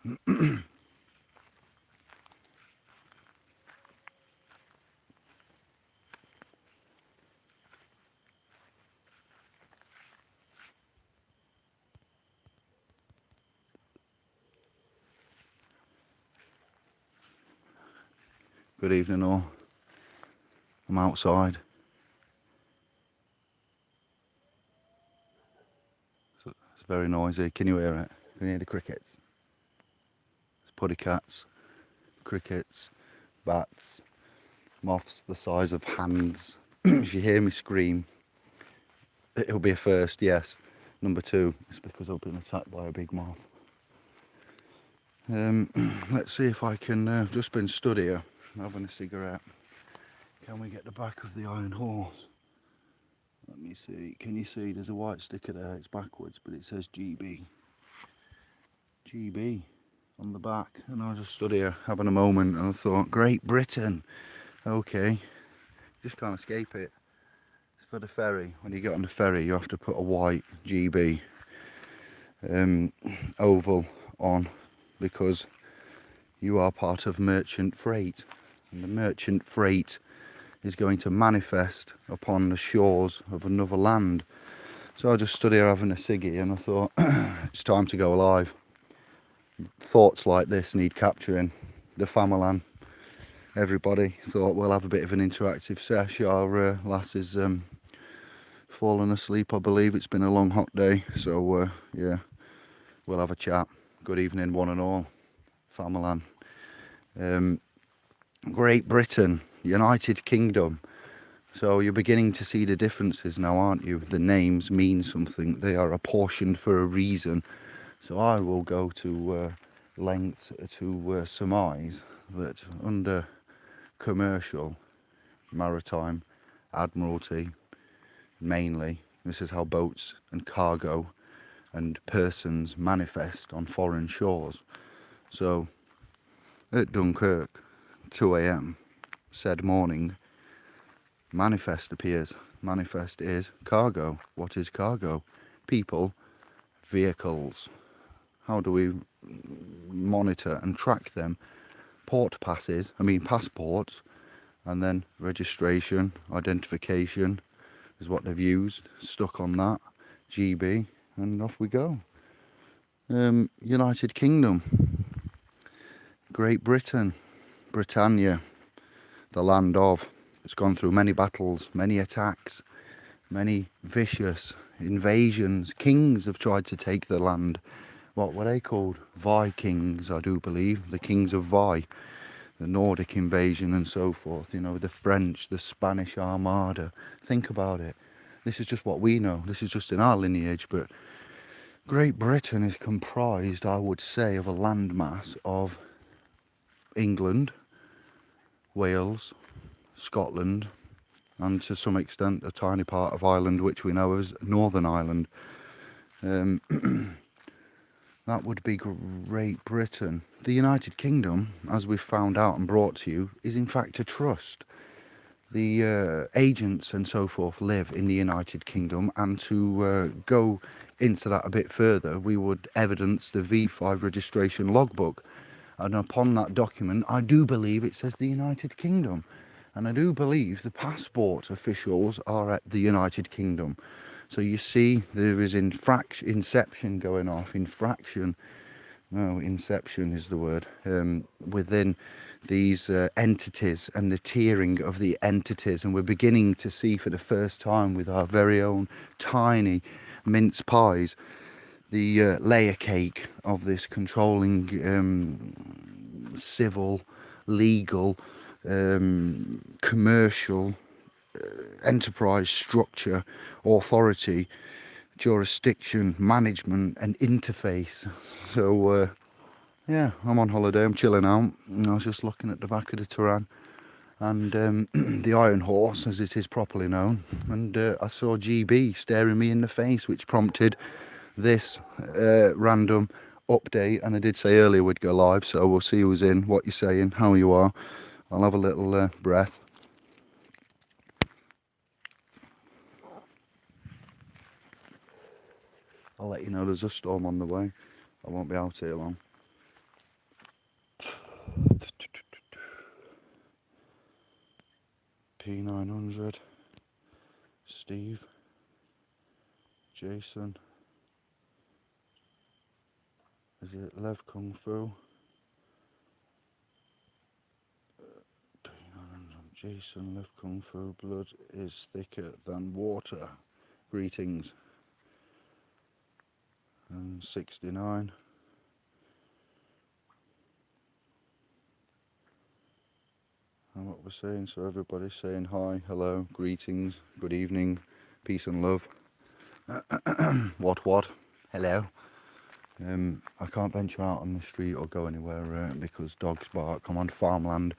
Good evening all. I'm outside. It's very noisy. Can you hear it? Can you hear the crickets? It's puddy cats, crickets, bats, moths the size of hands. If you hear me scream, it'll be a first, yes. Number two, it's because I've been attacked by a big moth. Let's see if I can, just been stood here having a cigarette. Can we get the back of the Iron Horse? Let me see. Can you see there's a white sticker there? It's backwards, but it says GB. GB on the back. And I just stood here having a moment and I thought, Great Britain. Okay. Just can't escape it. It's for the ferry. When you get on the ferry, you have to put a white GB oval on because you are part of merchant freight. And the merchant freight is going to manifest upon the shores of another land. So I just stood here having a ciggy and I thought, it's time to go live. Thoughts like this need capturing. The Famalan, everybody thought we'll have a bit of an interactive sesh. Our lass is fallen asleep, I believe. It's been a long hot day, so yeah, we'll have a chat. Good evening one and all. Famalan. Great Britain, United Kingdom. So you're beginning to see the differences now, aren't you? The names mean something. They are apportioned for a reason. So I will go to length to surmise that under commercial, maritime, admiralty, mainly, this is how boats and cargo and persons manifest on foreign shores. So at Dunkirk, 2 a.m, said morning, manifest appears. Manifest is cargo. What is cargo? People, vehicles. How do we monitor and track them? Passports, and then registration, identification is what they've used. Stuck on that, GB, and off we go. United Kingdom, Great Britain, Britannia, the land of. It's gone through many battles, many attacks, many vicious invasions. Kings have tried to take the land. What were they called? Vikings, I do believe. The kings of Vi. The Nordic invasion and so forth. You know, the French, the Spanish Armada. Think about it. This is just what we know. This is just in our lineage. But Great Britain is comprised, I would say, of a landmass of England, Wales, Scotland, and to some extent a tiny part of Ireland, which we know as Northern Ireland. That would be Great Britain. The United Kingdom, as we've found out and brought to you, is in fact a trust. The agents and so forth live in the United Kingdom, and to go into that a bit further, we would evidence the V5 registration logbook. And upon that document, I do believe it says the United Kingdom. And I do believe the passport officials are at the United Kingdom. So you see, there is inception going off, inception is the word, within these entities and the tiering of the entities. And we're beginning to see for the first time with our very own tiny mince pies, the layer cake of this controlling civil, legal, commercial enterprise structure, authority, jurisdiction, management and interface. So yeah, I'm on holiday, I'm chilling out, and I was just looking at the back of the Turan and the Iron Horse, as it is properly known, and I saw GB staring me in the face, which prompted this random update. And I did say earlier we'd go live, so we'll see who's in, what you're saying, how you are. I'll have a little breath. I'll let you know there's a storm on the way. I won't be out here long. Jason. Is it Lev Kung Fu? Jason, Lev Kung Fu, blood is thicker than water. Greetings. And 69. And what we're saying, so everybody's saying hi, hello, greetings, good evening, peace and love. What? Hello. I can't venture out on the street or go anywhere because dogs bark. I'm on farmland.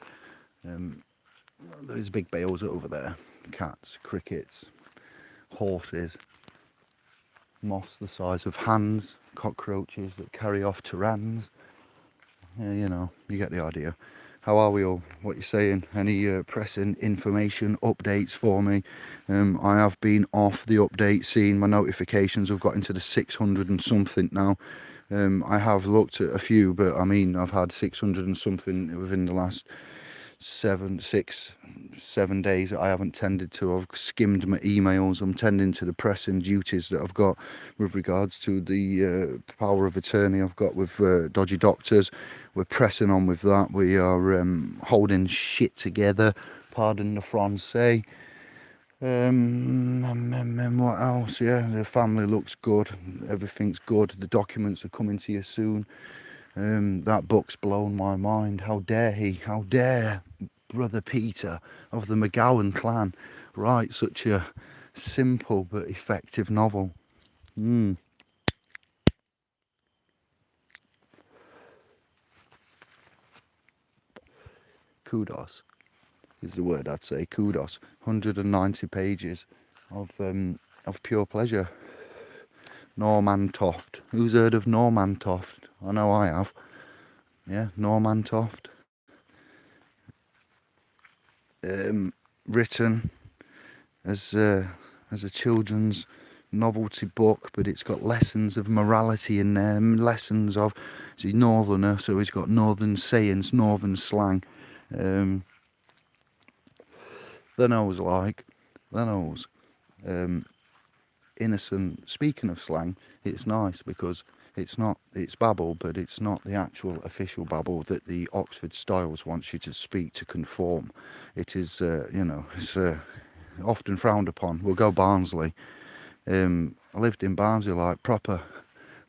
There's big bales over there. Cats, crickets, horses, moths the size of hands, cockroaches that carry off terrans. Yeah, you know, you get the idea. How are we all? What you saying? Any pressing information, updates for me? I have been off the update scene. My notifications have got into the 600 and something now. I have looked at a few, but I mean, I've had 600 and something within the last 7 days. I haven't tended to. I've skimmed my emails. I'm tending to the pressing duties that I've got with regards to the power of attorney I've got with dodgy doctors. We're pressing on with that. We are holding shit together, pardon the Francais. What else? Yeah, the family looks good. Everything's good. The documents are coming to you soon. That book's blown my mind. How dare he? How dare Brother Peter of the McGowan clan write such a simple but effective novel? Kudos is the word I'd say. Kudos. 190 pages of pure pleasure. Normantoft. Who's heard of Normantoft? I know I have. Yeah, Normantoft. Written as a children's novelty book, but it's got lessons of morality in there, lessons of, he's a northerner, so he's got northern sayings, northern slang. The nose like, the nose. Innocent, speaking of slang, it's nice because it's babble, but it's not the actual official babble that the Oxford Styles wants you to speak to conform. It is, it's often frowned upon. We'll go Barnsley. I lived in Barnsley, like proper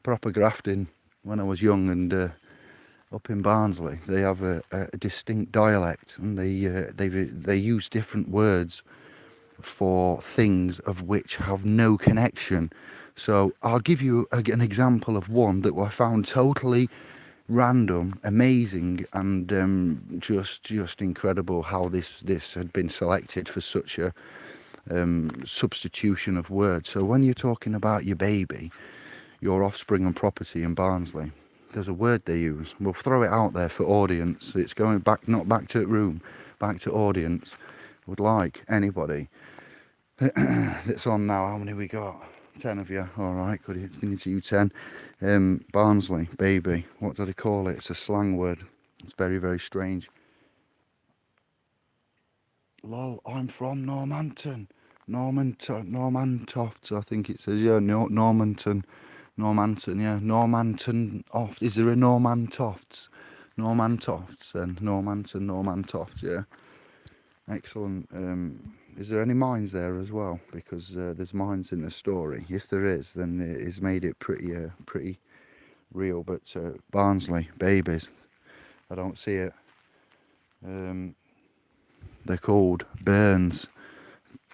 grafting when I was young, and up in Barnsley they have a distinct dialect, and they use different words for things of which have no connection. So I'll give you an example of one that I found totally random, amazing, and just incredible how this had been selected for such a substitution of words. So when you're talking about your baby, your offspring and property in Barnsley, there's a word they use. We'll throw it out there for audience. It's going back, not back to room, back to audience. Would like anybody that's on now. How many we got? 10 of you. All right, good evening to you 10. Barnsley, baby. What do they call it? It's a slang word. It's very, very strange. Lol, I'm from Normanton. Normantoft, I think it says. Yeah, Normanton, yeah. Normanton off. Is there a Normantofts? Normantofts and Normanton, yeah. Excellent. Is there any mines there as well? Because there's mines in the story. If there is, then it's made it pretty real. But Barnsley, babies, I don't see it. They're called Burns.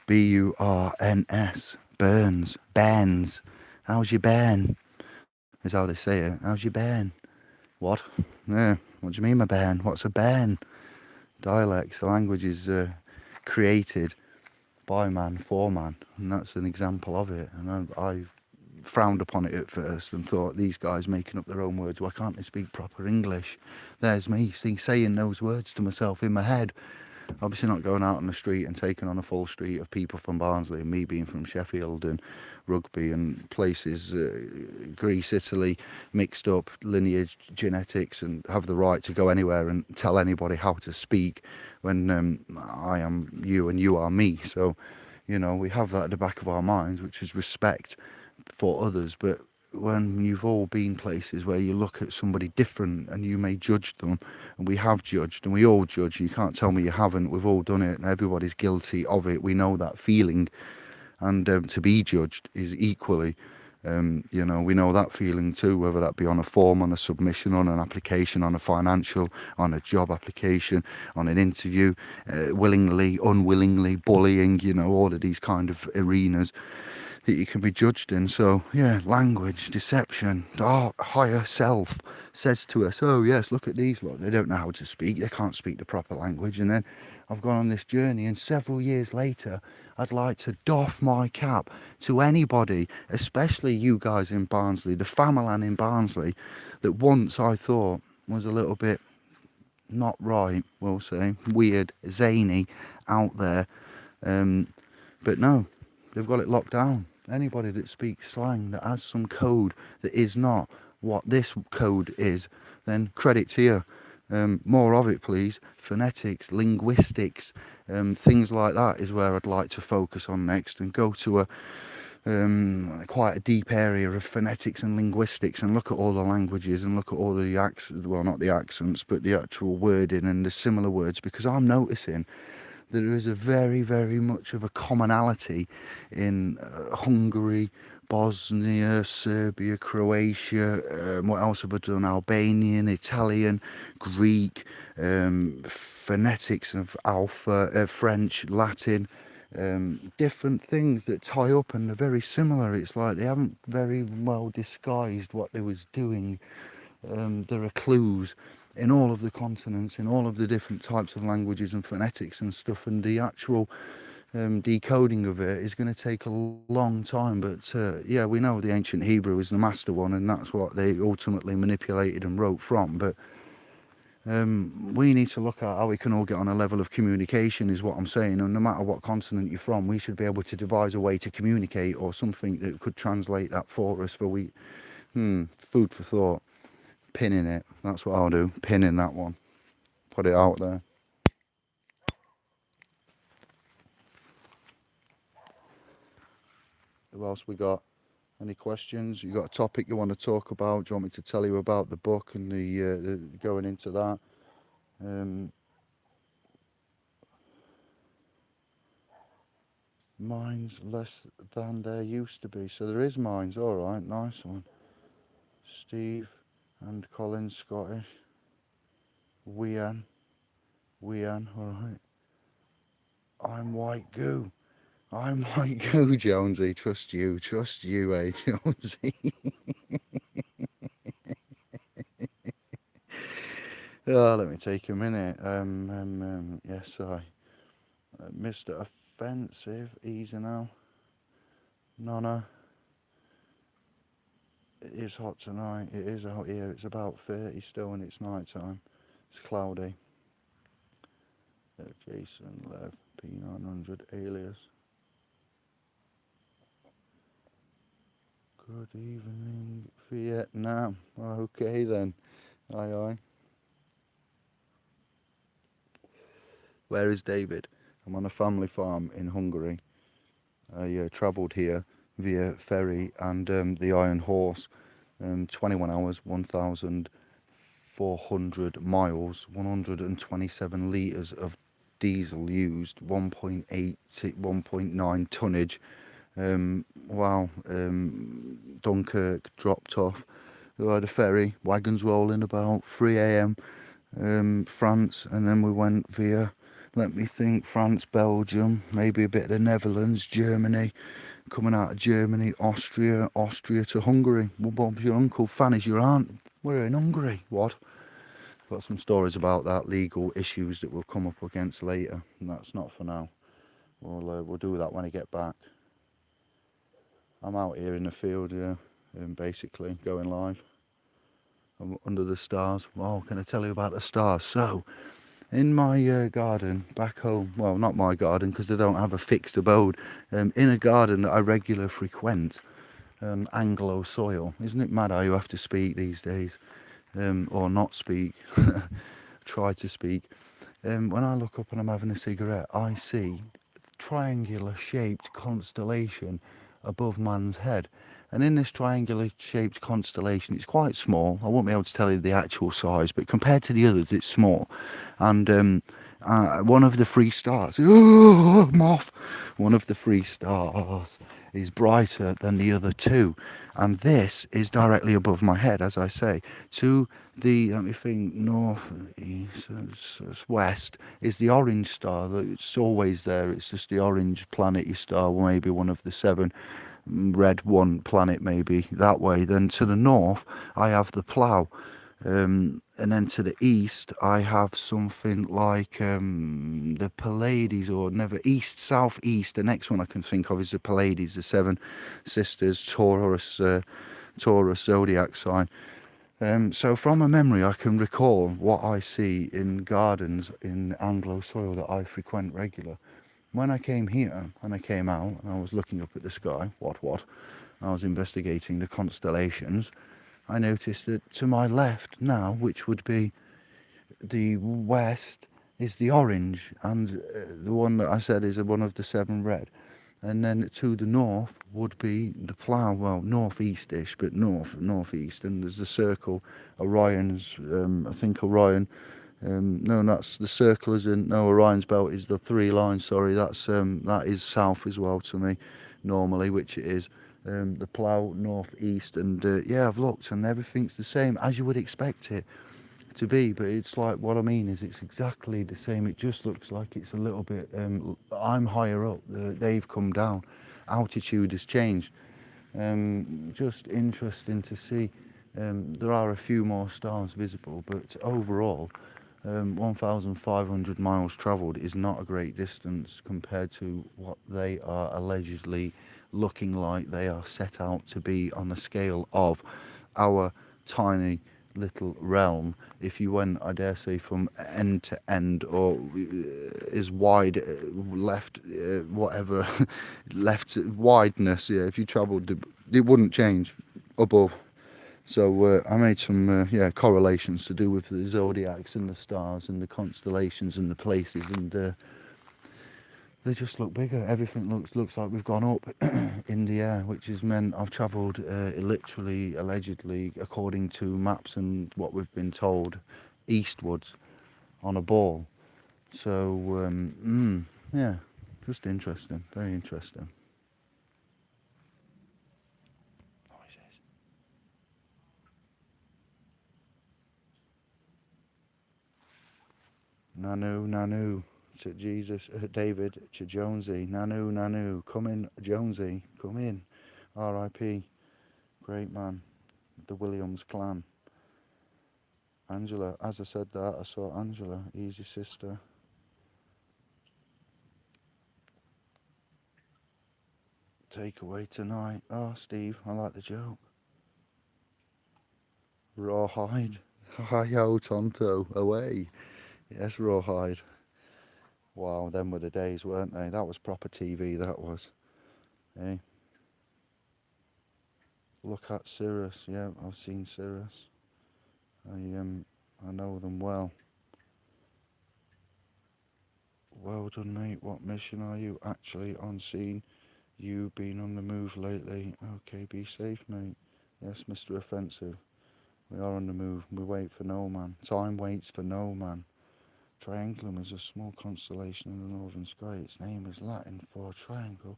B-U-R-N-S. Burns. Bairns. How's your bairn? Is how they say it. How's your bairn? What? Yeah. What do you mean, my bairn? What's a bairn? Dialects. The language is created by man for man, and that's an example of it. And I frowned upon it at first and thought, these guys making up their own words, why can't they speak proper English? There's me saying those words to myself in my head. Obviously not going out on the street and taking on a full street of people from Barnsley, and me being from Sheffield and Rugby and places, Greece, Italy, mixed up lineage, genetics, and have the right to go anywhere and tell anybody how to speak when I am you and you are me. So, you know, we have that at the back of our minds, which is respect for others, but when you've all been places where you look at somebody different and you may judge them, and we have judged, and we all judge, you can't tell me you haven't, we've all done it, and everybody's guilty of it, we know that feeling, and to be judged is equally, we know that feeling too, whether that be on a form, on a submission, on an application, on a financial, on a job application, on an interview, willingly, unwillingly, bullying, all of these kind of arenas that you can be judged in. So yeah, language, deception, our higher self says to us, oh yes, look at these lot, they don't know how to speak, they can't speak the proper language. And then I've gone on this journey, and several years later I'd like to doff my cap to anybody, especially you guys in Barnsley, the Famalan in Barnsley, that once I thought was a little bit not right, we'll say, weird, zany, out there, but no, they've got it locked down. Anybody that speaks slang, that has some code that is not what this code is, then credit to you. More of it, please. Phonetics, linguistics, things like that is where I'd like to focus on next, and go to a quite a deep area of phonetics and linguistics, and look at all the languages, and look at all the accents, well, not the accents, but the actual wording and the similar words, because I'm noticing there is a very, very much of a commonality in Hungary, Bosnia, Serbia, Croatia, what else have I done? Albanian, Italian, Greek, phonetics of Alpha, French, Latin, different things that tie up and are very similar. It's like they haven't very well disguised what they was doing. There are clues in all of the continents, in all of the different types of languages and phonetics and stuff, and the actual decoding of it is going to take a long time. But yeah, we know the ancient Hebrew is the master one, and that's what they ultimately manipulated and wrote from. But we need to look at how we can all get on a level of communication, is what I'm saying. And no matter what continent you're from, we should be able to devise a way to communicate, or something that could translate that for us. For food for thought. Pinning it, that's what I'll do. Pinning that one, put it out there. Who else we got? Any questions? You got a topic you want to talk about? Do you want me to tell you about the book and the going into that? Mines less than there used to be, so there is mines. All right, nice one. Steve and Colin, Scottish. Wian, all right. I'm white goo. I'm white goo, Jonesy. Trust you, eh, Jonesy? Oh, let me take a minute. Yes, Mr. Offensive, easy now. Nonna. It is hot tonight. It is out here. It's about 30 still, and it's night time. It's cloudy. Jason Lev, P900 alias. Good evening, Vietnam. Okay then. Aye. Where is David? I'm on a family farm in Hungary. I travelled here via ferry and the Iron Horse. 21 hours, 1,400 miles, 127 litres of diesel used, 1.8 to 1.9 tonnage. Wow. Dunkirk dropped off. We had a ferry, wagons rolling about 3 a.m. France, and then we went via, let me think, France, Belgium, maybe a bit of the Netherlands, Germany, coming out of Germany, Austria to Hungary. Well, Bob's your uncle, Fanny's your aunt. We're in Hungary. What? Got some stories about that, legal issues that we'll come up against later, and that's not for now. We'll do that when I get back. I'm out here in the field, yeah, basically going live. I'm under the stars. Oh, can I tell you about the stars? So, in my garden back home, well, not my garden because they don't have a fixed abode, in a garden that I regularly frequent, Anglo soil. Isn't it mad how you have to speak these days? Or not speak, try to speak. When I look up and I'm having a cigarette, I see triangular shaped constellation above man's head, And in this triangular shaped constellation, it's quite small. I won't be able to tell you the actual size, but compared to the others, it's small. And one of the three stars, oh, moth, one of the three stars is brighter than the other two. And this is directly above my head, as I say. To the, let me think, north, east, west is the orange star. It's always there. It's just the orange planetary star, maybe one of the seven. Red one planet maybe that way. Then to the north I have the Plough, and then to the east I have something like the Pleiades, or never east, south, east. The next one I can think of is the Pleiades, the seven sisters, Taurus zodiac sign. So from a memory I can recall what I see in gardens in Anglo soil that I frequent regular. When I came here and I came out and I was looking up at the sky, I was investigating the constellations, I noticed that to my left now, which would be the west, is the orange, and the one that I said is one of the seven red. And then to the north would be the Plough, well, northeast-ish, but northeast, and there's the circle, Orion's, I think Orion, no, that's the circle, isn't, no, Orion's belt is the three lines, sorry, that is south as well to me, normally, which it is. The Plough, northeast, and yeah, I've looked and everything's the same, as you would expect it to be, but it's like, what I mean is it's exactly the same. It just looks like it's a little bit, I'm higher up, they've come down, altitude has changed. Just interesting to see. There are a few more stars visible, but overall 1,500 miles travelled is not a great distance compared to what they are allegedly looking like they are set out to be on the scale of our tiny little realm. If you went, I dare say, from end to end, or as wide left, whatever, left wideness, yeah, if you travelled, it wouldn't change above. So I made some correlations to do with the zodiacs and the stars and the constellations and the places, and they just look bigger. Everything looks like we've gone up in the air, which has meant I've travelled literally, allegedly, according to maps and what we've been told, eastwards on a ball. So yeah, just interesting, very interesting. Nanu, Nanu, to Jesus, David, to Jonesy. Nanu, Nanu, come in, Jonesy, come in. R.I.P. Great man, the Williams clan. Angela, as I said that, I saw Angela, easy sister. Takeaway tonight. Oh, Steve, I like the joke. Rawhide. Hi-yo, Tonto, away. Yes, Rawhide. Wow, them were the days, weren't they? That was proper TV, that was. Eh? Look at Cirrus. Yeah, I've seen Cirrus. I know them well. Well done, mate. What mission are you actually on scene? You been on the move lately? Okay, be safe, mate. Yes, Mr. Offensive. We are on the move. We wait for no man. Time waits for no man. Triangulum is a small constellation in the northern sky. Its name is Latin for triangle.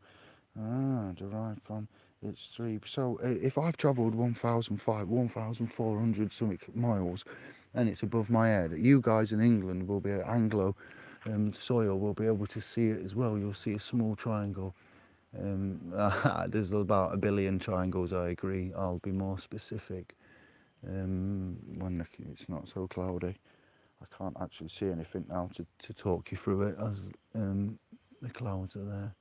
Derived from its three. So if I've travelled 1,400 something miles, and it's above my head, you guys in England will be Anglo soil will be able to see it as well. You'll see a small triangle. There's about 1 billion triangles. I agree. I'll be more specific when it's not so cloudy. I can't actually see anything now to talk you through it, as the clouds are there.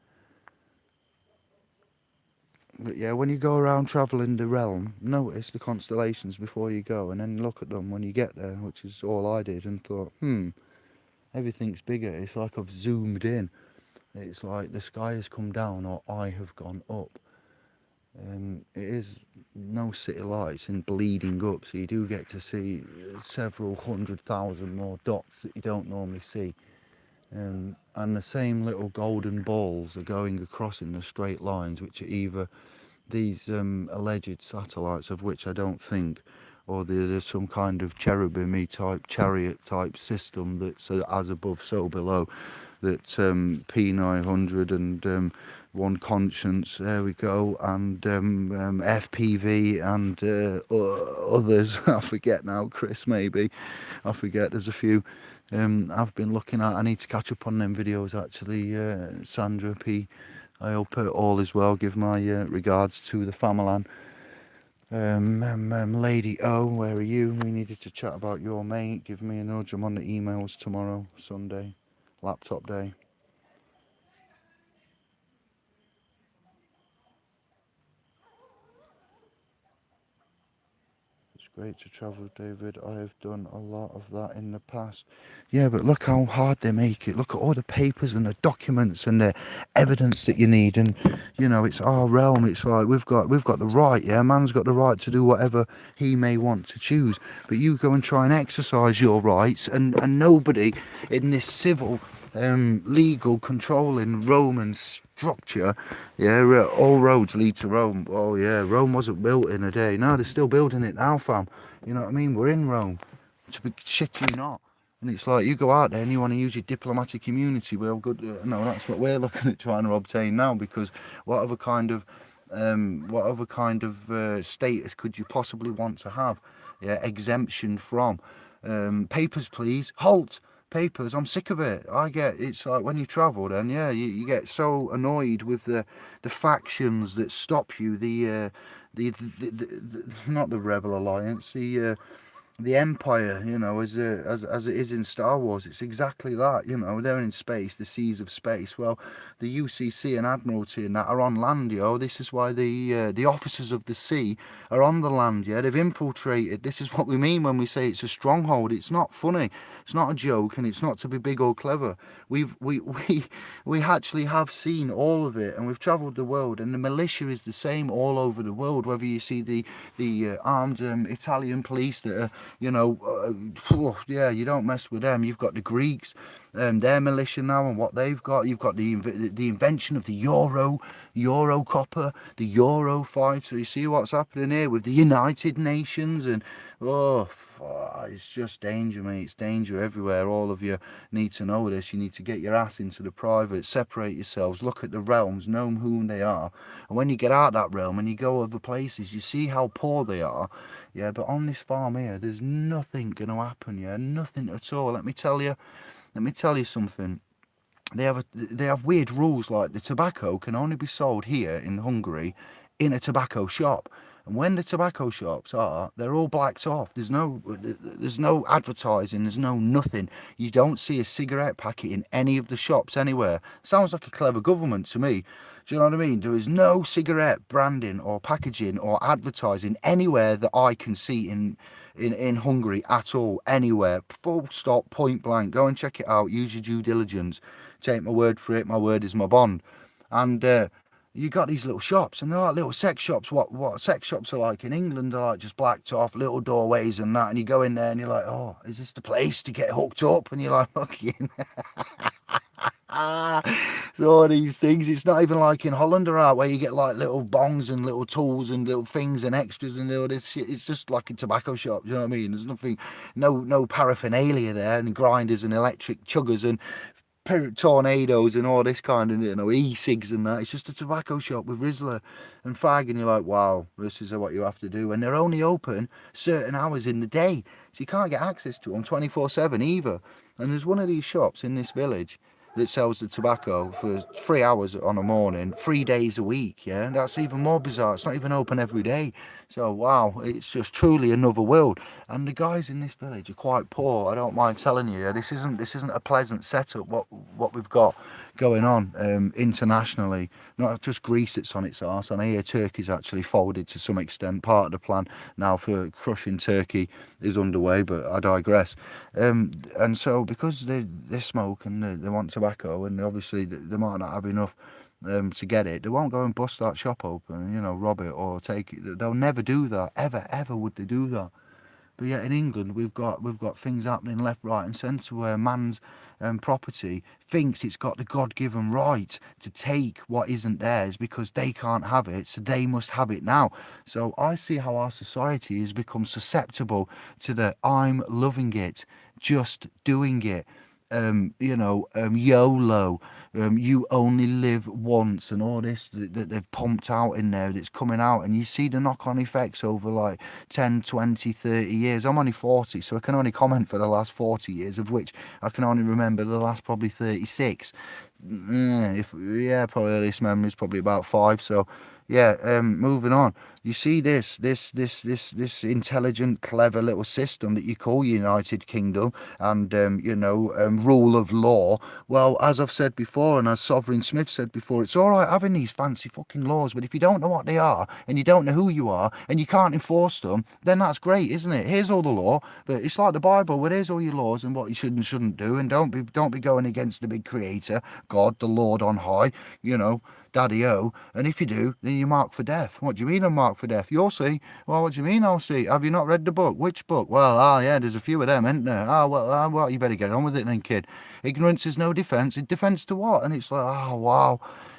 But yeah, when you go around travelling the realm, notice the constellations before you go, and then look at them when you get there, which is all I did, and thought, everything's bigger. It's like I've zoomed in. It's like the sky has come down, or I have gone up. It is no city lights and bleeding up, so you do get to see several 100,000 more dots that you don't normally see. And the same little golden balls are going across in the straight lines, which are either these alleged satellites, of which I don't think, or there's some kind of cherubim type chariot type system that's as above so below, that P900 and One Conscience, there we go, and FPV and others, I forget now, Chris maybe, I forget, there's a few I've been looking at. I need to catch up on them videos actually. Sandra P, I hope all is well. Give my regards to the family. Lady O, where are you? We needed to chat about your mate. Give me a nudge. I'm on the emails tomorrow, Sunday, laptop day. It's great to travel, David. I have done a lot of that in the past. Yeah, but look how hard they make it. Look at all the papers and the documents and the evidence that you need. And you know, it's our realm. It's like we've got the right. Yeah, man's got the right to do whatever he may want to choose. But you go and try and exercise your rights, and nobody in this civil, legal, controlling Roman structure, yeah, all roads lead to Rome. Oh yeah, Rome wasn't built in a day. No, they're still building it now, fam. You know what I mean? We're in Rome. To be shit you not. And it's like you go out there and you want to use your diplomatic immunity. Well, good. No, that's what we're looking at trying to obtain now. Because what other kind of status could you possibly want to have? Yeah, exemption from. Papers, please. Halt. Papers. I'm sick of it. I get it's like when you travel, then yeah, you get so annoyed with the factions that stop you. Not the Rebel Alliance. The Empire, you know, as it is in Star Wars. It's exactly that, you know. They're in space, the seas of space. Well, the UCC and Admiralty and that are on land, yo. This is why the officers of the sea are on the land, yeah. They've infiltrated. This is what we mean when we say it's a stronghold. It's not funny. It's not a joke, and it's not to be big or clever. We actually have seen all of it, and we've travelled the world, and the militia is the same all over the world. Whether you see the armed Italian police that are, you know, yeah, you don't mess with them. You've got the Greeks, their militia now, and what they've got. You've got the invention of the Eurocopter, the Eurofighter. You see what's happening here with the United Nations, and it's just danger, mate. It's danger everywhere. All of you need to know this. You need to get your ass into the private, separate yourselves, look at the realms, know whom they are. And when you get out that realm and you go other places, you see how poor they are. Yeah, but on this farm here, there's nothing going to happen, yeah? Nothing at all. Let me tell you something. They have weird rules, like the tobacco can only be sold here in Hungary in a tobacco shop. And when the tobacco shops are, they're all blacked off. There's no advertising. There's no nothing. You don't see a cigarette packet in any of the shops anywhere. Sounds like a clever government to me. Do you know what I mean? There is no cigarette branding or packaging or advertising anywhere that I can see in Hungary at all, anywhere. Full stop, point blank. Go and check it out. Use your due diligence. Take my word for it. My word is my bond. And you got these little shops, and they're like little sex shops. What sex shops are like in England are like just blacked off, little doorways and that. And you go in there and you're like, oh, is this the place to get hooked up? And you're like, fucking. So all these things, it's not even like in Holland or out where you get like little bongs and little tools and little things and extras and all this shit. It's just like a tobacco shop. You know what I mean? There's nothing, no paraphernalia there, and grinders and electric chuggers and tornadoes and all this kind of, you know, e-cigs and that. It's just a tobacco shop with Rizzler and fag, and you're like, wow, this is what you have to do. And they're only open certain hours in the day, so you can't get access to them 24/7 either. And there's one of these shops in this village that sells the tobacco for 3 hours on a morning, 3 days a week. Yeah, and that's even more bizarre. It's not even open every day. So wow, it's just truly another world. And the guys in this village are quite poor. I don't mind telling you. This isn't a pleasant setup. What we've got going on internationally, not just Greece that's on its arse. And I hear Turkey's actually folded to some extent. Part of the plan now for crushing Turkey is underway, but I digress. And so because they smoke and they want tobacco, and obviously they might not have enough to get it, they won't go and bust that shop open, you know, rob it or take it. They'll never do that. Ever would they do that. But yet in England, we've got things happening left, right, and centre where man's property thinks it's got the God-given right to take what isn't theirs because they can't have it, so they must have it now. So I see how our society has become susceptible to the "I'm loving it, just doing it." YOLO, you only live once, and all this that they've pumped out in there that's coming out, and you see the knock-on effects over like 10, 20, 30 years. I'm only 40, so I can only comment for the last 40 years, of which I can only remember the last probably 36. Probably earliest memory is probably about 5. So yeah, moving on. You see this intelligent, clever little system that you call United Kingdom, and rule of law. Well, as I've said before, and as Sovereign Smith said before, it's all right having these fancy fucking laws, but if you don't know what they are, and you don't know who you are, and you can't enforce them, then that's great, isn't it? Here's all the law, but it's like the Bible, where here's all your laws and what you should and shouldn't do, and don't be going against the big creator, God, the Lord on high, Daddy-o, and if you do, then you're marked for death. What do you mean I'm marked for death? You'll see. Well, what do you mean I'll see? Have you not read the book? Which book? Well, yeah, there's a few of them, isn't there? Well, you better get on with it then, kid. Ignorance is no defence. Defence to what? And it's like, oh, wow.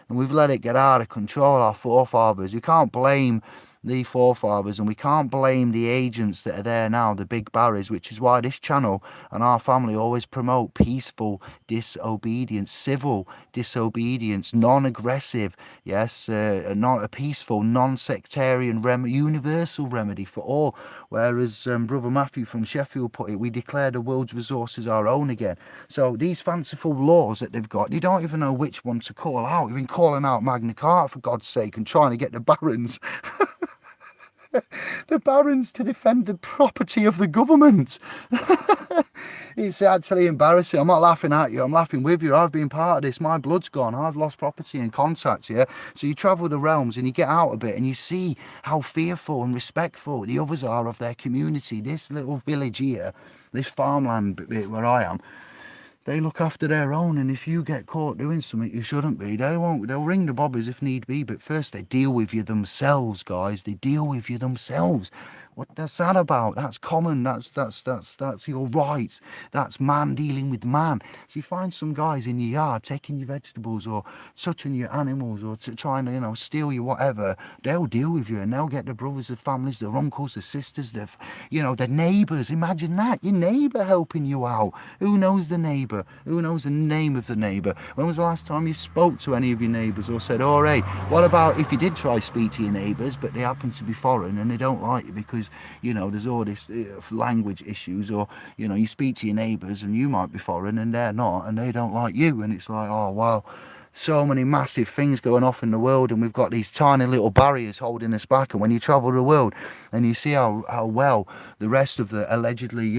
And we've let it get out of control, our forefathers. You can't blame the forefathers, and we can't blame the agents that are there now, the big barriers, which is why this channel and our family always promote peaceful disobedience, civil disobedience, non-aggressive, yes, not a peaceful, non-sectarian, universal remedy for all. Whereas Brother Matthew from Sheffield put it, we declare the world's resources our own again. So these fanciful laws that they've got, you don't even know which one to call out. You've been calling out Magna Carta, for God's sake, and trying to get the barons the barons to defend the property of the government. It's actually embarrassing. I'm not laughing at you, I'm laughing with you. I've been part of this. My blood's gone. I've lost property and contacts, yeah? So you travel the realms and you get out a bit and you see how fearful and respectful the others are of their community. This little village here, this farmland bit where I am, they look after their own, and if you get caught doing something you shouldn't be, they'll ring the bobbies if need be, but first they deal with you themselves, guys. They deal with you themselves. That's that about? That's common. That's your rights. That's man dealing with man. So you find some guys in your yard taking your vegetables or touching your animals or trying to, steal you whatever. They'll deal with you, and they'll get their brothers, their families, their uncles, their sisters, their neighbours. Imagine that. Your neighbour helping you out. Who knows the neighbour? Who knows the name of the neighbour? When was the last time you spoke to any of your neighbours or said, all right, what about if you did try to speak to your neighbours, but they happen to be foreign and they don't like you because there's all this language issues, or you speak to your neighbours and you might be foreign and they're not, and they don't like you, and it's like, oh wow, so many massive things going off in the world, and we've got these tiny little barriers holding us back. And when you travel the world and you see how well the rest of the allegedly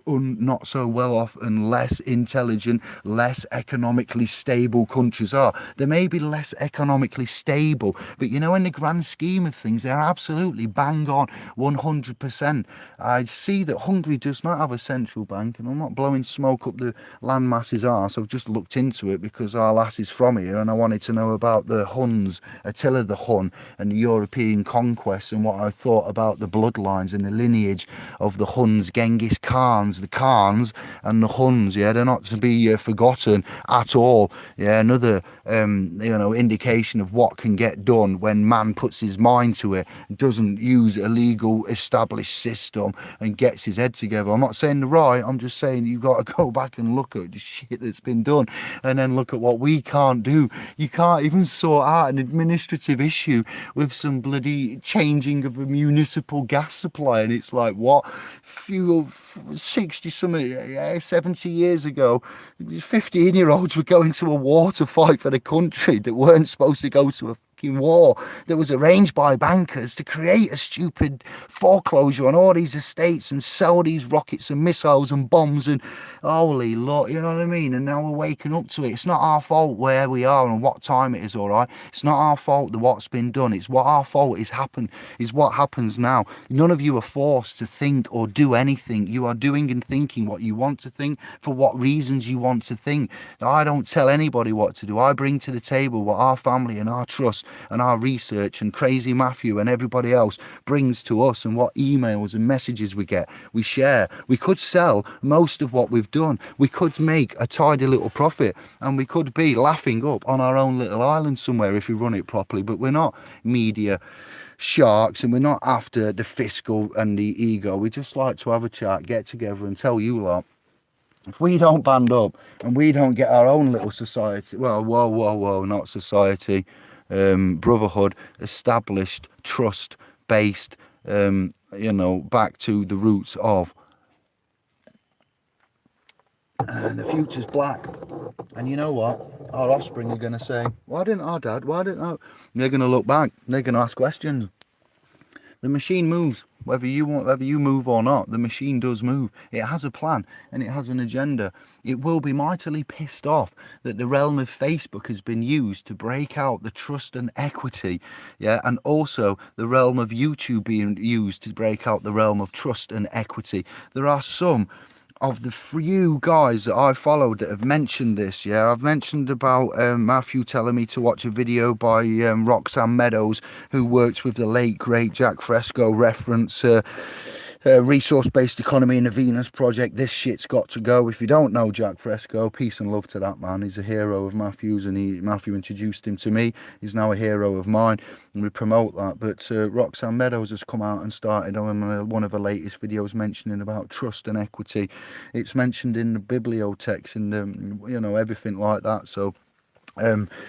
not so well off and less intelligent, less economically stable countries are, they may be less economically stable, but in the grand scheme of things they're absolutely bang on 100%. I see that Hungary does not have a central bank, and I'm not blowing smoke up the landmass's arse. I've just looked into it because our lass is from here, and I wanted to know about the Huns, Attila the Hun, and the European conquest, and what I thought about the bloodlines and the lineage of the Huns, Genghis Khans, the Khans and the Huns. Yeah, they're not to be forgotten at all. Yeah, another indication of what can get done when man puts his mind to it, doesn't use a legal established system, and gets his head together. I'm not saying the right, I'm just saying you've got to go back and look at the shit that's been done, and then look at what we can't do. You can't even sort out an administrative issue with some bloody changing of a municipal gas supply, and it's like, what? 60 something 70 years ago, 15-year-olds were going to a war to fight for the country that weren't supposed to go to a war that was arranged by bankers to create a stupid foreclosure on all these estates and sell these rockets and missiles and bombs, and holy Lord, you know what I mean? And now we're waking up to it. It's not our fault where we are and what time it is, all right? It's not our fault that what's been done. It's what our fault is what happens now. None of you are forced to think or do anything. You are doing and thinking what you want to think for what reasons you want to think. I don't tell anybody what to do. I bring to the table what our family and our trust and our research and Crazy Matthew and everybody else brings to us, and what emails and messages we get, we share. We could sell most of what we've done. We could make a tidy little profit, and we could be laughing up on our own little island somewhere if we run it properly. But we're not media sharks, and we're not after the fiscal and the ego. We just like to have a chat, get together and tell you lot, if we don't band up and we don't get our own little society, well, whoa, not society, brotherhood, established, trust based, you know, back to the roots of, and the future's black. And you know what? Our offspring are going to say, why didn't our dad, why didn't our... They're going to look back, they're going to ask questions. The machine moves, whether you move or not. The machine does move. It has a plan and it has an agenda. It will be mightily pissed off that the realm of Facebook has been used to break out the trust and equity, yeah, and also the realm of YouTube being used to break out the realm of trust and equity. There are some of the few guys that I followed that have mentioned this, yeah. I've mentioned about Matthew telling me to watch a video by Roxanne Meadows, who works with the late great Jack Fresco, reference resource-based economy in the Venus Project. This shit's got to go. If you don't know Jack Fresco, peace and love to that man. He's a hero of Matthew's, and Matthew introduced him to me. He's now a hero of mine, and we promote that. But Roxanne Meadows has come out and started on one of her latest videos mentioning about trust and equity. It's mentioned in the bibliotext and you know, everything like that. So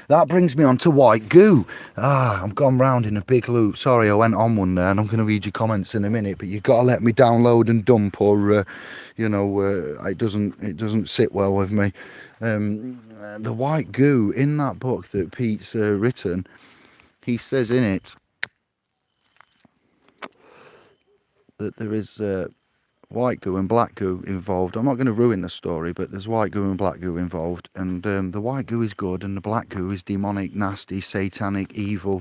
that brings me on to white goo. I've gone round in a big loop. Sorry, I went on one there, and I'm going to read your comments in a minute, but you've got to let me download and dump, or you know, it doesn't sit well with me. The white goo in that book that Pete's written, he says in it that there is white goo and black goo involved. I'm not going to ruin the story, but there's white goo and black goo involved, and the white goo is good and the black goo is demonic, nasty, satanic, evil,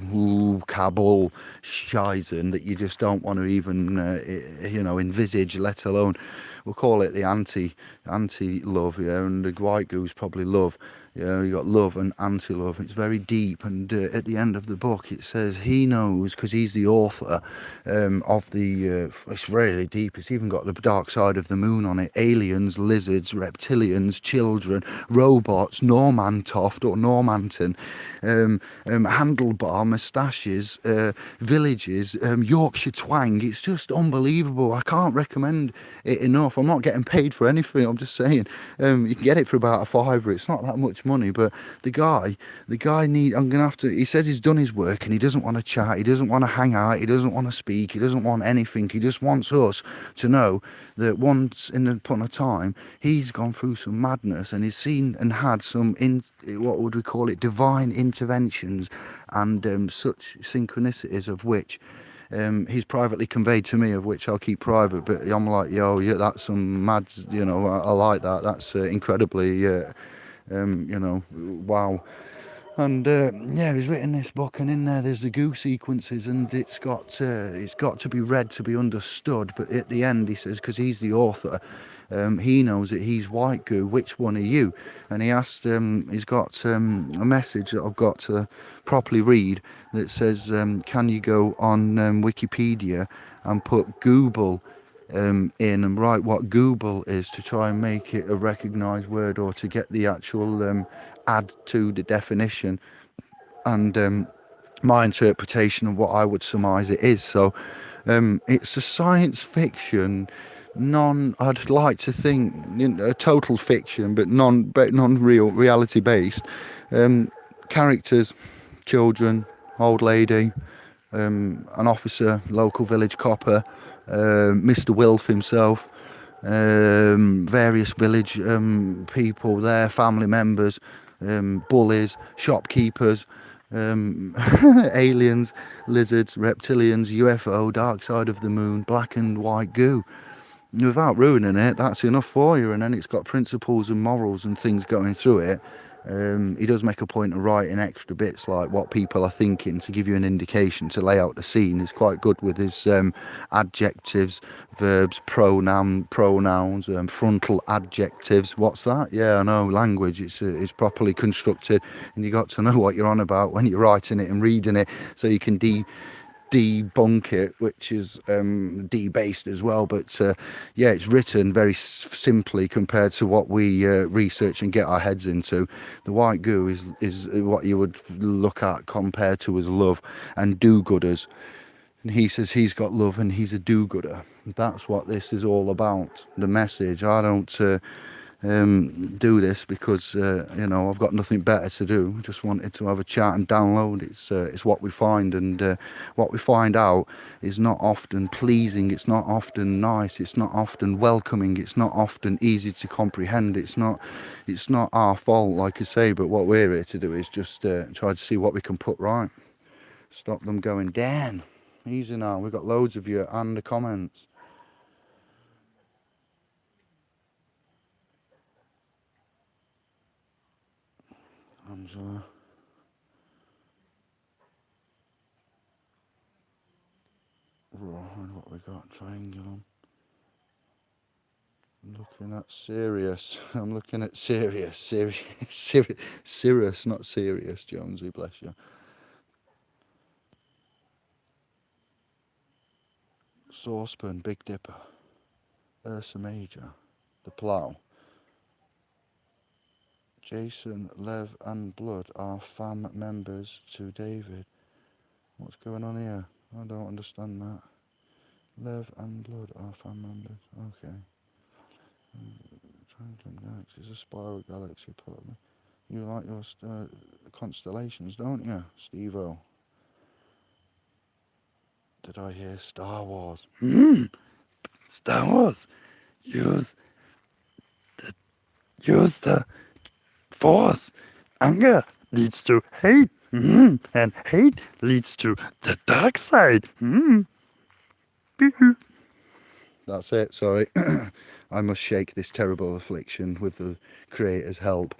cabal, shizen that you just don't want to even you know, envisage, let alone, we'll call it the anti-love, yeah, and the white goo is probably love. Yeah, you got love and anti-love. It's very deep, and at the end of the book it says he knows, because he's the author of the it's really deep. It's even got the dark side of the moon on it. Aliens, lizards, reptilians, children, robots, Normantoft or Normanton, handlebar, moustaches, villages, Yorkshire twang. It's just unbelievable. I can't recommend it enough. I'm not getting paid for anything. I'm just saying, you can get it for about a £5. It's not that much money, but the guy I'm gonna have to, he says he's done his work and he doesn't want to chat, he doesn't want to hang out, he doesn't want to speak, he doesn't want anything. He just wants us to know that once upon a time he's gone through some madness, and he's seen and had some what would we call it, divine interventions, and such synchronicities of which he's privately conveyed to me, of which I'll keep private. But I'm like, yo, yeah, that's some mad, you know, I like that. That's incredibly you know, wow. And yeah, he's written this book, and in there's the goo sequences, and it's got to be read to be understood. But at the end he says, because he's the author, he knows that he's white goo. Which one are you? And he asked, he's got a message that I've got to properly read that says, can you go on Wikipedia and put Google in and write what Google is, to try and make it a recognised word, or to get the actual add to the definition and my interpretation of what I would surmise it is. So it's a science fiction, I'd like to think, you know, a total fiction, but non-real, reality based. Characters, children, old lady, an officer, local village copper, Mr. Wilf himself, various village people there, family members, bullies, shopkeepers, aliens, lizards, reptilians, UFO, dark side of the moon, black and white goo. Without ruining it, that's enough for you. And then it's got principles and morals and things going through it. He does make a point of writing extra bits like what people are thinking to give you an indication, to lay out the scene. He's quite good with his adjectives, verbs, pronouns, frontal adjectives. What's that? Yeah, I know, language. It's properly constructed, and you got to know what you're on about when you're writing it and reading it, so you can debunk it, which is debased as well. But yeah, it's written very simply compared to what we research and get our heads into. The white goo is what you would look at compared to as love and do-gooders. And he says he's got love and he's a do-gooder. That's what this is all about. The message. I don't do this because you know, I've got nothing better to do. Just wanted to have a chat and download. It's what we find, and what we find out is not often pleasing. It's not often nice. It's not often welcoming. It's not often easy to comprehend. It's not our fault, like I say. But what we're here to do is just try to see what we can put right. Stop them going, Dan, easy now. We've got loads of you and the comments. Angela. Right, what we got? Triangulum. Looking at Sirius. I'm looking at Sirius. Sirius, not Sirius, Jonesy, bless you. Saucepan, Big Dipper. Ursa Major. The Plough. Jason, Lev and Blood are fam members to David. What's going on here? I don't understand that. Lev and Blood are fam members. Okay. Triangle Galaxy is a spiral galaxy. You like your constellations, don't you, Steve-O? Did I hear Star Wars? Star Wars. Use the Force. Anger leads to hate. And hate leads to the dark side. That's it, sorry. I must shake this terrible affliction with the Creator's help.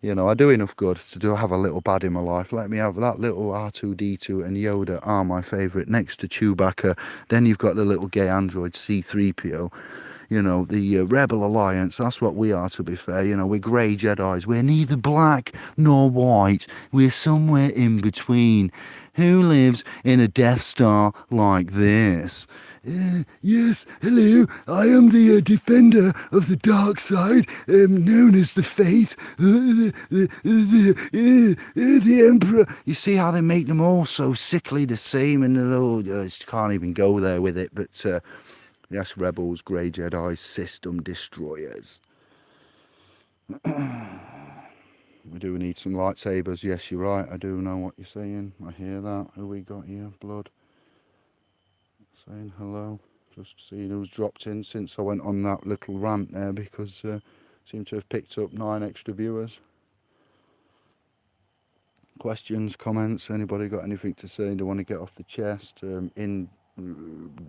You know, I do enough good to have a little bad in my life. Let me have that little R2-D2 and Yoda are my favourite, next to Chewbacca. Then you've got the little gay android C-3PO. You know, the Rebel Alliance, that's what we are, to be fair. You know, we're grey Jedis. We're neither black nor white. We're somewhere in between. Who lives in a Death Star like this? Yes, hello, I am the defender of the dark side, known as the Faith, the Emperor. You see how they make them all so sickly the same, and I can't even go there with it, but yes, rebels, grey Jedi, system destroyers. We do need some lightsabers. Yes, you're right. I do know what you're saying. I hear that. Who we got here? Blood. Saying hello. Just seeing who's dropped in since I went on that little rant there, because seem to have picked up 9 extra viewers. Questions, comments? Anybody got anything to say? Do want to get off the chest in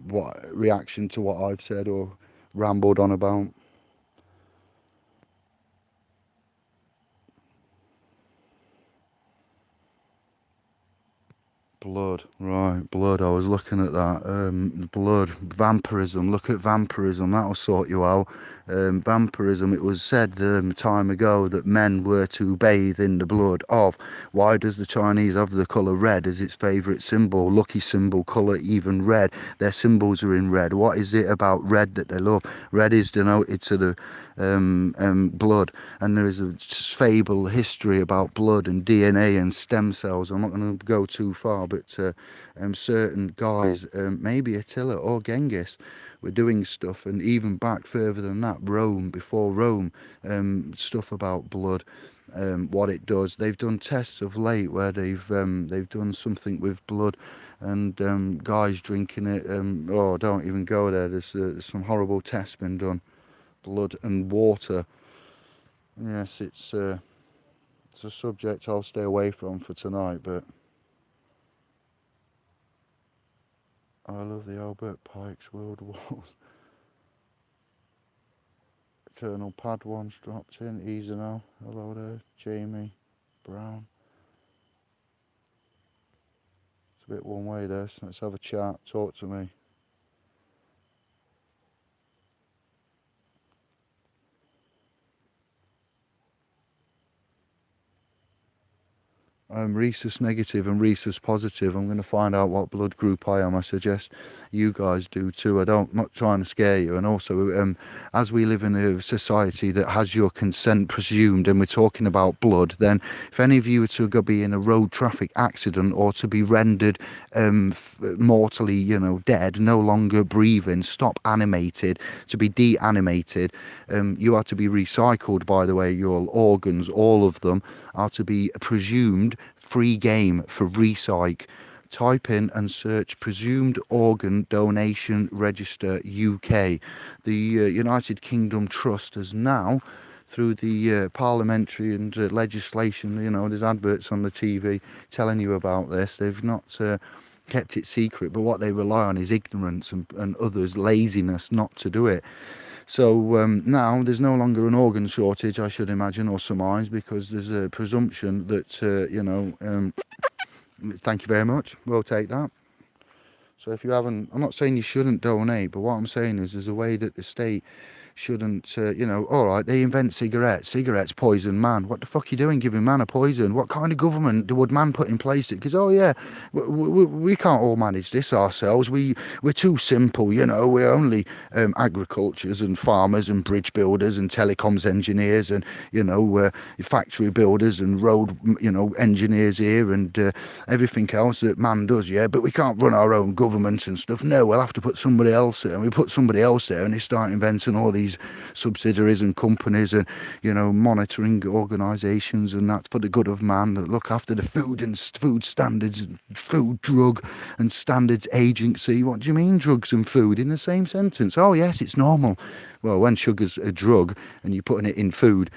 what reaction to what I've said or rambled on about? Blood, right, blood. I was looking at that. Blood, vampirism. Look at vampirism. That'll sort you out. Vampirism. It was said time ago that men were to bathe in the blood of. Why does the Chinese have the colour red as its favourite symbol? Lucky symbol colour, even red. Their symbols are in red. What is it about red that they love? Red is denoted to the blood, and there is a fable history about blood and DNA and stem cells. I'm not going to go too far, but certain guys, maybe Attila or Genghis, were doing stuff, and even back further than that, before Rome, stuff about blood. What it does. They've done tests of late where they've done something with blood, and guys drinking it. Oh, don't even go there. There's some horrible tests been done. Blood and water. Yes, it's a subject I'll stay away from for tonight, but I love the Albert Pike's World Wars. Eternal Padwan's dropped in. Easy now. Hello there, Jamie. Brown. It's a bit one way there, so let's have a chat. Talk to me. I'm rhesus negative and rhesus positive. I'm going to find out what blood group I am. I suggest you guys do too. I'm not trying to scare you. And also, as we live in a society that has your consent presumed, and we're talking about blood, then if any of you were to go be in a road traffic accident or to be rendered mortally, dead, no longer breathing, stop animated, to be de-animated, you are to be recycled, by the way. Your organs, all of them, are to be presumed free game for recyc. Type in and search presumed organ donation register UK. The United Kingdom Trust has now, through the parliamentary and legislation, there's adverts on the TV telling you about this. They've not kept it secret, but what they rely on is ignorance and others' laziness not to do it. So now there's no longer an organ shortage, I should imagine, or surmise, because there's a presumption that, thank you very much, we'll take that. So if you haven't, I'm not saying you shouldn't donate, but what I'm saying is there's a way that the state shouldn't, all right, they invent cigarettes poison man. What the fuck are you doing giving man a poison? What kind of government would man put in place it? Because, we can't all manage this ourselves. We're too simple, we're only agricultures and farmers and bridge builders and telecoms engineers and, factory builders and road, engineers here and everything else that man does, yeah, but we can't run our own government and stuff. No, we'll have to put somebody else there, and we put somebody else there and they start inventing all these subsidiaries and companies and monitoring organisations, and that's for the good of man, that look after the food and food standards and food drug and standards agency. What do you mean drugs and food in the same sentence? Oh yes, it's normal. Well, when sugar's a drug and you're putting it in food,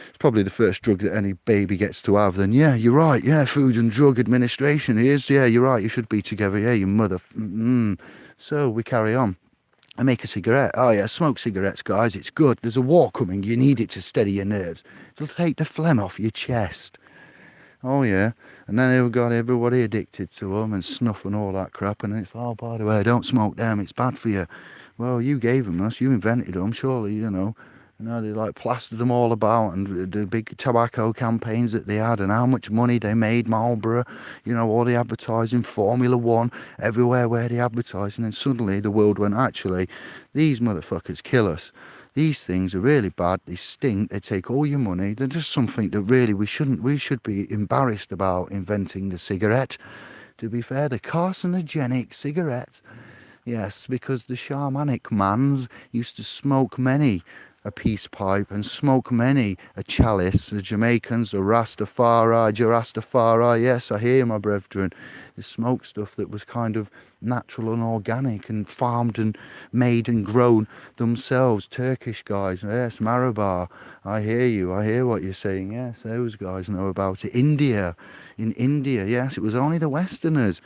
it's probably the first drug that any baby gets to have, then yeah, you're right, yeah, Food and Drug Administration is, yeah, you're right, you should be together, yeah, you mother. So we carry on. I make a cigarette. Oh yeah, smoke cigarettes, guys. It's good. There's a war coming. You need it to steady your nerves. It'll take the phlegm off your chest. Oh yeah. And then they've got everybody addicted to them and snuff and all that crap. And it's, oh, by the way, don't smoke them. It's bad for you. Well, you gave them us. You invented them, surely, And how they plastered them all about, and the big tobacco campaigns that they had, and how much money they made, Marlboro, all the advertising, Formula One, everywhere where they advertised, and then suddenly the world went, actually, these motherfuckers kill us. These things are really bad, they stink, they take all your money, they're just something that really we should be embarrassed about inventing the cigarette. To be fair, the carcinogenic cigarette. Yes, because the shamanic mans used to smoke many a peace pipe and smoke many a chalice. The Jamaicans, the Rastafari, yes, I hear you, my brethren. They smoked stuff that was kind of natural and organic and farmed and made and grown themselves. Turkish guys, yes, Marabar, I hear you, I hear what you're saying, yes, those guys know about it. In India, yes, it was only the Westerners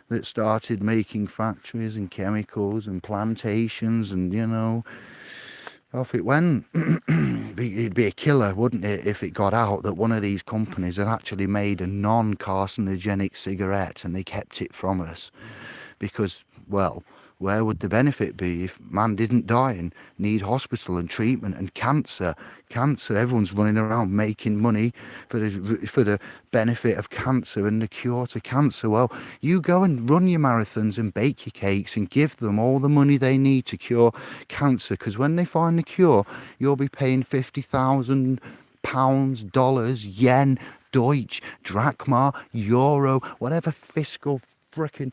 that started making factories and chemicals and plantations and, off it went. It'd be a killer, wouldn't it, if it got out that one of these companies had actually made a non-carcinogenic cigarette and they kept it from us. Because, well, where would the benefit be if man didn't die and need hospital and treatment and cancer? Everyone's running around making money for the benefit of cancer and the cure to cancer. Well, you go and run your marathons and bake your cakes and give them all the money they need to cure cancer, because when they find the cure, you'll be paying £50,000, dollars, yen, Deutsch, drachma, euro, whatever fiscal frickin'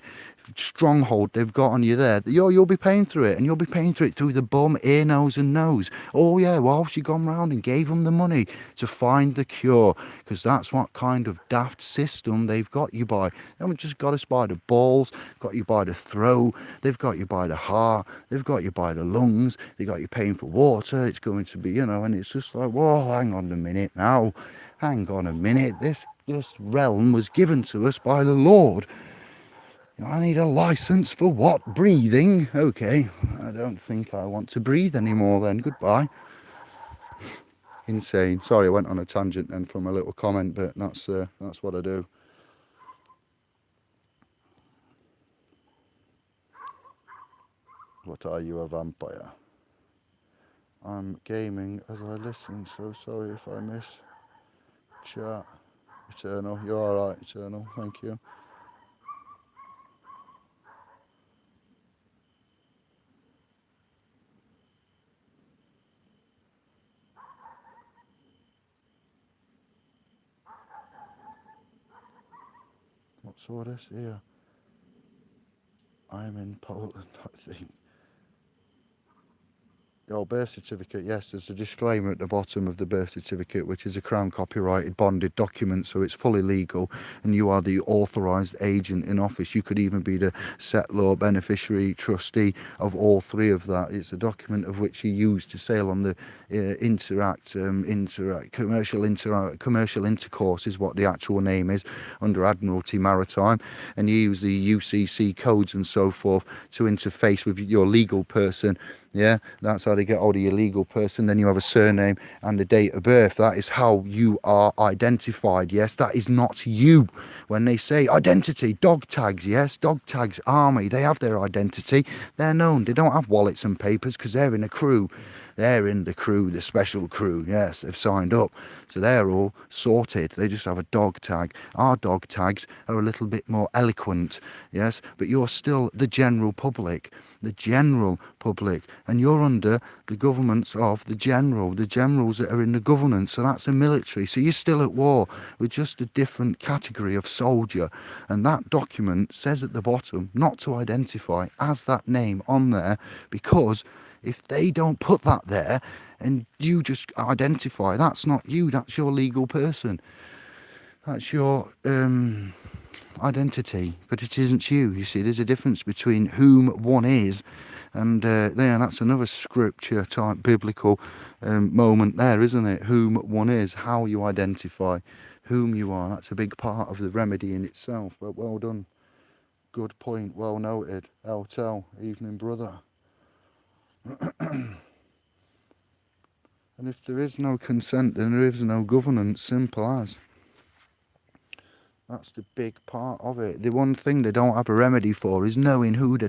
stronghold they've got on you there. You'll be paying through it, and you'll be paying through it through the bum, ear, nose and nose. Oh yeah, whilst you gone round and gave them the money to find the cure, because that's what kind of daft system they've got you by. They haven't just got us by the balls, got you by the throat, they've got you by the heart, they've got you by the lungs, they got you paying for water. It's going to be, and it's just like, whoa, hang on a minute now, this realm was given to us by the Lord. I need a license for what? Breathing? Okay, I don't think I want to breathe anymore then. Goodbye. Insane. Sorry, I went on a tangent then from a little comment, but that's what I do. What are you, a vampire? I'm gaming as I listen, so sorry if I miss chat. Eternal, you're alright, Eternal, thank you. What's all this here? I'm in Poland, I think. Your birth certificate, yes, there's a disclaimer at the bottom of the birth certificate, which is a Crown copyrighted bonded document, so it's fully legal, and you are the authorised agent in office. You could even be the settlor, beneficiary, trustee of all three of that. It's a document of which you use to sail on the commercial intercourse is what the actual name is under Admiralty Maritime, and you use the UCC codes and so forth to interface with your legal person. Yeah, that's how they get hold of your legal person. Then you have a surname and the date of birth. That is how you are identified. Yes, that is not you. When they say identity, dog tags, yes, dog tags, army, they have their identity. They're known. They don't have wallets and papers because they're in a crew. They're in the crew, the special crew. Yes, they've signed up. So they're all sorted. They just have a dog tag. Our dog tags are a little bit more eloquent. Yes, but you're still the general public. The general public, and you're under the governments of the generals that are in the governance, so that's the military. So you're still at war with just a different category of soldier, and that document says at the bottom not to identify as that name on there, because if they don't put that there and you just identify, that's not you, that's your legal person, that's your identity, but it isn't you. You see, there's a difference between whom one is, and that's another scripture type biblical moment there, isn't it? Whom one is, how you identify whom you are. That's a big part of the remedy in itself. But well done, good point, well noted. Eltel, evening brother. And if there is no consent, then there is no governance. Simple as. That's the big part of it. The one thing they don't have a remedy for is knowing who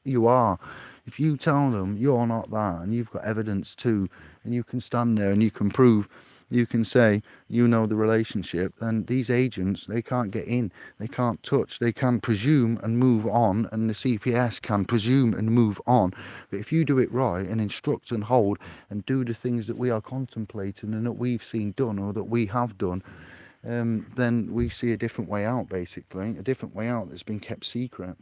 you are. If you tell them you're not that, and you've got evidence too, and you can stand there and you can prove, you can say you know the relationship, then these agents, they can't get in, they can't touch, they can presume and move on, and the CPS can presume and move on. But if you do it right and instruct and hold and do the things that we are contemplating and that we've seen done or that we have done, then we see a different way out, basically, a different way out that's been kept secret.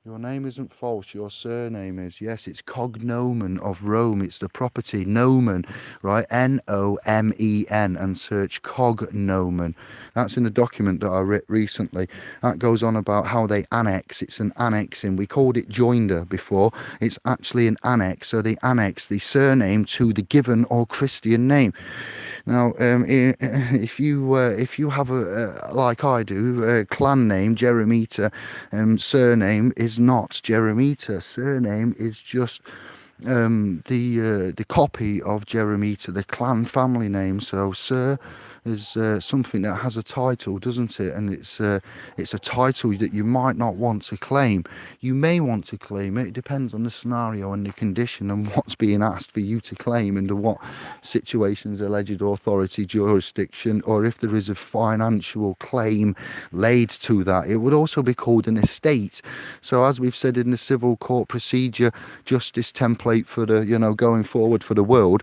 Your name isn't false, your surname is. Yes, it's cognomen of Rome. It's the property, nomen, right? N-O-M-E-N, and search cognomen. That's in a document that I read recently. That goes on about how they annex. It's an annexing. We called it joinder before. It's actually an annex. So they annex the surname to the given or Christian name. Now, if you have a like I do, a clan name Jeremita, surname is not Jeremita. Surname is just the copy of Jeremita, the clan family name. So Sir is something that has a title, doesn't it? And it's a title that you might not want to claim. You may want to claim it. It depends on the scenario and the condition and what's being asked for you to claim, under what situations, alleged authority, jurisdiction, or if there is a financial claim laid to that. It would also be called an estate. So as we've said in the civil court procedure justice template for the, going forward for the world,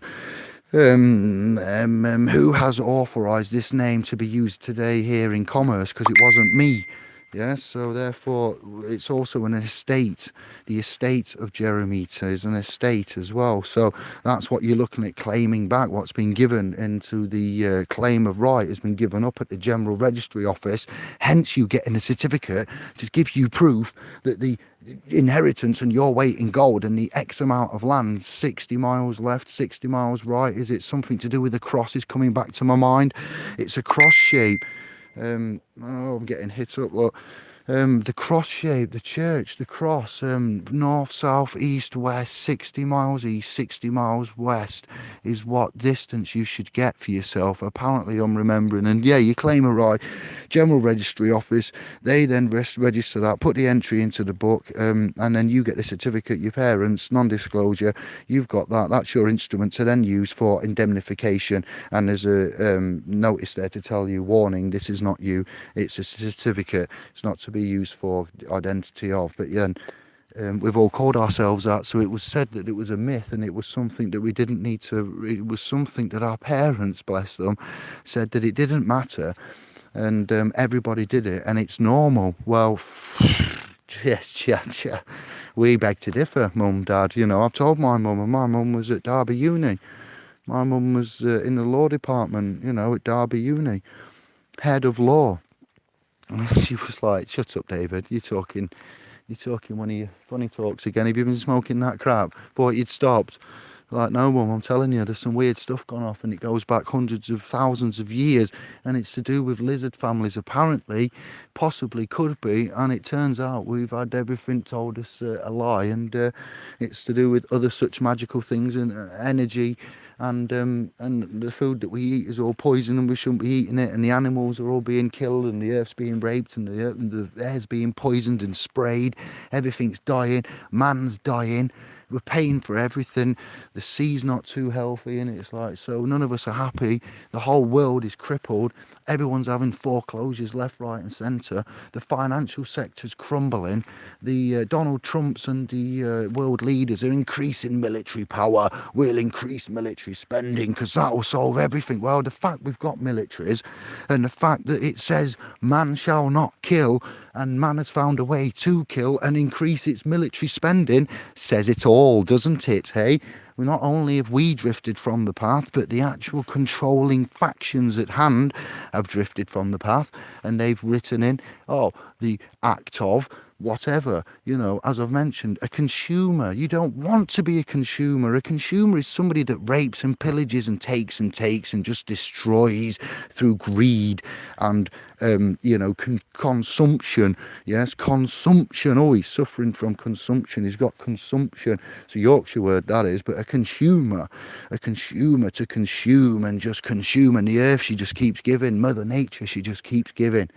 who has authorised this name to be used today here in commerce, because it wasn't me. Yes, so therefore it's also an estate. The estate of Jeremita is an estate as well. So that's what you're looking at claiming back. What's been given into the claim of right has been given up at the General Registry Office. Hence you getting a certificate to give you proof that the inheritance and your weight in gold and the X amount of land, 60 miles left, 60 miles right. Is it something to do with the crosses coming back to my mind? It's a cross shape. I'm getting hit up, look. The cross shape, the church, the cross, north, south, east, west, 60 miles east, 60 miles west is what distance you should get for yourself. Apparently, I'm remembering. And yeah, you claim a right. General Registry Office, they then register that, put the entry into the book, and then you get the certificate, your parents, non-disclosure, you've got that. That's your instrument to then use for indemnification. And there's a notice there to tell you, warning, this is not you. It's a certificate. It's not to be used for identity of. But yeah, we've all called ourselves that, so it was said that it was a myth, and it was something that we didn't need to. It was something that our parents, bless them, said that it didn't matter, and everybody did it, and it's normal. Well, yeah. We beg to differ, mum, dad. You know, I've told my mum, and my mum was at Derby Uni. My mum was in the law department, you know, at Derby Uni, head of law. And she was like, "Shut up, David. You're talking one of your funny talks again. Have you been smoking that crap? Thought you'd stopped." Like, no, mum, I'm telling you, there's some weird stuff gone off, and it goes back hundreds of thousands of years, and it's to do with lizard families, apparently, possibly could be, and it turns out we've had everything told us a lie, and it's to do with other such magical things and energy. And the food that we eat is all poison, and we shouldn't be eating it. And the animals are all being killed, and the earth's being raped, and the air's being poisoned and sprayed. Everything's dying. Man's dying. We're paying for everything. The sea's not too healthy, and it's like, so none of us are happy. The whole world is crippled. Everyone's having foreclosures left, right, and centre. The financial sector's crumbling. The Donald Trumps and the world leaders are increasing military power. We'll increase military spending because that will solve everything. Well, the fact we've got militaries, and the fact that it says man shall not kill, and man has found a way to kill and increase its military spending, says it all, doesn't it, hey? Well, not only have we drifted from the path, but the actual controlling factions at hand have drifted from the path, and they've written in, oh, the act of whatever, you know, as I've mentioned, a consumer. You don't want to be a consumer. A consumer is somebody that rapes and pillages and takes and just destroys through greed and, you know, consumption. Yes, consumption. Oh, he's suffering from consumption. He's got consumption. It's a Yorkshire word, that is, but a consumer to consume and just consume. And the earth, she just keeps giving. Mother Nature, she just keeps giving.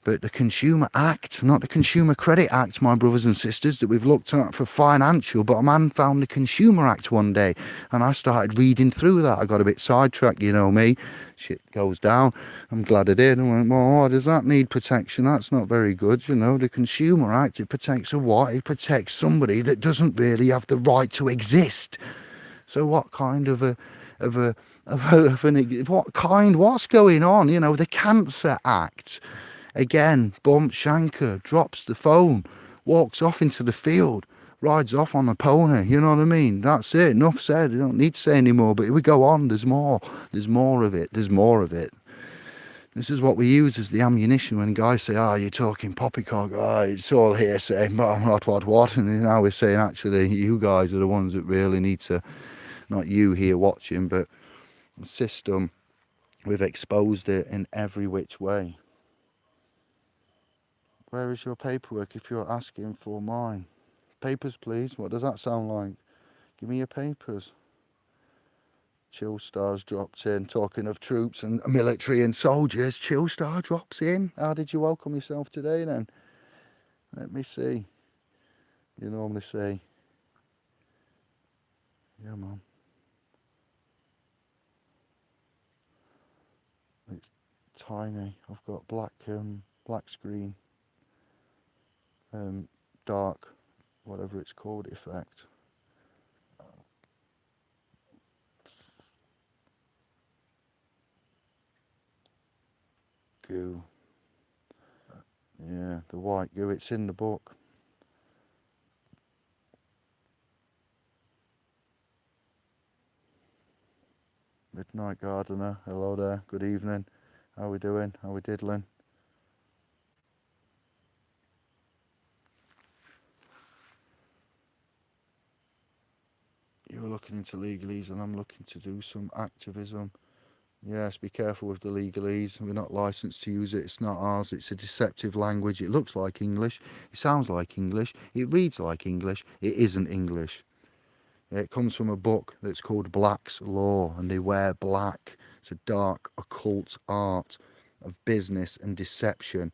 But the Consumer Act, not the Consumer Credit Act, my brothers and sisters, that we've looked at for financial, but a man found the Consumer Act one day, and I started reading through that. I got a bit sidetracked, you know me. Shit goes down. I'm glad I did. I went, well, does that need protection? That's not very good, you know. The Consumer Act, it protects a what? It protects somebody that doesn't really have the right to exist. So what kind what's going on? You know, the Cancer Act. Again, bump Shanker, drops the phone, walks off into the field, rides off on a pony, you know what I mean? That's it, enough said, you don't need to say any more, but if we go on, there's more of it. This is what we use as the ammunition when guys say, you're talking poppycock, it's all hearsay, what, and now we're saying, actually, you guys are the ones that really need to, not you here watching, but the system, we've exposed it in every which way. Where is your paperwork if you're asking for mine? Papers, please. What does that sound like? Give me your papers. Chill Stars dropped in. Talking of troops and military and soldiers, Chill Star drops in. How did you welcome yourself today then? Let me see. You normally say, yeah, man. It's tiny. I've got black screen. Dark, whatever it's called, effect. Goo. Yeah, the white goo, it's in the book. Midnight Gardener, hello there, good evening. How we doing? How we diddling? You're looking into legalese and I'm looking to do some activism. Yes, be careful with the legalese. We're not licensed to use it. It's not ours. It's a deceptive language. It looks like English. It sounds like English. It reads like English. It isn't English. It comes from a book that's called Black's Law, and they wear black. It's a dark occult art of business and deception.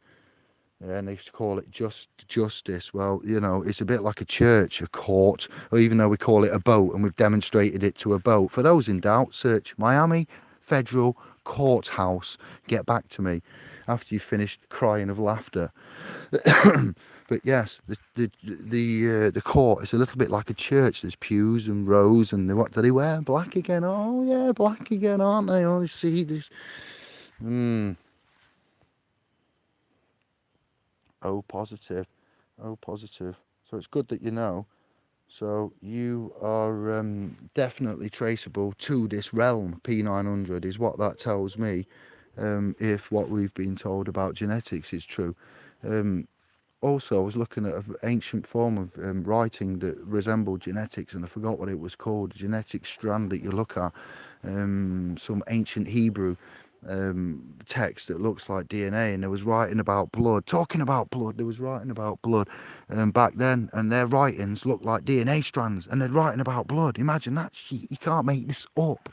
And they call it justice. Well, you know, it's a bit like a church, a court, or even though we call it a boat, and we've demonstrated it to a boat. For those in doubt, search Miami Federal Courthouse. Get back to me after you've finished crying of laughter. But yes, the court is a little bit like a church. There's pews and rows, and what do they wear? Black again? Oh yeah, black again, aren't they? Oh, you see this. Oh, positive. Oh, positive. So it's good that you know. So you are definitely traceable to this realm. P900 is what that tells me. If what we've been told about genetics is true. Also, I was looking at an ancient form of writing that resembled genetics, and I forgot what it was called. A genetic strand that you look at, some ancient Hebrew text that looks like DNA, and there was writing about blood, talking about blood. There was writing about blood back then, and their writings looked like DNA strands, and they're writing about blood. Imagine that. You can't make this up.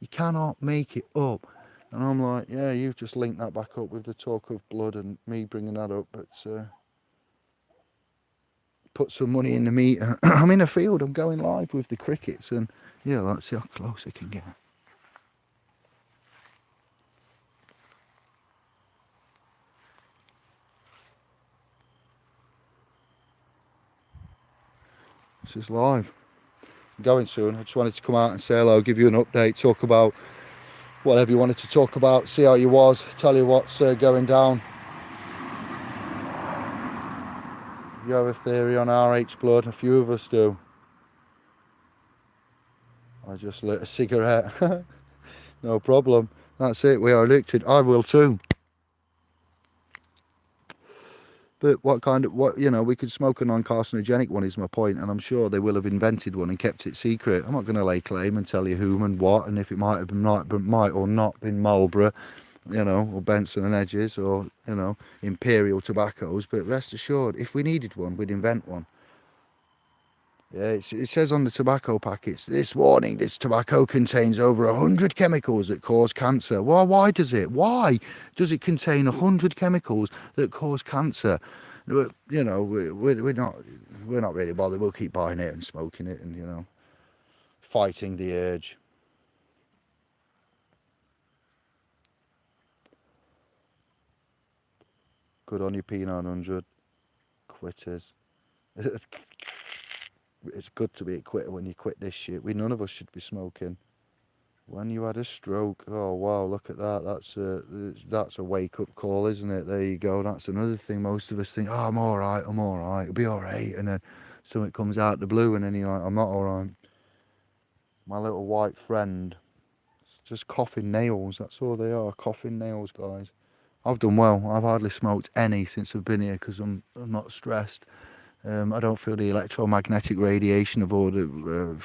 You cannot make it up. And I'm like, yeah, you've just linked that back up with the talk of blood and me bringing that up. But put some money in the meter. I'm in a field. I'm going live with the crickets, and yeah, let's see how close I can get. This is live. I'm going soon. I just wanted to come out and say hello, give you an update, talk about whatever you wanted to talk about, see how you was, tell you what's going down. You have a theory on RH blood? A few of us do. I just lit a cigarette. No problem. That's it. We are addicted. I will too. But what you know, we could smoke a non-carcinogenic one is my point, and I'm sure they will have invented one and kept it secret. I'm not going to lay claim and tell you whom and what, and if it might have been might or not been Marlboro, you know, or Benson and Hedges, or you know, Imperial Tobaccos. But rest assured, if we needed one, we'd invent one. Yeah, it says on the tobacco packets, this warning, this tobacco contains over 100 chemicals that cause cancer. Well, why does it? Why does it contain 100 chemicals that cause cancer? You know, we're not really bothered. We'll keep buying it and smoking it and, you know, fighting the urge. Good on you, P900. Quitters. It's good to be a quitter when you quit this shit. None of us should be smoking. When you had a stroke, oh wow, look at that. That's a wake up call, isn't it? There you go. That's another thing. Most of us think, oh, I'm all right, it'll be all right, and then something comes out the blue, and then you're like, I'm not all right. My little white friend, it's just coughing nails. That's all they are, coughing nails, guys. I've done well. I've hardly smoked any since I've been here because I'm not stressed. I don't feel the electromagnetic radiation of all the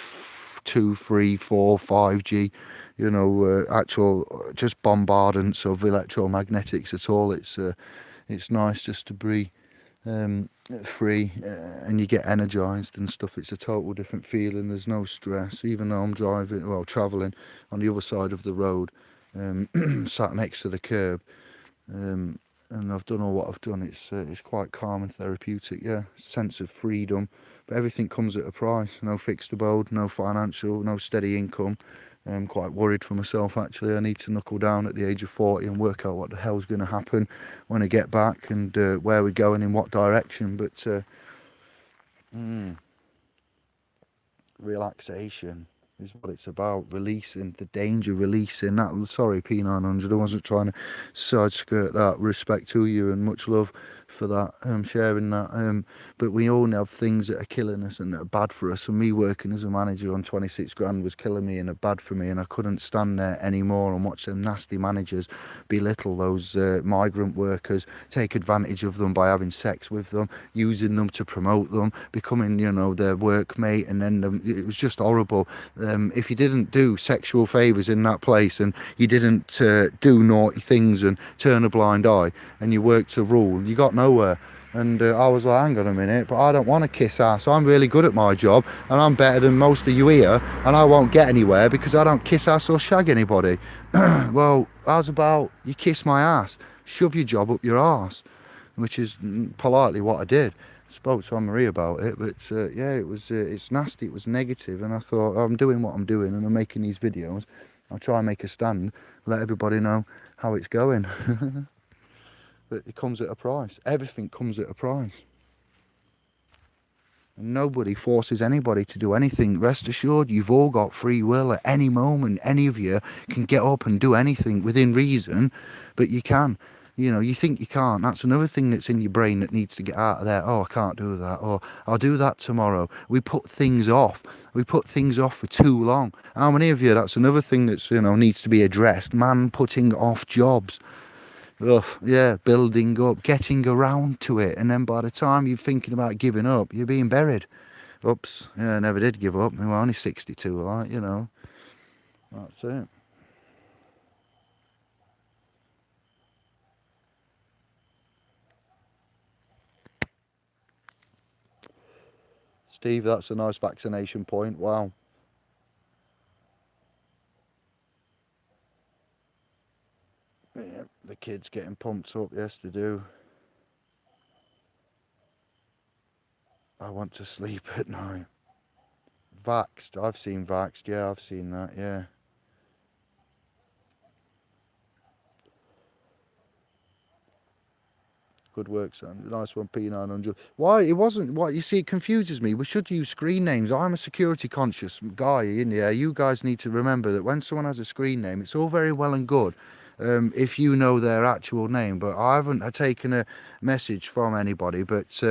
2, 3, 4, 5G, you know, actual just bombardance of electromagnetics at all. It's nice just to breathe free, and you get energized and stuff. It's a total different feeling. There's no stress, even though I'm traveling on the other side of the road, sat next to the curb. And I've done all what I've done. It's quite calm and therapeutic, yeah. Sense of freedom, but everything comes at a price. No fixed abode, no financial, no steady income. I'm quite worried for myself actually. I need to knuckle down at the age of 40 and work out what the hell's going to happen when I get back and where we're going in what direction. But relaxation is what it's about. Releasing the danger, releasing that. Sorry, P900, I wasn't trying to side skirt that. Respect to you and much love for that, sharing that. But we all have things that are killing us and that are bad for us. And me working as a manager on 26 grand was killing me and are bad for me. And I couldn't stand there anymore and watch them nasty managers belittle those migrant workers, take advantage of them by having sex with them, using them to promote them, becoming, you know, their workmate. And then it was just horrible. if you didn't do sexual favours in that place, and you didn't do naughty things and turn a blind eye, and you worked to rule, you got nowhere. And I was like, hang on a minute, but I don't want to kiss ass. I'm really good at my job, and I'm better than most of you here, and I won't get anywhere because I don't kiss ass or shag anybody. Well, how's about you kiss my ass, shove your job up your arse, which is politely what I did. Spoke to Anne-Marie about it, but yeah, it was it's nasty, it was negative, and I thought, I'm doing what I'm doing and I'm making these videos. I'll try and make a stand, let everybody know how it's going. But it comes at a price. Everything comes at a price. And nobody forces anybody to do anything. Rest assured, you've all got free will. At any moment, any of you can get up and do anything within reason, but you can. You know, you think you can't. That's another thing that's in your brain that needs to get out of there. Oh, I can't do that. Or I'll do that tomorrow. We put things off. We put things off for too long. How many of you, that's another thing that's, you know, needs to be addressed. Man putting off jobs. Ugh, yeah, building up, getting around to it, and then by the time you're thinking about giving up, you're being buried. Oops, yeah, I never did give up. We were only 62, like, you know. That's it. Steve, that's a nice vaccination point. Wow. Yeah, the kids getting pumped up, yes, they do. I want to sleep at night. Vaxxed, I've seen vaxxed, yeah, I've seen that, yeah. Good work, son. Nice one, P900. Why? It wasn't. What? You see, it confuses me. We should use screen names. I'm a security conscious guy in here. You guys need to remember that when someone has a screen name, it's all very well and good if you know their actual name. But I haven't taken a message from anybody. But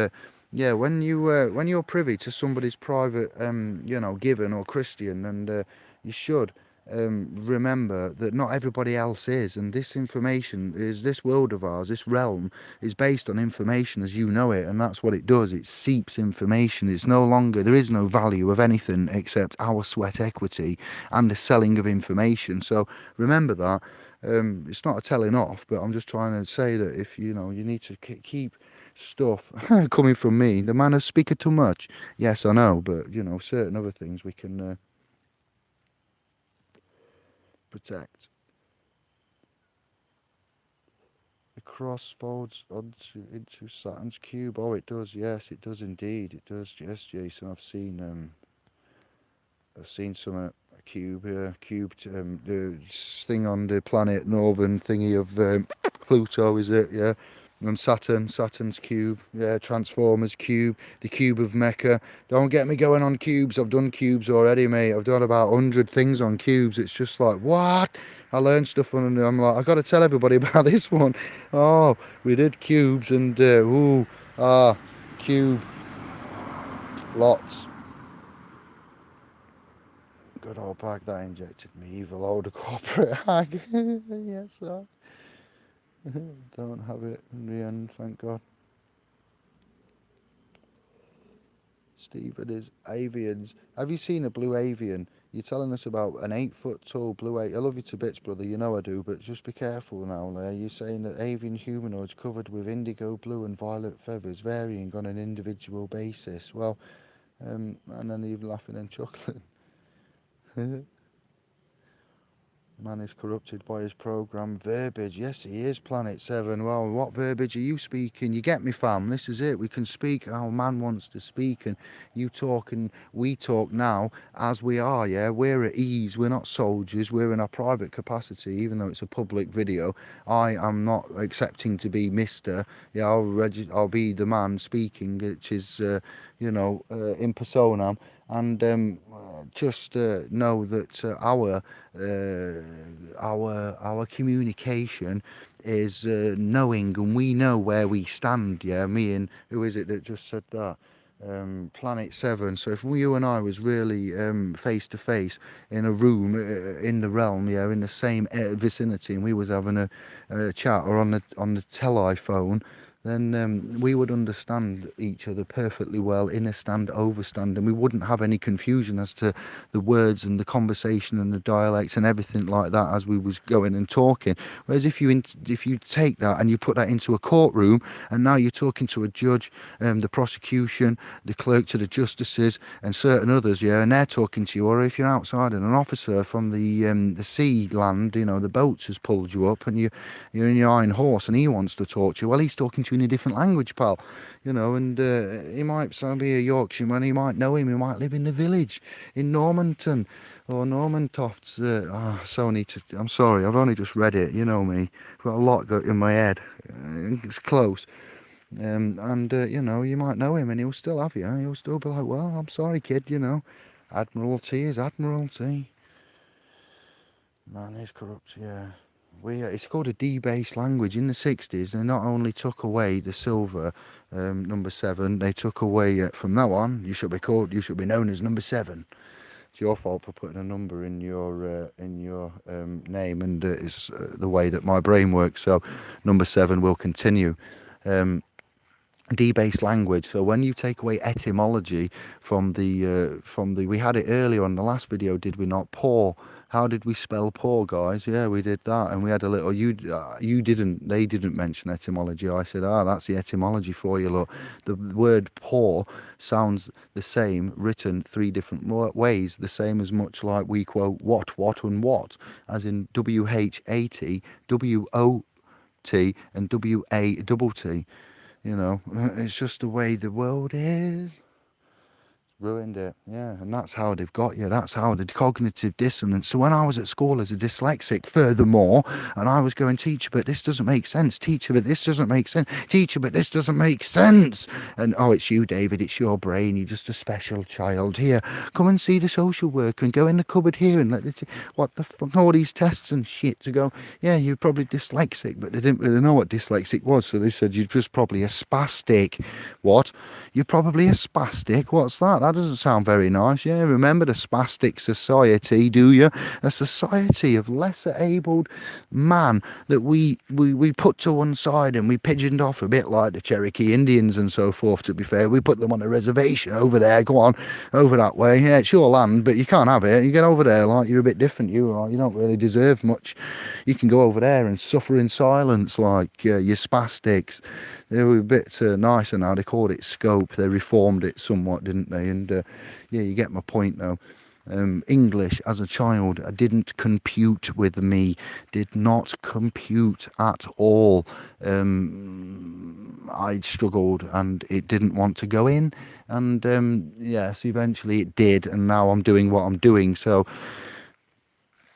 yeah, when you're privy to somebody's private, you know, given or Christian, and you should. Remember that not everybody else is, and this information is, this world of ours, this realm is based on information as you know it, and that's what it does. It seeps information. It's no longer, there is no value of anything except our sweat equity and the selling of information. So remember that. It's not a telling off, but I'm just trying to say that if you know, you need to keep stuff coming from me, the man who speaketh too much. Yes, I know, but you know, certain other things we can protect. The cross folds onto into Saturn's cube. Oh, it does. Yes, it does indeed. It does. Yes, Jason. I've seen some a cube, cubed the thing on the planet northern thingy of Pluto. Is it? Yeah. And Saturn's cube, yeah, Transformers cube, the cube of Mecca. Don't get me going on cubes. I've done cubes already, mate. I've done about 100 things on cubes. It's just like, what? I learned stuff on, and I'm like, I got to tell everybody about this one. Oh, we did cubes, and cube, lots. Good old bag that injected me, evil old corporate hag. Yes, sir. Don't have it in the end, thank God. Stephen is avians. Have you seen a blue avian? You're telling us about an 8-foot tall blue avian. I love you to bits, brother. You know I do, but just be careful now. There, you're saying that avian humanoids covered with indigo, blue, and violet feathers, varying on an individual basis. Well, and then you're laughing and chuckling. Man is corrupted by his program verbiage. Yes, he is, Planet 7. Well, what verbiage are you speaking? You get me, fam? This is it. We can speak how man wants to speak, and you talk and we talk now as we are, yeah? We're at ease. We're not soldiers. We're in our private capacity, even though it's a public video. I am not accepting to be Mr. Yeah, I'll be the man speaking, which is, you know, in personam. And just know that our communication is knowing, and we know where we stand. Yeah, me and who is it that just said that? Planet 7. So if you and I was really face to face in a room in the realm, yeah, in the same vicinity, and we was having a chat, or on the telephone, then we would understand each other perfectly well in a stand overstand, and we wouldn't have any confusion as to the words and the conversation and the dialects and everything like that as we was going and talking. Whereas if you take that and you put that into a courtroom, and now you're talking to a judge, the prosecution, the clerk to the justices and certain others, yeah, and they're talking to you, or if you're outside and an officer from the sea land, you know, the boats has pulled you up, and you're in your iron horse and he wants to talk to you, well, he's talking to you in a different language, pal, you know, and he might be a Yorkshireman, he might know him, he might live in the village in Normanton or Normantoft. I'm sorry, I've only just read it, you know me, I've got a lot in my head, it's close. You know, you might know him and he'll still have you, he'll still be like, well, I'm sorry, kid, you know, Admiralty is Admiralty. Man is corrupt, yeah. It's called a debased language. In the 60s, they not only took away the silver, number 7, they took away, from now on, you should be known as number 7. It's your fault for putting a number in your name, and it's the way that my brain works, so number 7 will continue. Debased language. So when you take away etymology from the we had it earlier on the last video, did we not? Poor. How did we spell poor, guys? Yeah, we did that, and we had a little. They didn't mention etymology. I said, that's the etymology for you. Look, the word poor sounds the same, written 3 different ways, the same as much like we quote what, and what, as in WHAT, WOT, and WATT. You know, it's just the way the world is. Ruined it, yeah, and that's how they've got you. That's how the cognitive dissonance. So when I was at school as a dyslexic, furthermore, and I was going, teacher, but this doesn't make sense. Teacher, but this doesn't make sense. Teacher, but this doesn't make sense. And it's you, David. It's your brain. You're just a special child. Here, come and see the social worker and go in the cupboard here and let it. What the fuck? All these tests and shit to go. Yeah, you're probably dyslexic, but they didn't really know what dyslexic was, so they said you're just probably a spastic. What? You're probably a spastic? What's that? That doesn't sound very nice. Yeah, remember the Spastic Society, do you? A society of lesser abled man that we put to one side and we pigeoned off, a bit like the Cherokee Indians and so forth, to be fair. We put them on a reservation over there. Go on, over that way. Yeah, it's your land, but you can't have it. You get over there, like, you're a bit different. You don't really deserve much. You can go over there and suffer in silence, like you spastics. They were a bit nicer now. They called it scope. They reformed it somewhat, didn't they? And yeah, you get my point now. English as a child, I didn't compute with me. Did not compute at all. I struggled and it didn't want to go in. And yes, eventually it did. And now I'm doing what I'm doing. So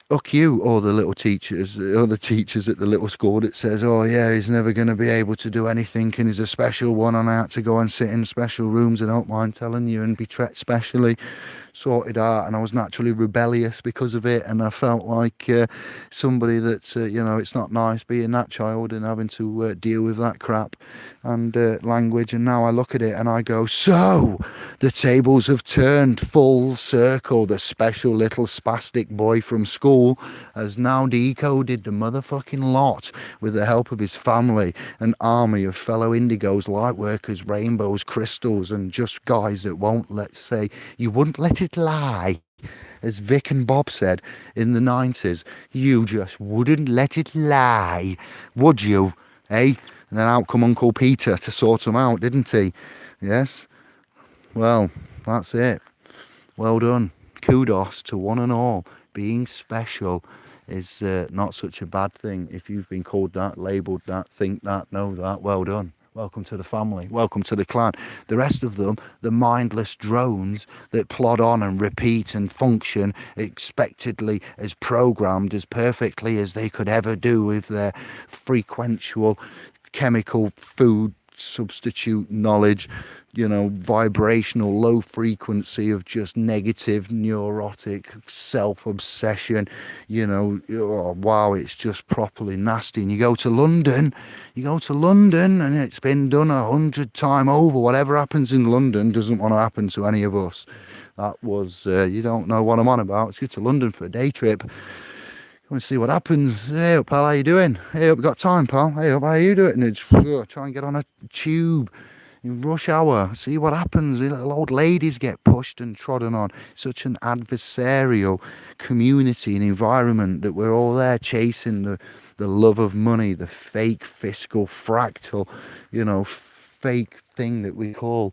fuck you, or the little teachers, or the teachers at the little school that says, oh yeah, he's never going to be able to do anything and he's a special one and I had to go and sit in special rooms, I don't mind telling you, and be treated specially. Sorted out, and I was naturally rebellious because of it, and I felt like somebody that you know, it's not nice being that child and having to deal with that crap and language. And now I look at it and I go, so the tables have turned full circle. The special little spastic boy from school has now decoded the motherfucking lot with the help of his family, an army of fellow indigos, light workers, rainbows, crystals, and just guys that won't you wouldn't let it lie. As Vic and Bob said in the 90s, you just wouldn't let it lie, would you? Eh? And then out come Uncle Peter to sort them out, didn't he? Yes? Well, that's it. Well done. Kudos to one and all. Being special is not such a bad thing. If you've been called that, labelled that, think that, know that, well done. Welcome to the family. Welcome to the clan. The rest of them, the mindless drones that plod on and repeat and function expectedly as programmed as perfectly as they could ever do with their frequential chemical food substitute knowledge, you know, vibrational low frequency of just negative neurotic self-obsession, you know. Oh, wow, it's just properly nasty. And you go to London and it's been done 100 times over. Whatever happens in London doesn't want to happen to any of us. That was you don't know what I'm on about. Let's go to London for a day trip. want to see what happens. Hey up, pal, how you doing? Hey up, got time, pal? Hey up, how you doing? And it's try and get on a tube in rush hour, see what happens. Little old ladies get pushed and trodden on. Such an adversarial community and environment that we're all there chasing the love of money, the fake fiscal fractal, fake thing that we call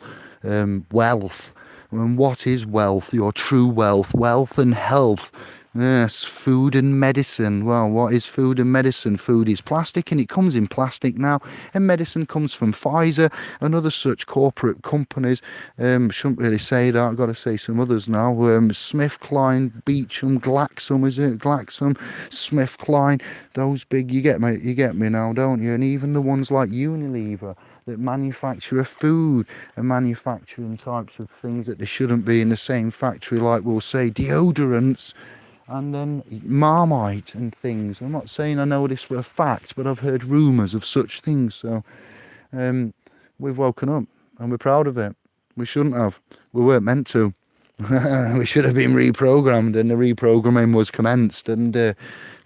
wealth. And what is wealth? Your true wealth, wealth and health. Yes, food and medicine. Well, what is food and medicine? Food is plastic and it comes in plastic now. And medicine comes from Pfizer and other such corporate companies. Shouldn't really say that. I've got to say some others now. SmithKline, Beecham, Glaxon, is it? Glaxon, SmithKline. Those big, you get me now, don't you? And even the ones like Unilever that manufacture food and manufacturing types of things that they shouldn't be in the same factory, like we'll say deodorants and then Marmite and things. I'm not saying I know this for a fact, but I've heard rumours of such things. So we've woken up and we're proud of it. We shouldn't have. We weren't meant to. We should have been reprogrammed, and the reprogramming was commenced, and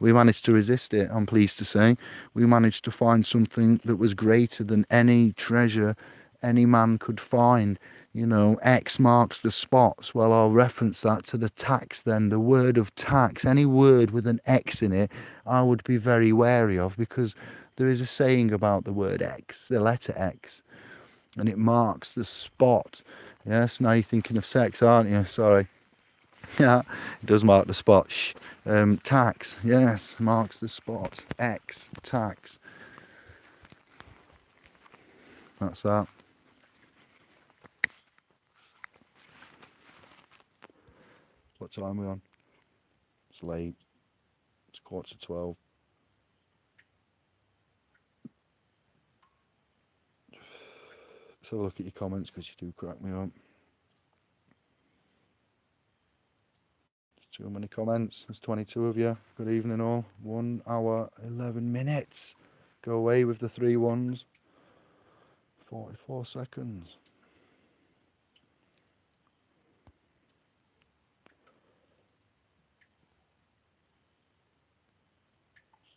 we managed to resist it. I'm pleased to say we managed to find something that was greater than any treasure any man could find. X marks the spots. Well, I'll reference that to the tax then. The word of tax, any word with an X in it, I would be very wary of, because there is a saying about the word X, the letter X, and it marks the spot. Yes, now you're thinking of sex, aren't you? Sorry. Yeah, it does mark the spot. Shh. Tax, yes, marks the spot. X, tax. That's that. What time are we on? It's late. It's 11:45. Let's have a look at your comments, because you do crack me up. Too many comments. There's 22 of you. Good evening all. 1 hour 11 minutes. Go away with the 3 ones. 44 seconds.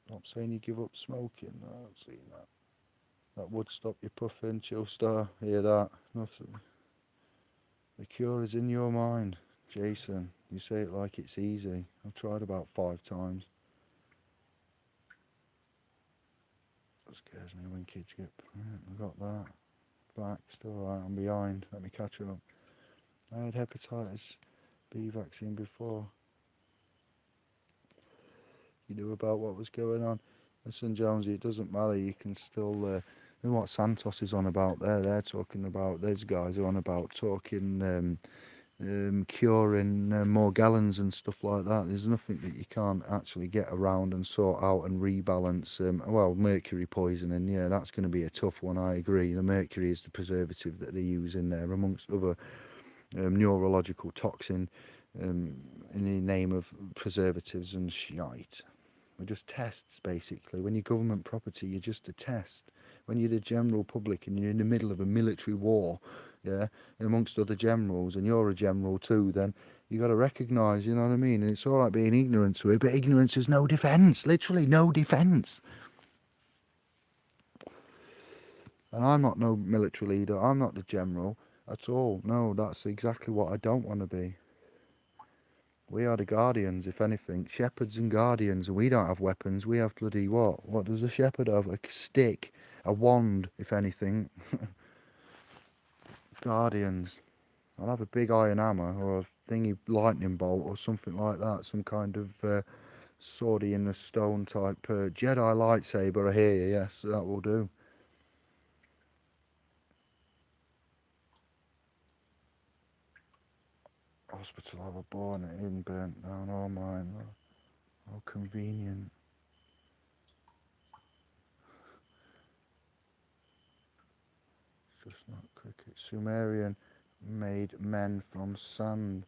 Stop saying you give up smoking. No, I haven't seen that. That would stop you puffing. Chill star. Hear that? Nothing. The cure is in your mind. Jason, you say it like it's easy. I've tried about 5 times. That scares me when kids get... I got that. Back, still alright, I'm behind. Let me catch up. I had hepatitis B vaccine before. You knew about what was going on. Listen, Jonesy, it doesn't matter. You can still... what Santos is on about there. They're talking about... Those guys are on about talking... curing more gallons and stuff like that. There's nothing that you can't actually get around and sort out and rebalance. Well, mercury poisoning, yeah, that's going to be a tough one, I agree. The mercury is the preservative that they use in there, amongst other neurological toxin, in the name of preservatives and shite. We're just tests, basically. When you're government property, you're just a test. When you're the general public and you're in the middle of a military war, yeah, amongst other generals, and you're a general too, then you got to recognise, you know what I mean? And it's all right being ignorant to it, but ignorance is no defence, literally no defence. And I'm not no military leader, I'm not the general at all. No, that's exactly what I don't want to be. We are the guardians, if anything, shepherds and guardians, and we don't have weapons. We have bloody what? What does a shepherd have? A stick, a wand, if anything. Guardians. I'll have a big iron hammer or a thingy lightning bolt or something like that. Some kind of swordy in the stone type Jedi lightsaber. I hear you. Yes, that will do. Hospital I was born in, burnt down all mine. How convenient. It's just not cricket. Sumerian made men from sand.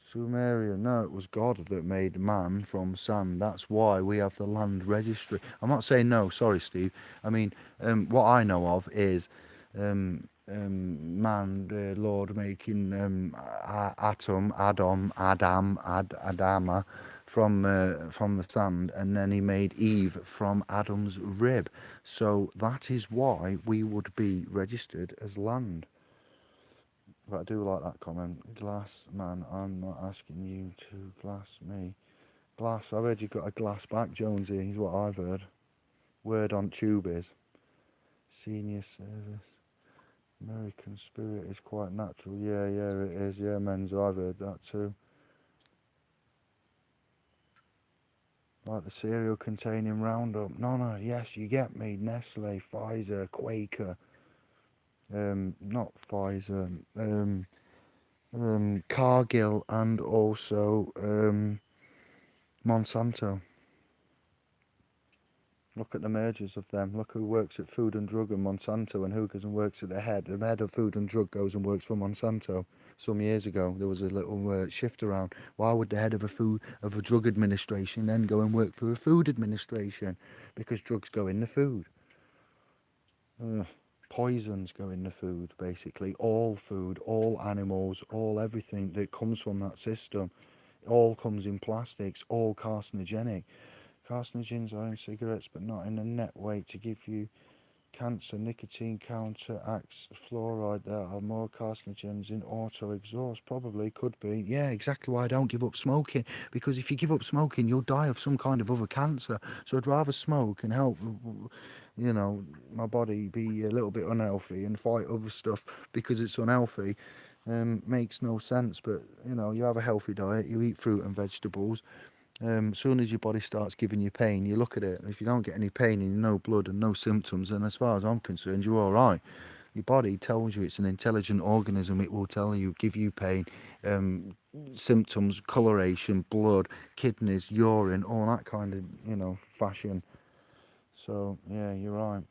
Sumerian, no, it was God that made man from sand. That's why we have the land registry. I'm not saying no, sorry, Steve. I mean, what I know of is man, Lord making Adam, Adama, from the sand, and then he made Eve from Adam's rib. So that is why we would be registered as land. But I do like that comment. Glass man, I'm not asking you to glass me. Glass, I've heard you've got a glass back, Jonesy, is what I've heard. Word on tube is. Senior service. American spirit is quite natural. Yeah, it is. Yeah, Menzo, I've heard that too. Like the cereal containing Roundup. No, yes, you get me. Nestle, Pfizer, Quaker. Not Pfizer. Cargill, and also Monsanto. Look at the mergers of them. Look who works at Food and Drug and Monsanto, and who goes and works at the head. The head of Food and Drug goes and works for Monsanto. Some years ago, there was a little shift around. Why would the head of a drug administration then go and work for a food administration? Because drugs go in the food. Poisons go in the food, basically. All food, all animals, all everything that comes from that system, all comes in plastics, all carcinogenic. Carcinogens are in cigarettes, but not in a net way to give you cancer. Nicotine counteracts fluoride. There are more carcinogens in auto exhaust. Probably, could be. Yeah, exactly why I don't give up smoking. Because if you give up smoking, you'll die of some kind of other cancer. So I'd rather smoke and help, my body be a little bit unhealthy and fight other stuff because it's unhealthy. Makes no sense. But, you have a healthy diet, you eat fruit and vegetables. Soon as your body starts giving you pain, you look at it. If you don't get any pain and no blood and no symptoms, then as far as I'm concerned, you're all right. Your body tells you it's an intelligent organism. It will tell you, give you pain, symptoms, coloration, blood, kidneys, urine, all that kind of, fashion. So, yeah, you're right.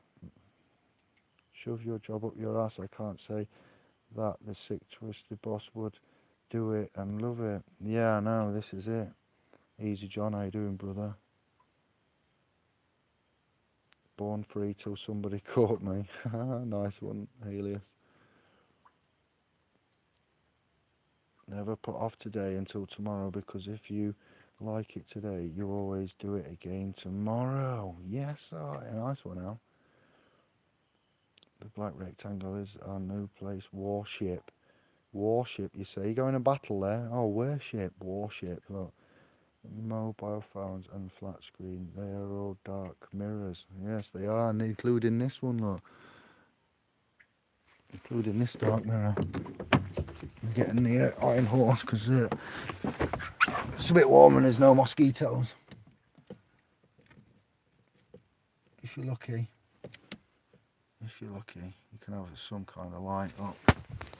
Shove your job up your ass. I can't say that the sick, twisted boss would do it and love it. Yeah, I know, this is it. Easy John, how you doing, brother? Born free till somebody caught me. Nice one, Helios. Never put off today until tomorrow, because if you like it today, you always do it again tomorrow. Yes, a nice one, Al. The black rectangle is our new place. Warship. Warship, you say? You going to battle there? Oh, worship. Warship. Look. Mobile phones and flat screen. They are all dark mirrors. Yes, they are, and including this one, look. Including this dark mirror. I'm getting the iron horse because it's a bit warm and there's no mosquitoes. If you're lucky, you can have some kind of light up,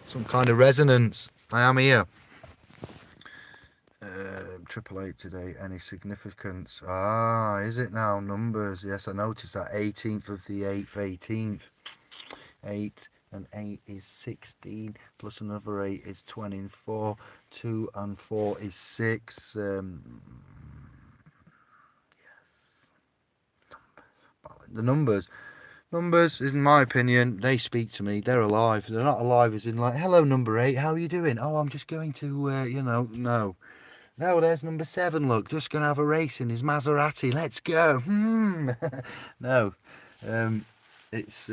some kind of resonance. I am here. 888 today, any significance? Is it now? Numbers, yes, I noticed that. 18th of the 8th, 18th. 8 and 8 is 16, plus another 8 is 24. 2 and 4 is 6. Yes. The numbers, in my opinion, they speak to me. They're alive. They're not alive as in like, hello, number 8, how are you doing? Oh, I'm just going to, no. No, there's number 7, look, just going to have a race in his Maserati. Let's go. No. It's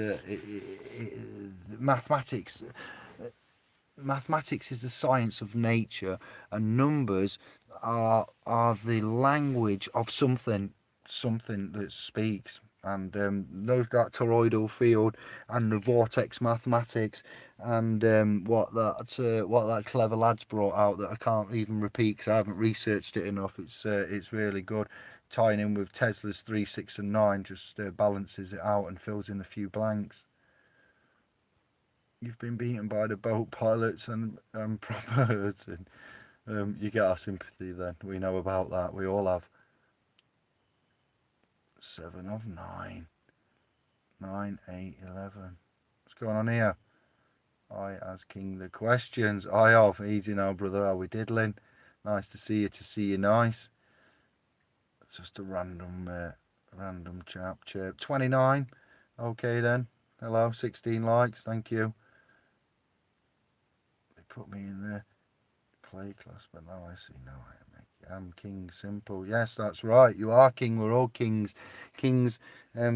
mathematics. Mathematics is the science of nature, and numbers are the language of something that speaks. And that toroidal field and the vortex mathematics and what that clever lad's brought out that I can't even repeat because I haven't researched it enough. It's really good. Tying in with Tesla's 3, 6 and 9 just balances it out and fills in a few blanks. You've been beaten by the boat pilots and proper hurting. You get our sympathy then. We know about that. We all have. 7 of 9. 9, 8, 11. What's going on here? I as king the questions. I of. Easy now, brother. How we diddling? Nice to see you. Nice. It's just a random chap chirp. 29. Okay then. Hello. 16 likes. Thank you. They put me in there. clay class, but now I see. Now I'm king simple. Yes, that's right. You are king. We're all kings. Kings,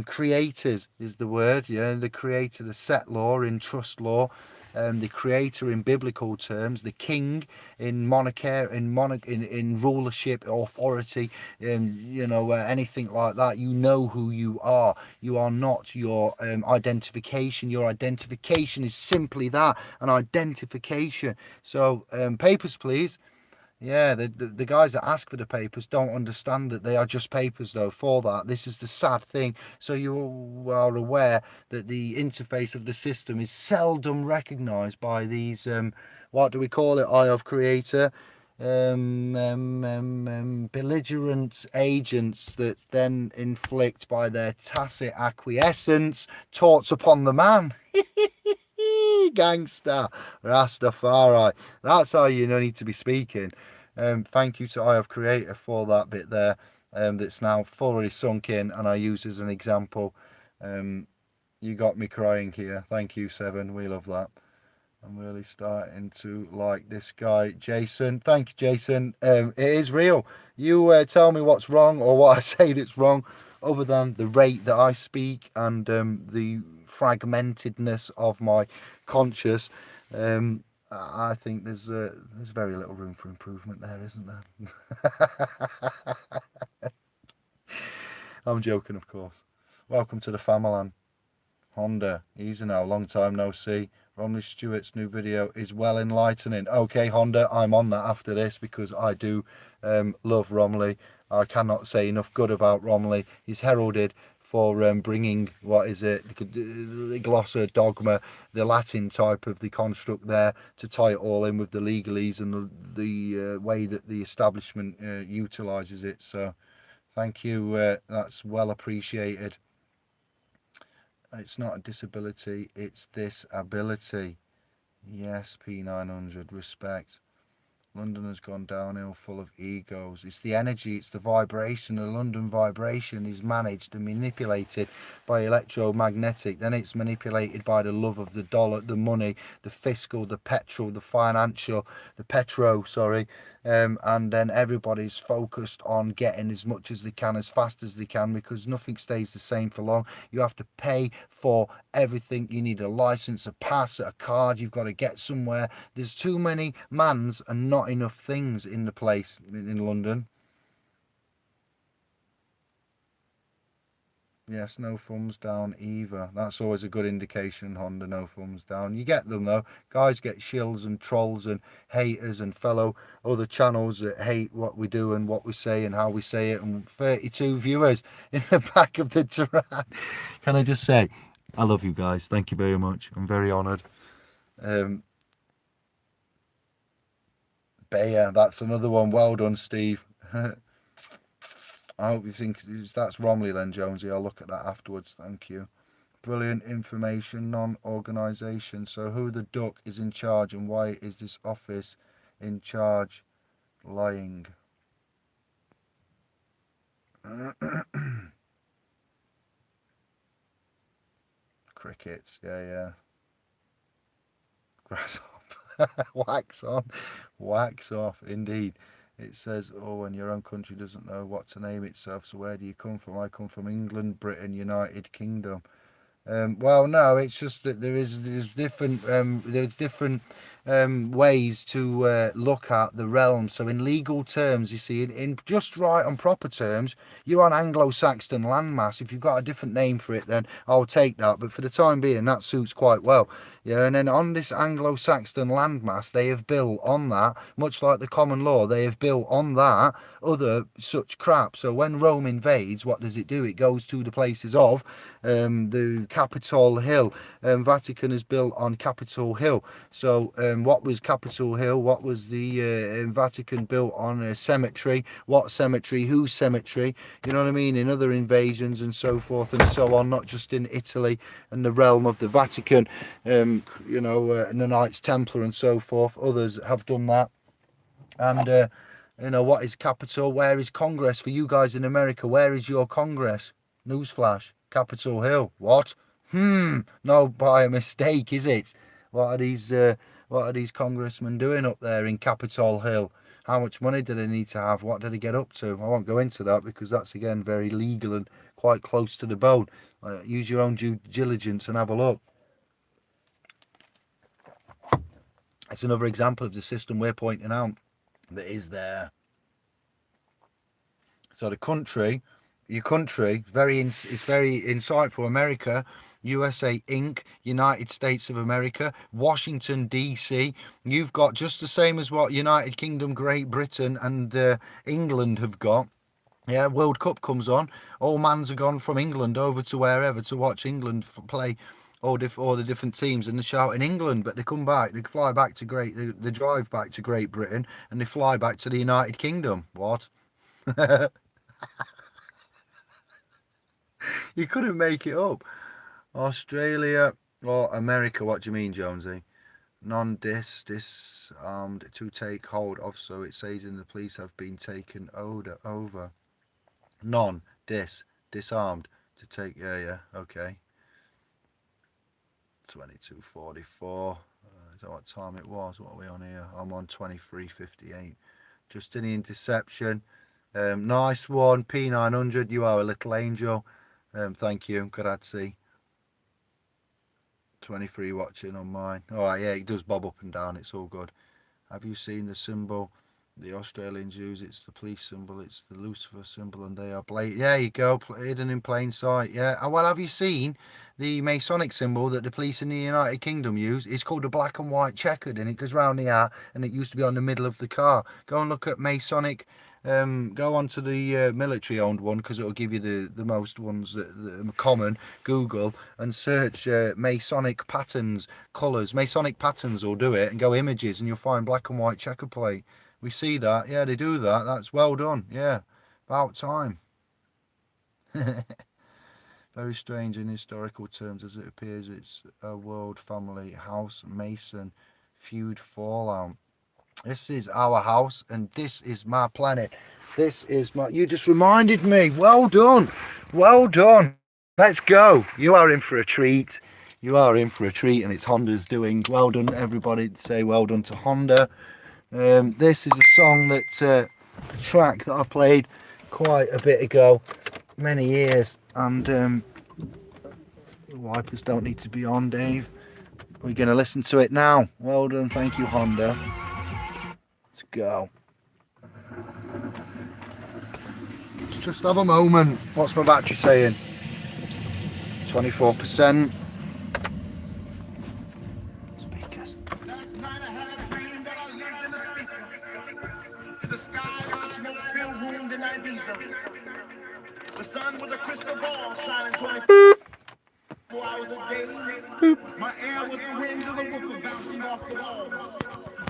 creators is the word. Yeah, the creator, the set law in trust law. The creator in biblical terms, the king in in rulership, authority, anything like that. You know who you are. You are not your identification. Your identification is simply that, an identification. So, papers, please. Yeah, the guys that ask for the papers don't understand that they are just papers, though, for that. This is the sad thing. So you are aware that the interface of the system is seldom recognised by these, what do we call it, Eye of Creator? Belligerent agents that then inflict by their tacit acquiescence torts upon the man. Gangster, Rastafari. That's how you need to be speaking. Thank you to Eye of Creator for that bit there. That's now fully sunk in, and I use as an example. You got me crying here. Thank you, Seven. We love that. I'm really starting to like this guy, Jason. Thank you, Jason. It is real. You tell me what's wrong or what I say that's wrong, other than the rate that I speak and the fragmentedness of my conscious. I think there's very little room for improvement there, isn't there? I'm joking, of course. Welcome to the Famalan. Honda, easy now, long time no see. Romley Stewart's new video is well enlightening. Okay, Honda, I'm on that after this because I do love Romley. I cannot say enough good about Romley. He's heralded for bringing, what is it, the glossa dogma, the Latin type of the construct there, to tie it all in with the legalese and the way that the establishment utilises it. So thank you, that's well appreciated. It's not a disability, it's this ability. Yes, P900, respect. London has gone downhill, full of egos. It's the energy, it's the vibration. The London vibration is managed and manipulated by electromagnetic. Then it's manipulated by the love of the dollar, the money, the fiscal, the petrol, the financial, the petro, sorry. And then everybody's focused on getting as much as they can, as fast as they can, because nothing stays the same for long. You have to pay for everything. You need a license, a pass, a card. You've got to get somewhere. There's too many mans and not enough things in the place in London. Yes, no thumbs down either. That's always a good indication, Honda, no thumbs down. You get them though. Guys get shills and trolls and haters and fellow other channels that hate what we do and what we say and how we say it. And 32 viewers in the back of the Turan. Can I just say, I love you guys. Thank you very much. I'm very honoured. Bayer, that's another one. Well done, Steve. I hope you think that's Romley then, Jonesy. I'll look at that afterwards. Thank you. Brilliant information, non-organisation. So who the duck is in charge and why is this office in charge? Lying. Crickets, yeah. Grasshopper. Wax off, indeed. It says, oh, when your own country doesn't know what to name itself, so where do you come from? I come from England, Britain, United Kingdom. Well, no, it's just that there's different ways to look at the realm. So in legal terms, you see, in just right on proper terms, you're on Anglo-Saxon landmass. If you've got a different name for it, then I'll take that. But for the time being, that suits quite well. Yeah, and then on this Anglo-Saxon landmass, they have built on that, much like the common law, they have built on that other such crap. So when Rome invades, what does it do? It goes to the places of the Capitol Hill. Vatican is built on Capitol Hill. So what was Capitol Hill? What was the Vatican built on? A cemetery. What cemetery? Whose cemetery? You know what I mean? In other invasions and so forth and so on, not just in Italy and the realm of the Vatican, and the Knights Templar and so forth. Others have done that. And what is Capitol? Where is Congress? For you guys in America, where is your Congress? Newsflash, Capitol Hill. What? No, by a mistake, is it? What are these What are these congressmen doing up there in Capitol Hill? How much money do they need to have? What did they get up to? I won't go into that because that's again very legal and quite close to the bone. Use your own due diligence and have a look. It's another example of the system we're pointing out that is there. So the country, your country, it's very insightful. America, USA Inc., United States of America, Washington DC. You've got just the same as what United Kingdom, Great Britain, and England have got. Yeah, World Cup comes on. All mans are gone from England over to wherever to watch England play all the different teams, and they shout in England, but they come back, they fly back to they drive back to Great Britain, and they fly back to the United Kingdom. What? You couldn't make it up. Australia or America, what do you mean, Jonesy? Disarmed to take hold of, so it says in the police have been taken over. Disarmed to take, yeah, okay. 22:44. Is that what time it was? What are we on here? I'm on 23:58. Justinian Deception. Nice one. P900, you are a little angel. Thank you. Grazie. 23 watching on mine. Alright, yeah, it does bob up and down. It's all good. Have you seen the symbol the Australians use? It's the police symbol. It's the Lucifer symbol, and they are blatant. Yeah, you go. Hidden in plain sight. Yeah. Well, have you seen the Masonic symbol that the police in the United Kingdom use? It's called a black and white checkered, and it goes round the hat, and it used to be on the middle of the car. Go and look at Masonic. Go on to the military owned one, because it'll give you the most ones that are common. Google and search Masonic patterns, colours. Masonic patterns will do it, and go images, and you'll find black and white checker plate. We see that. Yeah, they do that. That's well done. Yeah, about time. Very strange in historical terms, as it appears it's a world family house Mason feud fallout. This is our house, and this is my planet. This is my... You just reminded me. Well done. Well done. Let's go. You are in for a treat. You are in for a treat, and it's Honda's doing. Well done, everybody. Say well done to Honda. This is a song that... a track that I played quite a bit ago. Many years. And... the wipers don't need to be on, Dave. We're going to listen to it now. Well done. Thank you, Honda. Go. Let's just have a moment. What's my battery saying? 24%. Speakers. Last night I had a dream that I lived in a speaker. In the sky was a smoke-filled room in Ibiza. The sun was a crystal ball shining 24 hours a day. My air was the winds of the woofer bouncing off the walls.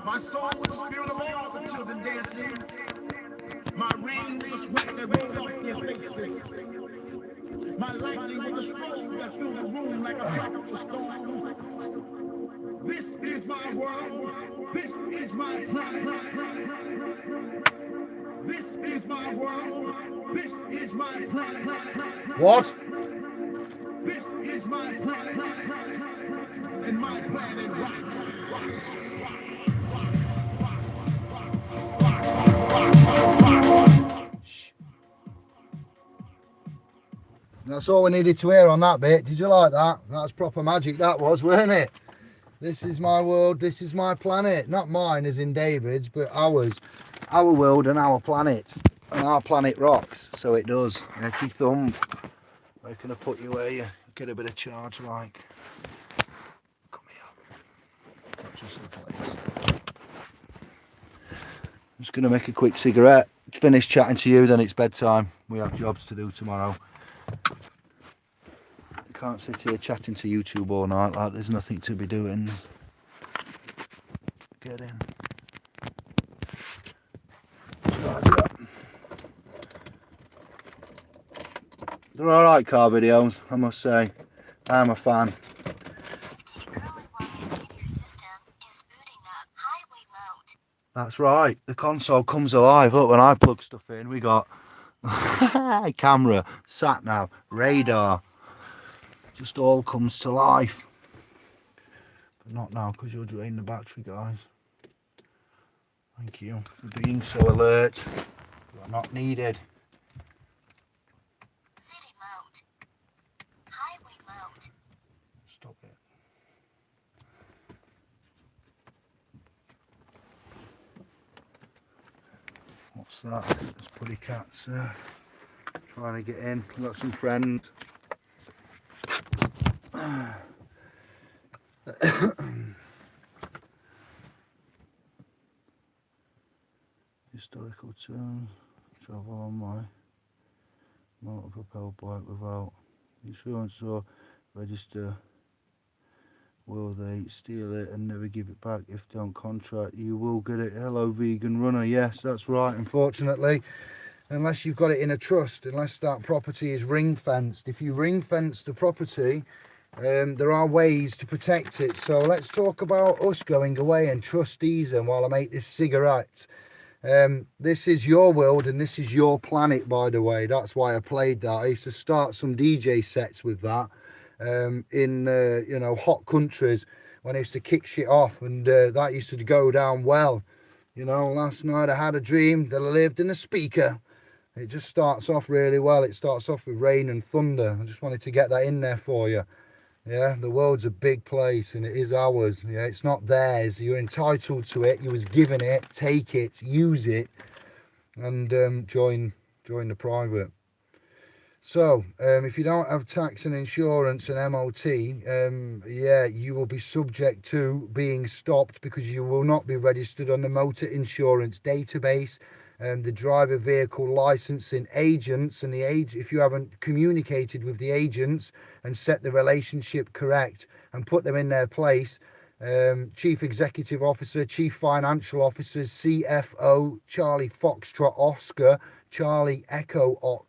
My soul was the spirit of all the children dancing. My rain was the sweat that rolled off their faces. My lightning was the strobe that filled the room like a tropical storm. This is my world. This is my planet. This is my world. This is my planet. What? This is my planet. And my planet rocks. That's all we needed to hear on that bit. Did you like that? That's proper magic, that was, weren't it? This is my world, this is my planet. Not mine as in David's, but ours. Our world and our planet. And our planet rocks, so it does. Necky thumb. Where can I put you where you get a bit of charge like? Come here. Not just the place. I'm just going to make a quick cigarette. Finish chatting to you, then it's bedtime. We have jobs to do tomorrow. You can't sit here chatting to YouTube all night like there's nothing to be doing. Get in. They're alright car videos, I must say. I'm a fan. That's right, the console comes alive. Look, when I plug stuff in, we got camera, sat nav, radar. Just all comes to life. Not now, because you'll drain the battery, guys. Thank you for being so alert. You are not needed. City mode. Highway mode. Stop it. What's that? There's putty cats trying to get in. We've got some friends. Historical terms. Travel on my motor propelled bike without insurance or register. Will they steal it and never give it back if they don't contract? You will get it. Hello, vegan runner. Yes, that's right. Unfortunately, unless you've got it in a trust, unless that property is ring fenced. If you ring fence the property, there are ways to protect it. So let's talk about us going away and trustees. And while I make this cigarette, this is your world and this is your planet, by the way. That's why I played that. I used to start some DJ sets with that in you know, hot countries when I used to kick shit off, and that used to go down well. You know, last night I had a dream that I lived in a speaker. It just starts off really well. It starts off with rain and thunder. I just wanted to get that in there for you. Yeah, the world's a big place and it is ours. Yeah, it's not theirs. You're entitled to it. You was given it. Take it, use it, and join the private. So if you don't have tax and insurance and MOT, yeah, you will be subject to being stopped because you will not be registered on the motor insurance database. The driver vehicle licensing agents and if you haven't communicated with the agents and set the relationship correct and put them in their place, Chief Executive Officer, Chief Financial Officer, CFO, Charlie Foxtrot Oscar, Charlie Echo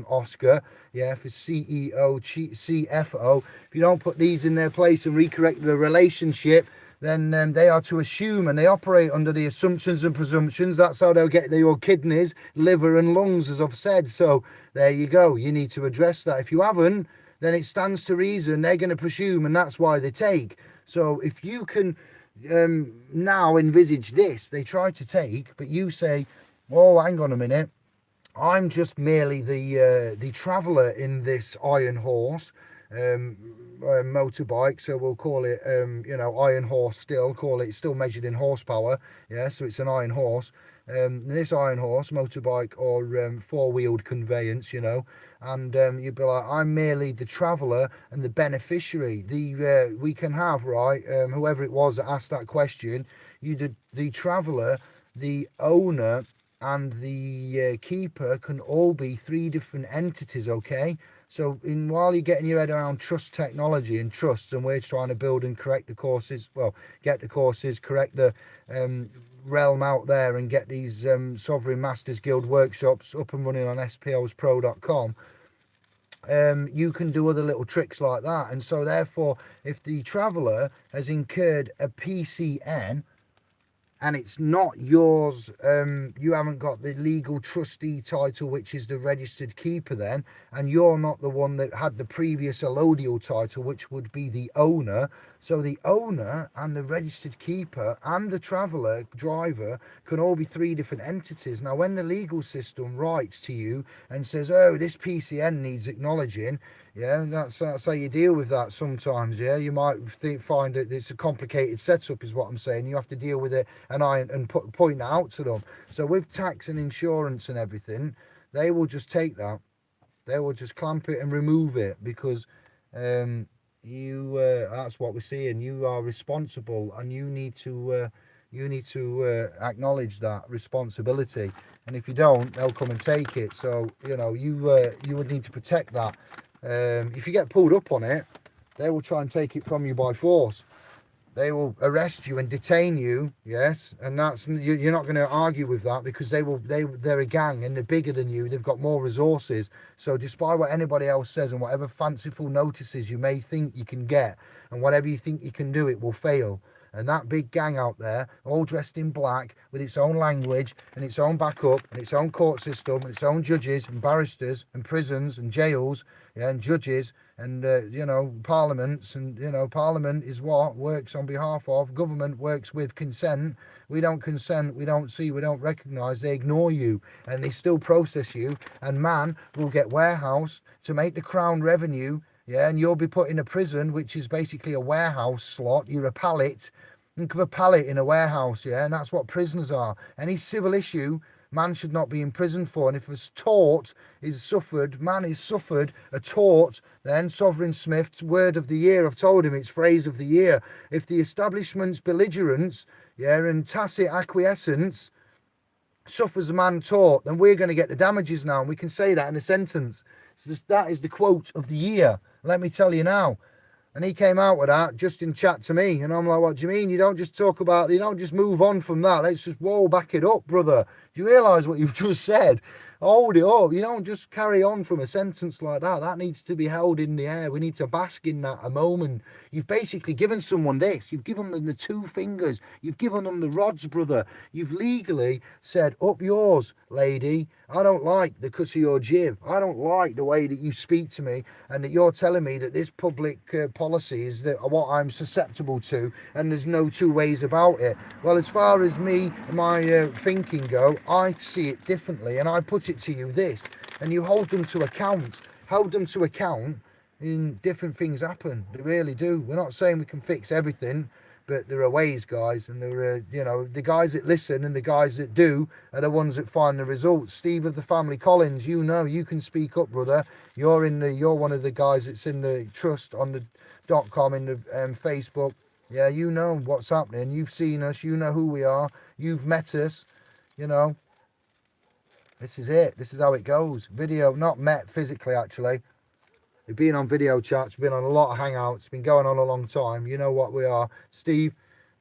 Oscar, yeah, for CEO, CFO. If you don't put these in their place and recorrect the relationship, then they are to assume, and they operate under the assumptions and presumptions. That's how they'll get your kidneys, liver and lungs, as I've said. So there you go. You need to address that. If you haven't, then it stands to reason they're going to presume, and that's why they take. So if you can now envisage this, they try to take, but you say, oh, hang on a minute, I'm just merely the traveller in this iron horse motorbike, so we'll call it you know, iron horse. Still measured in horsepower, yeah, so it's an iron horse. This iron horse motorbike or four-wheeled conveyance, you know, and you'd be like, I'm merely the traveller and the beneficiary. We can have, right, whoever it was that asked that question, the traveller, the owner and the keeper can all be three different entities, okay? So while you're getting your head around trust technology and trusts, and we're trying to build and correct the courses, well, get the courses, correct the realm out there and get these Sovereign Masters Guild workshops up and running on SPOspro.com, you can do other little tricks like that. And so therefore, if the traveller has incurred a PCN, and it's not yours, you haven't got the legal trustee title, which is the registered keeper then, and you're not the one that had the previous allodial title, which would be the owner. So the owner and the registered keeper and the traveller driver can all be three different entities. Now when the legal system writes to you and says, oh, this PCN needs acknowledging, yeah, that's how you deal with that sometimes. Yeah, you might find that it's a complicated setup, is what I'm saying. You have to deal with it and point that out to them. So with tax and insurance and everything, they will just take that. They will just clamp it and remove it because that's what we're seeing. You are responsible, and you need to acknowledge that responsibility. And if you don't, they'll come and take it. So you know, you would need to protect that. If you get pulled up on it, they will try and take it from you by force. They will arrest you and detain you, yes, and you're not going to argue with that because they're a gang and they're bigger than you. They've got more resources. So despite what anybody else says and whatever fanciful notices you may think you can get and whatever you think you can do, it will fail. And that big gang out there, all dressed in black, with its own language and its own backup and its own court system and its own judges and barristers and prisons and jails, yeah, and judges, and you know, parliaments, and you know, parliament is what works on behalf of government, works with consent. We don't consent, we don't see, we don't recognise, they ignore you, and they still process you, and man will get warehoused to make the crown revenue, yeah, and you'll be put in a prison, which is basically a warehouse slot. You're a pallet. Think of a pallet in a warehouse, yeah, and that's what prisoners are. Any civil issue, man should not be in prison for. And if a tort is suffered, man is suffered a tort, then Sovereign Smith's word of the year, I've told him it's phrase of the year. If the establishment's belligerence, yeah, and tacit acquiescence suffers a man tort, then we're going to get the damages now, and we can say that in a sentence. So that is the quote of the year. Let me tell you now. And he came out with that just in chat to me. And I'm like, what do you mean? You don't just talk about, you don't just move on from that. Let's just, whoa, back it up, brother. Do you realise what you've just said? Hold it up. You don't just carry on from a sentence like that. That needs to be held in the air. We need to bask in that a moment. You've basically given someone this. You've given them the 2 fingers. You've given them the rods, brother. You've legally said, up yours, lady. I don't like the cut of your jib. I don't like the way that you speak to me, and that you're telling me that this public policy is what I'm susceptible to, and there's no 2 ways about it. Well, as far as me and my thinking go, I see it differently, and I put it to you this, and you hold them to account. Hold them to account, and different things happen. They really do. We're not saying we can fix everything, but there are ways, guys, and there are, you know, the guys that listen and the guys that do are the ones that find the results. Steve of the Family Collins, you know, you can speak up, brother. You're one of the guys that's in the trust on the .com in the Facebook. Yeah, you know what's happening. You've seen us. You know who we are. You've met us. You know, this is it. This is how it goes. Video, not met physically, actually. We've been on video chats, we've been on a lot of hangouts, been going on a long time. You know what we are. Steve,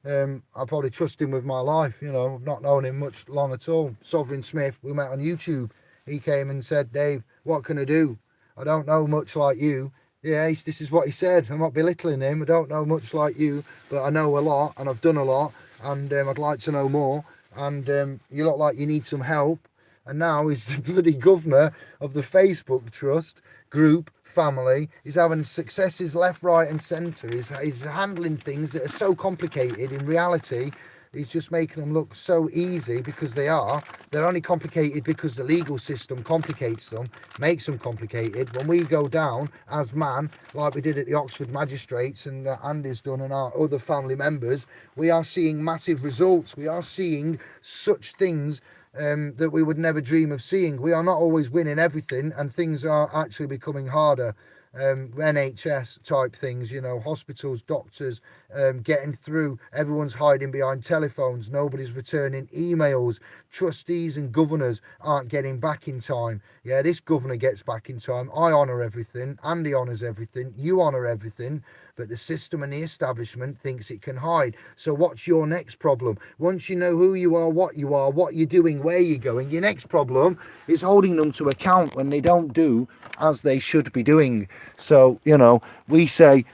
I probably trust him with my life. You know, I've not known him much long at all. Sovereign Smith, we met on YouTube. He came and said, Dave, what can I do? I don't know much like you. Yeah, this is what he said. I'm not belittling him. I don't know much like you, but I know a lot, and I've done a lot, and I'd like to know more. And you look like you need some help. And now he's the bloody governor of the Facebook Trust group family. He's having successes left, right, and centre. He's handling things that are so complicated. In reality, he's just making them look so easy, because they are. They're only complicated because the legal system complicates them, makes them complicated. When we go down as man, like we did at the Oxford Magistrates, and Andy's done, and our other family members, we are seeing massive results. We are seeing such things that we would never dream of seeing. We are not always winning everything, and things are actually becoming harder. NHS type things, you know, hospitals, doctors, getting through. Everyone's hiding behind telephones. Nobody's returning emails. Trustees and governors aren't getting back in time. Yeah, this governor gets back in time. I honour everything. Andy honours everything. You honour everything. But the system and the establishment thinks it can hide. So what's your next problem? Once you know who you are, what you're doing, where you're going, your next problem is holding them to account when they don't do as they should be doing. So, you know, we say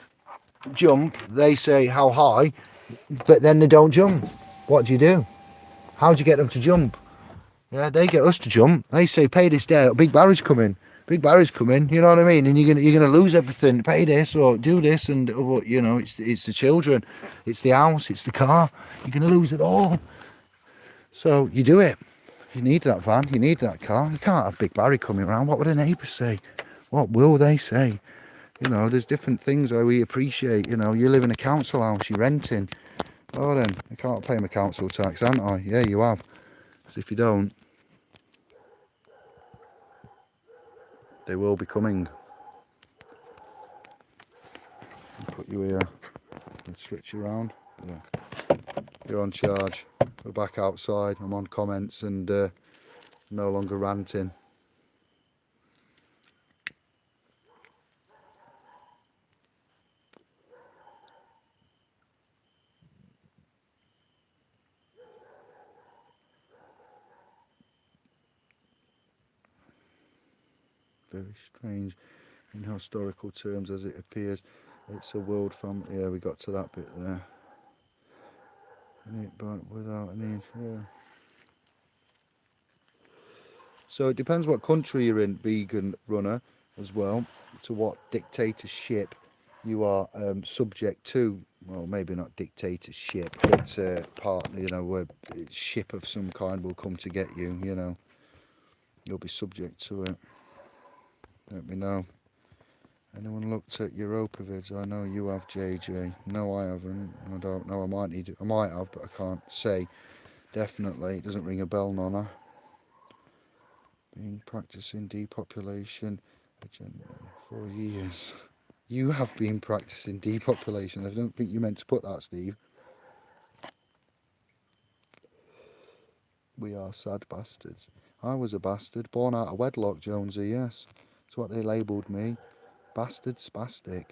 jump, they say how high, but then they don't jump. What do? How do you get them to jump? Yeah, they get us to jump. They say pay this debt, Big Barry's coming. Big Barry's coming, you know what I mean? And you're gonna lose everything. Pay this or do this, and you know, it's the children, it's the house, it's the car. You're gonna lose it all. So you do it. You need that van, you need that car. You can't have Big Barry coming around. What would the neighbours say? What will they say? You know, there's different things that we appreciate. You know, you live in a council house, you're renting. Oh, then I can't pay my council tax, haven't I? Yeah, you have. Because if you don't, they will be coming. I'll put you here. I'll switch you around. Yeah. You're on charge. We're back outside. I'm on comments and no longer ranting. Very strange in historical terms as it appears. It's a world family. Yeah, we got to that bit there. But without any, yeah. So it depends what country you're in, vegan runner. as well, to what dictatorship you are subject to. Well, maybe not dictatorship, but part, you know, where a ship of some kind will come to get you, you know. You'll be subject to it. Let me know. Anyone looked at Europa vids? I know you have, JJ. No, I haven't. I don't know. I might have, but I can't say definitely. It doesn't ring a bell, Nonna. Been practicing depopulation agenda for years. You have been practicing depopulation. I don't think you meant to put that, Steve. We are sad bastards. I was a bastard, born out of wedlock, Jonesy, yes. That's what they labelled me. Bastard spastic.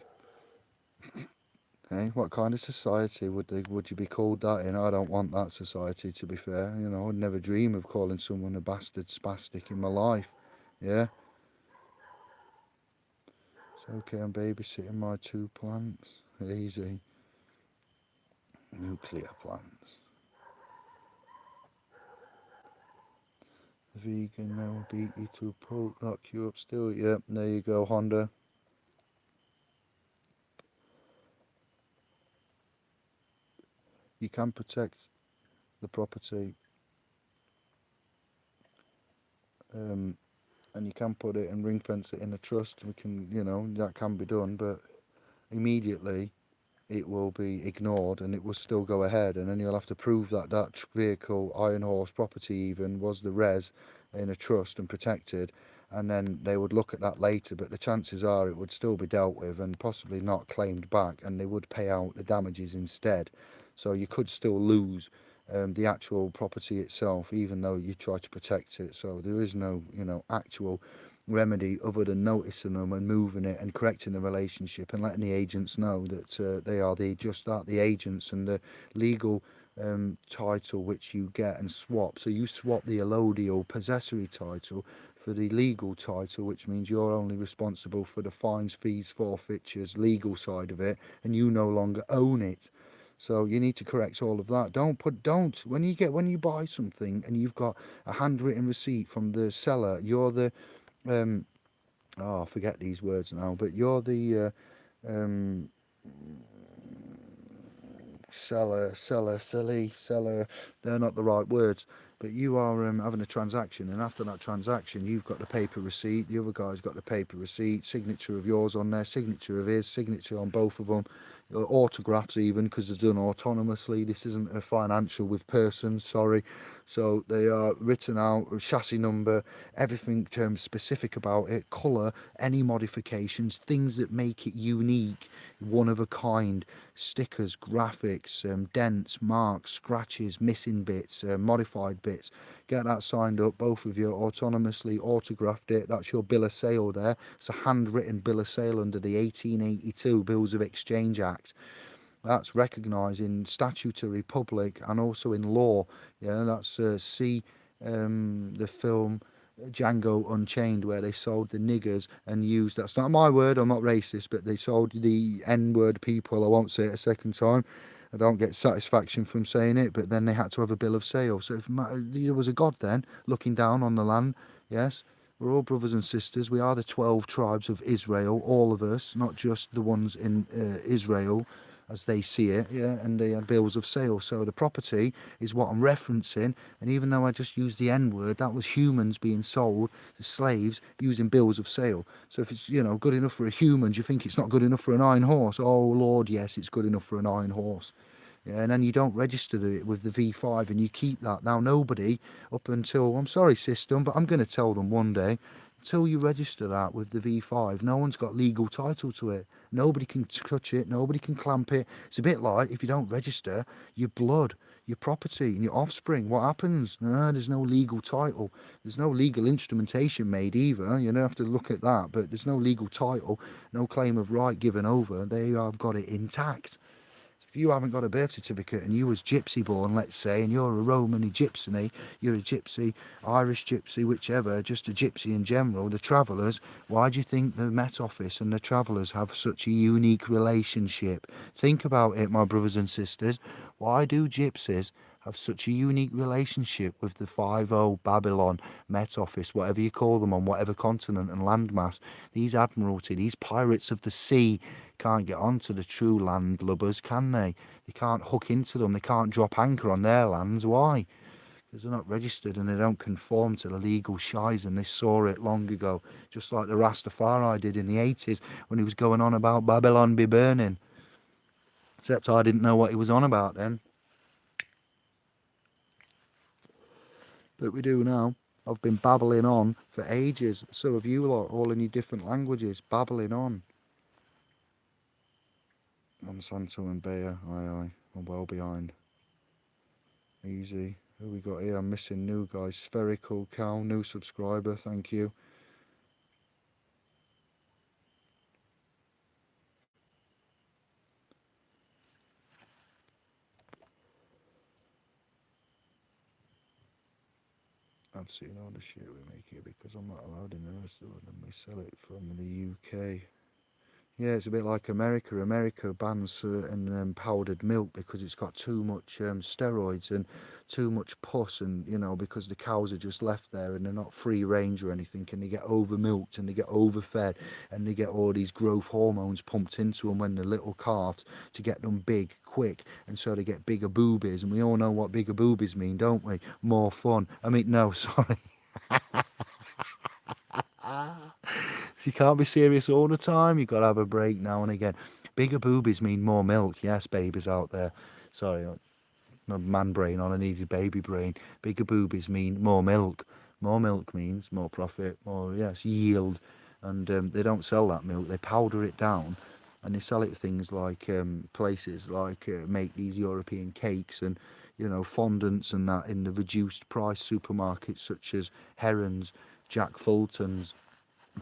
Hey, what kind of society would you be called that in? I don't want that society, to be fair. You know, I'd never dream of calling someone a bastard spastic in my life. Yeah? It's okay, I'm babysitting my 2 plants. Easy. Nuclear plants. The vegan now beat you to a pulp, lock you up still. Yep, there you go, Honda. You can protect the property, and you can put it and ring fence it in a trust. We can, you know, that can be done, but immediately it will be ignored and it will still go ahead, and then you'll have to prove that that vehicle, Iron Horse property even, was the res in a trust and protected, and then they would look at that later, but the chances are it would still be dealt with and possibly not claimed back, and they would pay out the damages instead. So you could still lose the actual property itself, even though you try to protect it. So there is no, you know, actual remedy other than noticing them and moving it and correcting the relationship and letting the agents know that they are the agents, and the legal title which you get and swap. So you swap the allodial possessory title for the legal title, which means you're only responsible for the fines, fees, forfeitures, legal side of it, and you no longer own it. So you need to correct all of that. Don't when you buy something and you've got a handwritten receipt from the seller, you're the I forget these words now, but you're the seller, they're not the right words, but you are having a transaction, and after that transaction you've got the paper receipt, the other guy's got the paper receipt, signature of yours on there, signature of his, signature on both of them, autographs even, because they're done autonomously. This isn't a financial with persons, sorry. So they are written out, chassis number, everything specific about it, colour, any modifications, things that make it unique, one of a kind, stickers, graphics, dents, marks, scratches, missing bits, modified bits. Get that signed up, both of you autonomously autographed it. That's your bill of sale there. It's a handwritten bill of sale under the 1882 Bills of Exchange Act. That's recognised in statutory, public, and also in law. Yeah, that's see the film Django Unchained, where they sold the niggers and used, that's not my word, I'm not racist, but they sold the N-word people. I won't say it a second time. I don't get satisfaction from saying it, but then they had to have a bill of sale. So if there was a God then looking down on the land, yes, we're all brothers and sisters. We are the 12 tribes of Israel, all of us, not just the ones in Israel as they see it, yeah, and they had bills of sale. So the property is what I'm referencing, and even though I just used the N-word, that was humans being sold to slaves using bills of sale. So if it's, you know, good enough for a human, do you think it's not good enough for an iron horse? Oh Lord, yes, it's good enough for an iron horse. Yeah, and then you don't register it with the V5 and you keep that. Now nobody, up until, I'm sorry system, but I'm going to tell them one day, until you register that with the V5, no one's got legal title to it. Nobody can touch it, nobody can clamp it. It's a bit like if you don't register your blood, your property and your offspring, what happens? There's no legal title. There's no legal instrumentation made either. You don't have to look at that, but there's no legal title, no claim of right given over. They have got it intact. If you haven't got a birth certificate and you was gypsy born, let's say, and you're a Romany gypsy, you're a gypsy, Irish gypsy, whichever, just a gypsy in general, the travellers, why do you think the Met Office and the travellers have such a unique relationship? Think about it, my brothers and sisters. Why do gypsies have such a unique relationship with the 5-0 Babylon Met Office, whatever you call them, on whatever continent and landmass. These Admiralty, these pirates of the sea can't get onto the true landlubbers, can they? They can't hook into them. They can't drop anchor on their lands. Why? Because they're not registered and they don't conform to the legal shies, and they saw it long ago, just like the Rastafari did in the 80s when he was going on about Babylon be burning. Except I didn't know what he was on about then. But we do now. I've been babbling on for ages. So have you lot, all in your different languages, babbling on. Monsanto and Bayer, aye, I'm well behind. Easy. Who we got here? I'm missing new guys. Spherical Cow, new subscriber, thank you. I've seen all the shit we make here because I'm not allowed in the rest of them. We sell it from the UK. Yeah, it's a bit like America. America bans certain powdered milk because it's got too much steroids and too much pus, and you know, because the cows are just left there and they're not free range or anything, and they get over milked and they get overfed and they get all these growth hormones pumped into them when they're little calves to get them big quick, and so they get bigger boobies, and we all know what bigger boobies mean, don't we? More fun. I mean, no, sorry. So you can't be serious all the time. You've got to have a break now and again. Bigger boobies mean more milk. Yes, babies out there. Sorry, my man brain on. I needed baby brain. Bigger boobies mean more milk. More milk means more profit, more, yes, yield. And they don't sell that milk. They powder it down and they sell it to things like places like make these European cakes and, you know, fondants and that in the reduced price supermarkets such as Heron's, Jack Fulton's,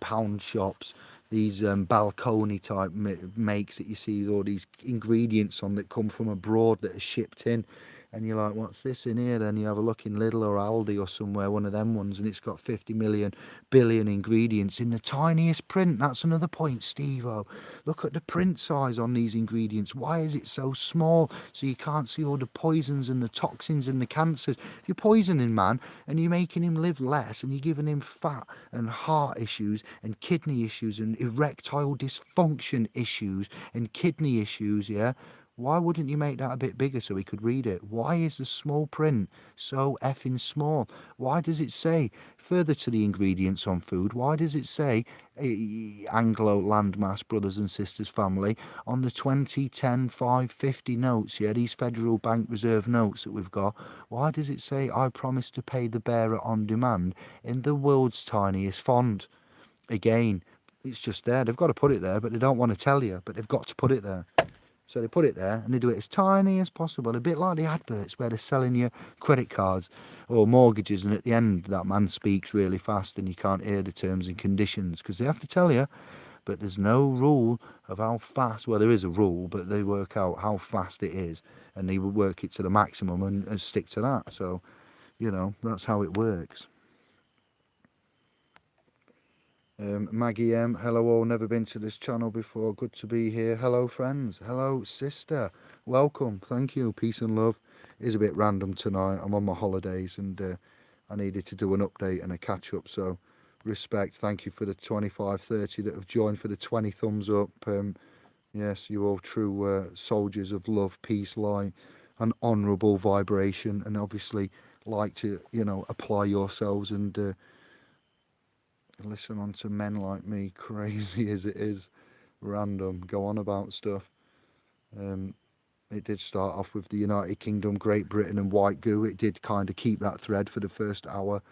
pound shops, these balcony type makes that you see with all these ingredients on that come from abroad that are shipped in, and you're like, what's this in here? Then you have a look in Lidl or Aldi or somewhere, one of them ones, and it's got 50 million billion ingredients in the tiniest print. That's another point, Steve-O. Look at the print size on these ingredients. Why is it so small so you can't see all the poisons and the toxins and the cancers? If you're poisoning man and you're making him live less and you're giving him fat and heart issues and kidney issues and erectile dysfunction issues and kidney issues, yeah, why wouldn't you make that a bit bigger so we could read it? Why is the small print so effing small? Why does it say, further to the ingredients on food, why does it say Anglo landmass brothers and sisters family on the 20, 10, 5, 50 notes, yeah, these Federal Bank Reserve notes that we've got, why does it say I promise to pay the bearer on demand in the world's tiniest font? Again, it's just there. They've got to put it there, but they don't want to tell you, but they've got to put it there. So they put it there and they do it as tiny as possible, a bit like the adverts where they're selling you credit cards or mortgages, and at the end that man speaks really fast and you can't hear the terms and conditions because they have to tell you, but there's no rule of how fast, well there is a rule, but they work out how fast it is and they will work it to the maximum and stick to that. So, you know, that's how it works. Maggie M, hello all, never been to this channel before, good to be here. Hello friends, hello sister, welcome, thank you, peace and love. It is a bit random tonight, I'm on my holidays and I needed to do an update and a catch up, so respect, thank you for the 25, 30 that have joined, for the 20 thumbs up. Yes, you all true soldiers of love, peace, light and honourable vibration, and obviously like to, you know, apply yourselves and listen on to men like me, crazy as it is, random, go on about stuff. It did start off with the United Kingdom, Great Britain and white goo. It did kind of keep that thread for the first hour,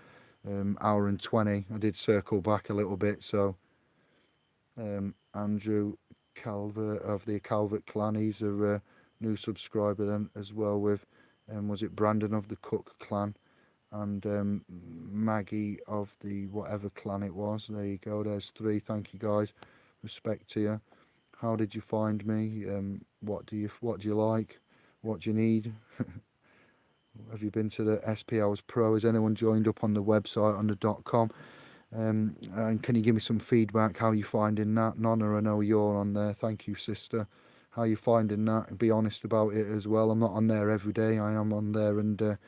hour and 20. I did circle back a little bit. So Andrew Calvert of the Calvert clan, he's a new subscriber then as well with, was it Brandon of the Cook clan? And Maggie of the whatever clan it was. There you go, there's 3. Thank you guys, respect to you. How did you find me? What do you like? What do you need? Have you been to the SPL's Pro? Has anyone joined up on the website on the .com? And can you give me some feedback how you finding that? Nonna, I know you're on there, thank you sister. how you're finding that, and be honest about it as well. I'm not on there every day. I am on there and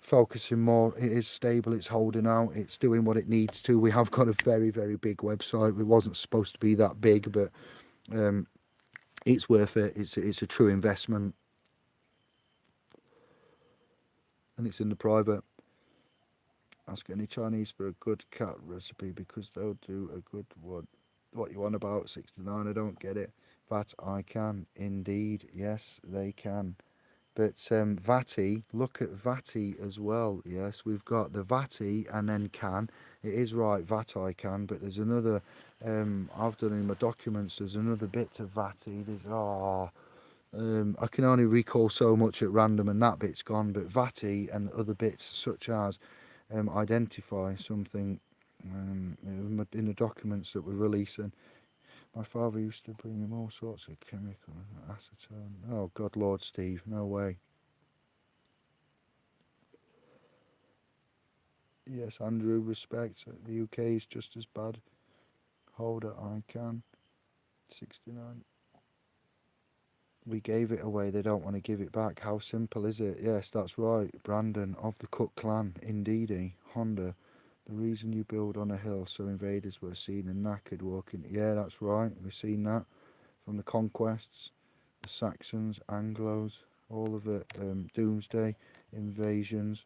focusing more. It is stable, it's holding out, it's doing what it needs to. We have got a very, very big website. It wasn't supposed to be that big, but it's worth it. It's a true investment, and it's in the private. Ask any Chinese for a good cat recipe because they'll do a good one. What you want about 69? I don't get it. But I can indeed. Yes, they can. But Vati, look at Vati as well. Yes, we've got the Vati and then can. It is right, Vati can, but there's another. I've done in my documents. There's another bit of Vati. I can only recall so much at random, and that bit's gone. But Vati and other bits such as identify something in the documents that we're releasing. My father used to bring him all sorts of chemical acetone. Oh, God, Lord, Steve, no way. Yes, Andrew, respect. The UK is just as bad. Hold it, I can. 69. We gave it away, they don't want to give it back. How simple is it? Yes, that's right. Brandon of the Cook clan, indeedy. Honda. The reason you build on a hill so invaders were seen and knackered walking. Yeah, that's right. We've seen that from the conquests, the Saxons, Anglos, all of it. Doomsday, invasions.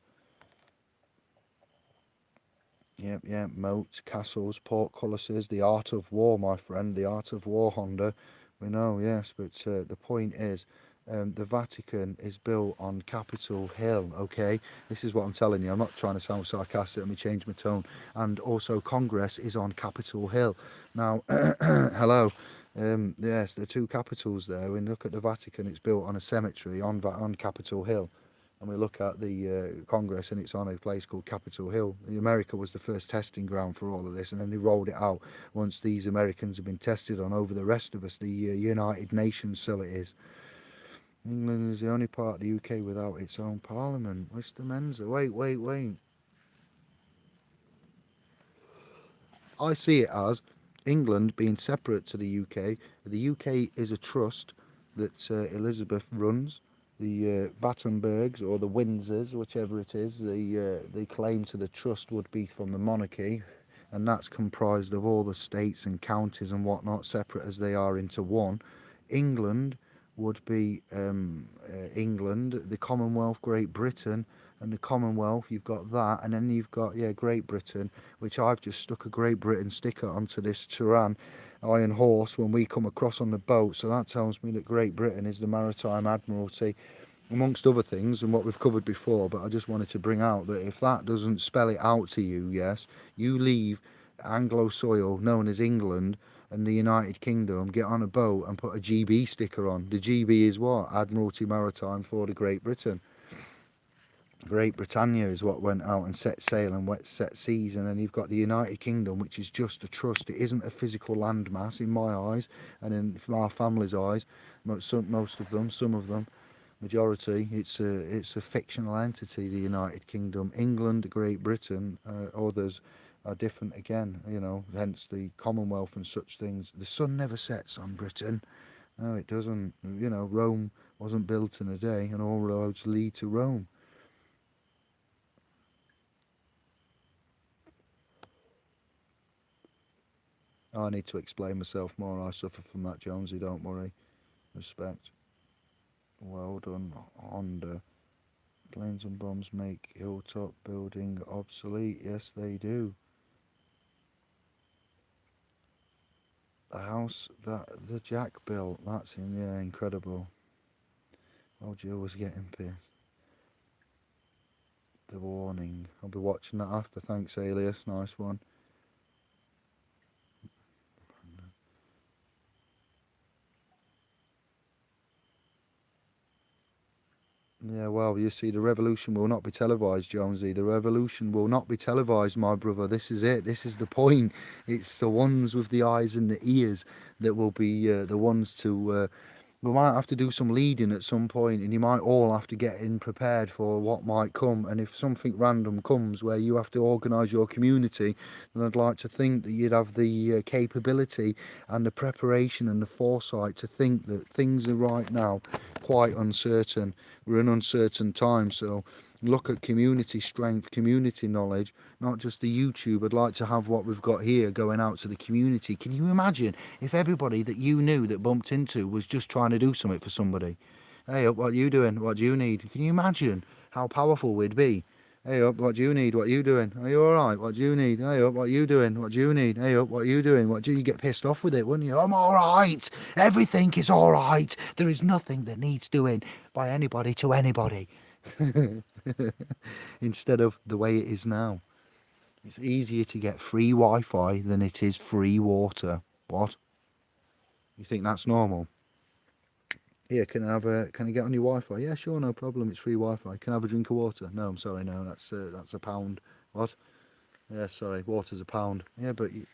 Yep, moats, castles, portcullises. The art of war, my friend. The art of war, Honda. We know, yes, but the point is, the Vatican is built on Capitol Hill, okay? This is what I'm telling you. I'm not trying to sound sarcastic. Let me change my tone. And also, Congress is on Capitol Hill. Now, hello. Yes, the two capitals there. When you look at the Vatican, it's built on a cemetery on Capitol Hill. And we look at the Congress, and it's on a place called Capitol Hill. America was the first testing ground for all of this, and then they rolled it out once these Americans have been tested on over the rest of us, the United Nations, so it is. England is the only part of the UK without its own parliament. Mr. Menza, wait. I see it as England being separate to the UK. The UK is a trust that Elizabeth runs. The Battenbergs or the Windsors, whichever it is, the claim to the trust would be from the monarchy, and that's comprised of all the states and counties and whatnot, separate as they are into one. England would be England, the Commonwealth, Great Britain, and the Commonwealth, you've got that, and then you've got, Great Britain, which I've just stuck a Great Britain sticker onto this Turan Iron Horse when we come across on the boat, so that tells me that Great Britain is the Maritime Admiralty, amongst other things, and what we've covered before. But I just wanted to bring out that if that doesn't spell it out to you, yes, you leave Anglo soil known as England and the United Kingdom, get on a boat and put a GB sticker on. The GB is what? Admiralty Maritime for the Great Britain. Great Britannia is what went out and set sail and set seas, and then you've got the United Kingdom, which is just a trust. It isn't a physical landmass in my eyes, and in our family's eyes, most of them, some of them, majority, it's a fictional entity. The United Kingdom, England, Great Britain, others are different again. Hence the Commonwealth and such things. The sun never sets on Britain. No, it doesn't. Rome wasn't built in a day, and all roads lead to Rome. I need to explain myself more. I suffer from that, Jonesy, don't worry. Respect. Well done, Honda. Planes and bombs make hilltop building obsolete. Yes, they do. The house that the Jack built, that's incredible. Oh, Jill was getting pissed. The warning. I'll be watching that after. Thanks, Alias. Nice one. Yeah, well, you see, the revolution will not be televised, Jonesy. The revolution will not be televised, my brother. This is it. This is the point. It's the ones with the eyes and the ears that will be the ones to We might have to do some leading at some point, and you might all have to get in prepared for what might come. And if something random comes where you have to organise your community, then I'd like to think that you'd have the capability and the preparation and the foresight to think that things are right now quite uncertain. We're in uncertain times, so look at community strength, community knowledge, not just the YouTube. I'd like to have what we've got here going out to the community. Can you imagine if everybody that you knew that bumped into was just trying to do something for somebody? Hey up, what you doing? What do you need? Can you imagine how powerful we'd be? Hey up, what do you need? What you doing? Are you alright? What do you need? Hey up, what you doing? What do you need? Hey up, what you doing? What do you get pissed off with it, wouldn't you? I'm alright. Everything is alright. There is nothing that needs doing by anybody to anybody. Instead of the way it is now. It's easier to get free Wi-Fi than it is free water. What? You think that's normal? Here, can I get on your Wi-Fi? Yeah, sure, no problem. It's free Wi-Fi. Can I have a drink of water? No, I'm sorry, no. That's a pound. What? Yeah, sorry. Water's a pound. Yeah, but it's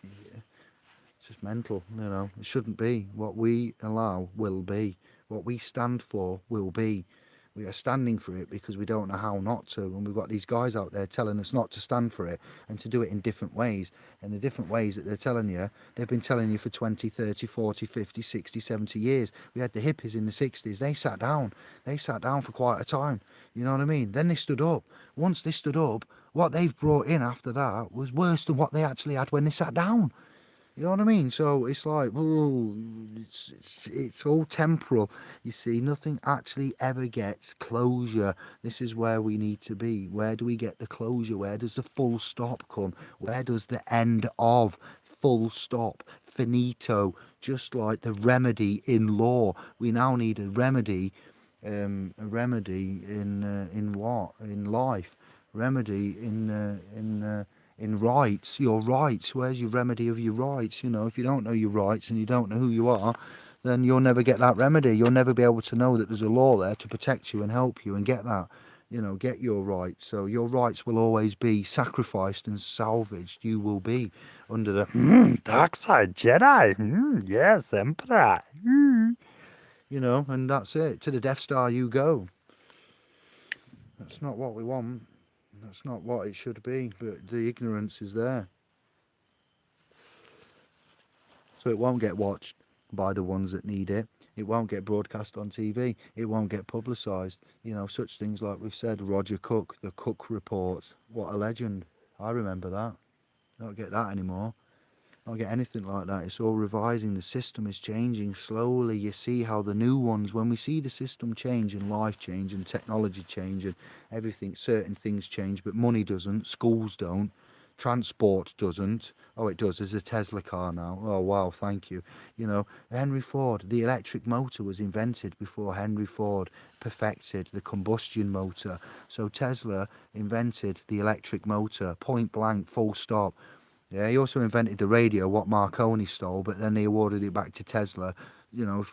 just mental. You know, it shouldn't be. What we allow will be. What we stand for will be. We are standing for it because we don't know how not to, and we've got these guys out there telling us not to stand for it and to do it in different ways. And the different ways that they're telling you, they've been telling you for 20, 30, 40, 50, 60, 70 years. We had the hippies in the 60s. They sat down for quite a time. You know what I mean? Then they stood up. Once they stood up, what they've brought in after that was worse than what they actually had when they sat down. You know what I mean? So it's like, oh, it's all temporal. You see, nothing actually ever gets closure. This is where we need to be. Where do we get the closure? Where does the full stop come? Where does the end of full stop? Finito. Just like the remedy in law. We now need a remedy in what? In life. Remedy in rights, your rights. Where's your remedy of your rights? You know, if you don't know your rights and you don't know who you are, then you'll never get that remedy. You'll never be able to know that there's a law there to protect you and help you and get that, you know, get your rights. So your rights will always be sacrificed and salvaged. You will be under the dark side Jedi. Yes, Emperor. You know, and that's it. To the Death Star you go. That's not what we want. That's not what it should be, but the ignorance is there. So it won't get watched by the ones that need it. It won't get broadcast on TV. It won't get publicised. You know, such things like we've said, Roger Cook, the Cook Report. What a legend. I remember that. Don't get that anymore. Don't get anything like that. It's all revising. The system is changing slowly. You see how the new ones, when we see the system change and life change and technology change and everything, certain things change, but money doesn't, schools don't, transport doesn't. Oh, it does. There's a Tesla car now. Oh, wow, thank you. You know, Henry Ford, the electric motor was invented before Henry Ford perfected the combustion motor. So Tesla invented the electric motor, point blank, full stop. Yeah, he also invented the radio, what Marconi stole, but then they awarded it back to Tesla, you know,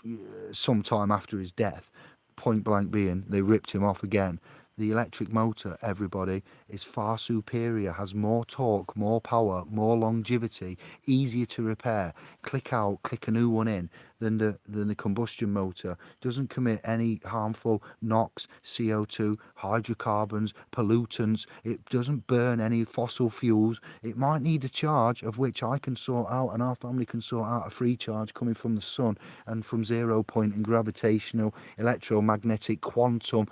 sometime after his death. Point blank being, they ripped him off again. The electric motor, everybody, is far superior, has more torque, more power, more longevity, easier to repair. Click out, click a new one in than the combustion motor. Doesn't commit any harmful NOx, CO2, hydrocarbons, pollutants. It doesn't burn any fossil fuels. It might need a charge, of which I can sort out and our family can sort out a free charge coming from the sun and from 0 point and gravitational, electromagnetic, quantum,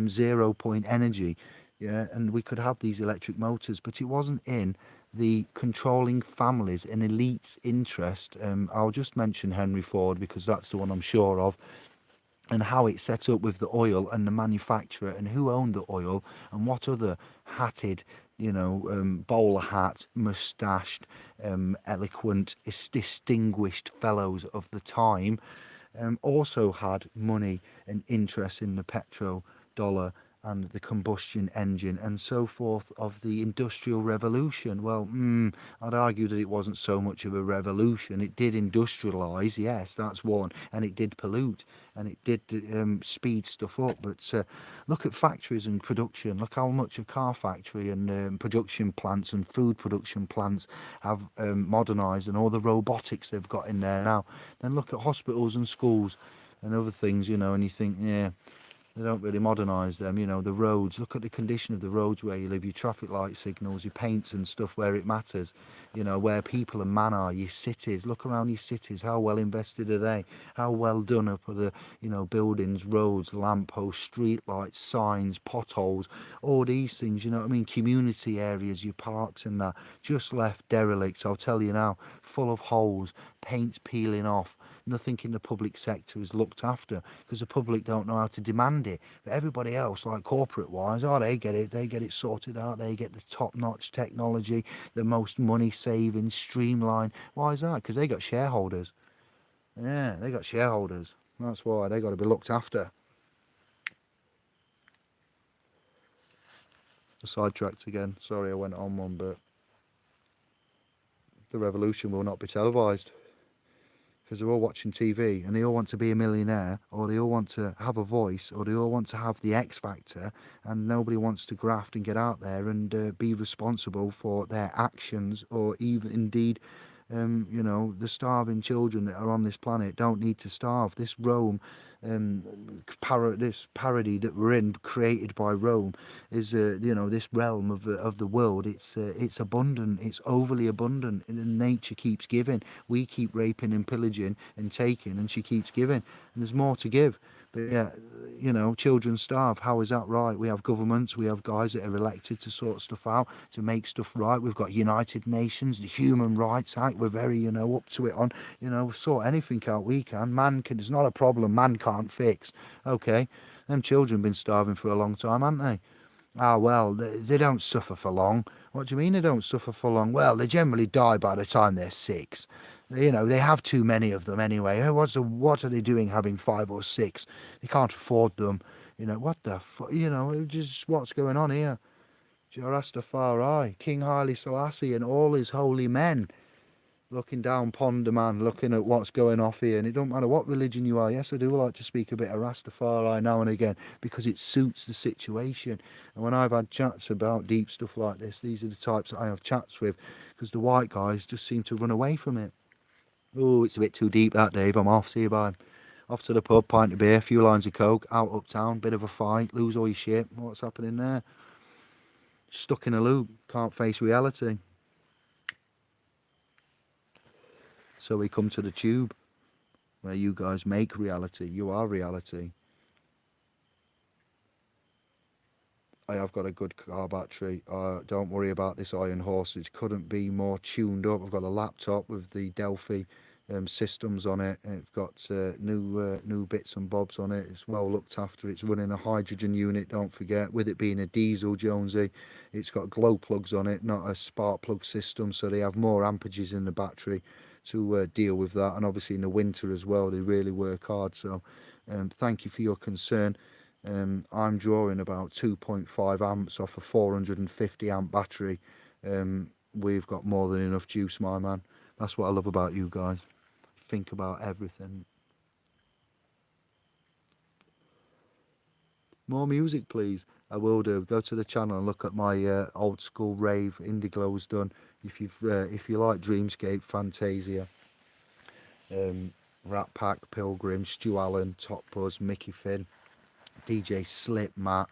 0 point energy. Yeah, and we could have these electric motors, but it wasn't in the controlling families and elites' interest. I'll just mention Henry Ford because that's the one I'm sure of, and how it's set up with the oil and the manufacturer and who owned the oil and what other hatted, you know, bowler hat, moustached, eloquent, distinguished fellows of the time also had money and interest in the petrodollar and the combustion engine and so forth of the Industrial Revolution. Well, I'd argue that it wasn't so much of a revolution. It did industrialise, yes, that's one, and it did pollute, and it did speed stuff up. But look at factories and production. Look how much a car factory and production plants and food production plants have modernised, and all the robotics they've got in there now. Then look at hospitals and schools. and other things, you know, and you think, yeah, they don't really modernise them, you know, the roads, look at the condition of the roads where you live, your traffic light signals, your paints and stuff where it matters, you know, where people and man are, your cities, look around your cities, how well invested are they, how well done up are the, you know, buildings, roads, lampposts, street lights, signs, potholes, all these things, you know what I mean, community areas, your parks and that, just left derelict, I'll tell you now, full of holes, paint's peeling off, nothing in the public sector is looked after because the public don't know how to demand it. But everybody else, like corporate wise, oh, they get it sorted out. They get the top notch technology, the most money saving, streamlined. Why is that? Because they got shareholders. Yeah, they got shareholders. That's why they got to be looked after. I sidetracked again. Sorry, I went on one, but the revolution will not be televised. Because they're all watching TV and they all want to be a millionaire, or they all want to have a voice, or they all want to have the X factor, and nobody wants to graft and get out there and be responsible for their actions, or even indeed, you know, the starving children that are on this planet don't need to starve. This Rome, this parody that we're in, created by Rome, is you know, this realm of the world. It's abundant. It's overly abundant, and nature keeps giving. We keep raping and pillaging and taking, and she keeps giving. And there's more to give. But yeah, you know, children starve. How is that right? We have governments, we have guys that are elected to sort stuff out, to make stuff right. We've got United Nations, the Human Rights Act. We're very, you know, up to it on, you know, sort anything out we can. Man can, it's not a problem man can't fix. Okay, them children been starving for a long time, haven't they? Ah, well, they don't suffer for long. What do you mean they don't suffer for long? Well, they generally die by the time they're 6. You know, they have too many of them anyway. What are they doing having 5 or 6? They can't afford them. You know, what the you know, just what's going on here? Rastafari, King Haile Selassie and all his holy men looking down ponder, man, looking at what's going off here. And it don't matter what religion you are. Yes, I do like to speak a bit of Rastafari now and again because it suits the situation. And when I've had chats about deep stuff like this, these are the types that I have chats with, because the white guys just seem to run away from it. Oh, it's a bit too deep that, Dave. I'm off. See you, bye. Off to the pub, pint of beer, a few lines of coke, out uptown, bit of a fight, lose all your shit. What's happening there? Stuck in a loop, can't face reality. So we come to the tube, where you guys make reality. You are reality. I have got a good car battery. Don't worry about this Iron Horse. It couldn't be more tuned up. I've got a laptop with the Delphi systems on it. It's got new bits and bobs on it. It's well looked after. It's running a hydrogen unit, don't forget. With it being a diesel, Jonesy, it's got glow plugs on it, not a spark plug system, so they have more amperages in the battery to deal with that. And obviously in the winter as well, they really work hard. So thank you for your concern. I'm drawing about 2.5 amps off a 450 amp battery. We've got more than enough juice, my man. That's what I love about you guys. Think about everything. More music, please. I will do. Go to the channel and look at my old school rave. Indiglo's done. If you like Dreamscape, Fantasia, Rat Pack, Pilgrim, Stu Allen, Top Buzz, Mickey Finn, DJ Slip, Matt,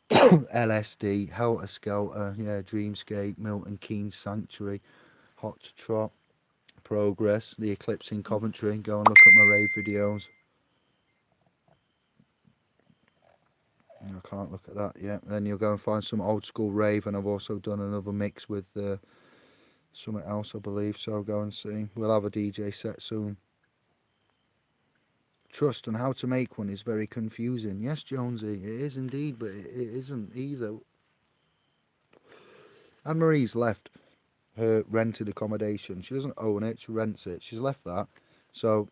LSD, Helter Skelter, yeah, Dreamscape, Milton Keynes Sanctuary, Hot to Trot, Progress, The Eclipse in Coventry. Go and look at my rave videos. I can't look at that yet. Then you'll go and find some old school rave, and I've also done another mix with something else, I believe. So go and see. We'll have a DJ set soon. Trust and how to make one is very confusing. Yes, Jonesy, it is indeed, but it isn't either. Anne-Marie's left her rented accommodation. She doesn't own it, she rents it. She's left that. So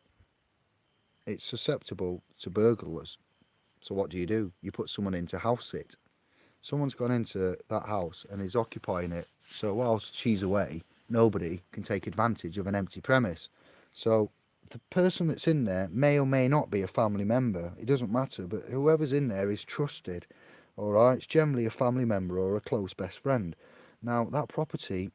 it's susceptible to burglars. So what do? You put someone in to house it. Someone's gone into that house and is occupying it. So whilst she's away, nobody can take advantage of an empty premise. So the person that's in there may or may not be a family member. It doesn't matter, but whoever's in there is trusted. All right, it's generally a family member or a close best friend. Now that property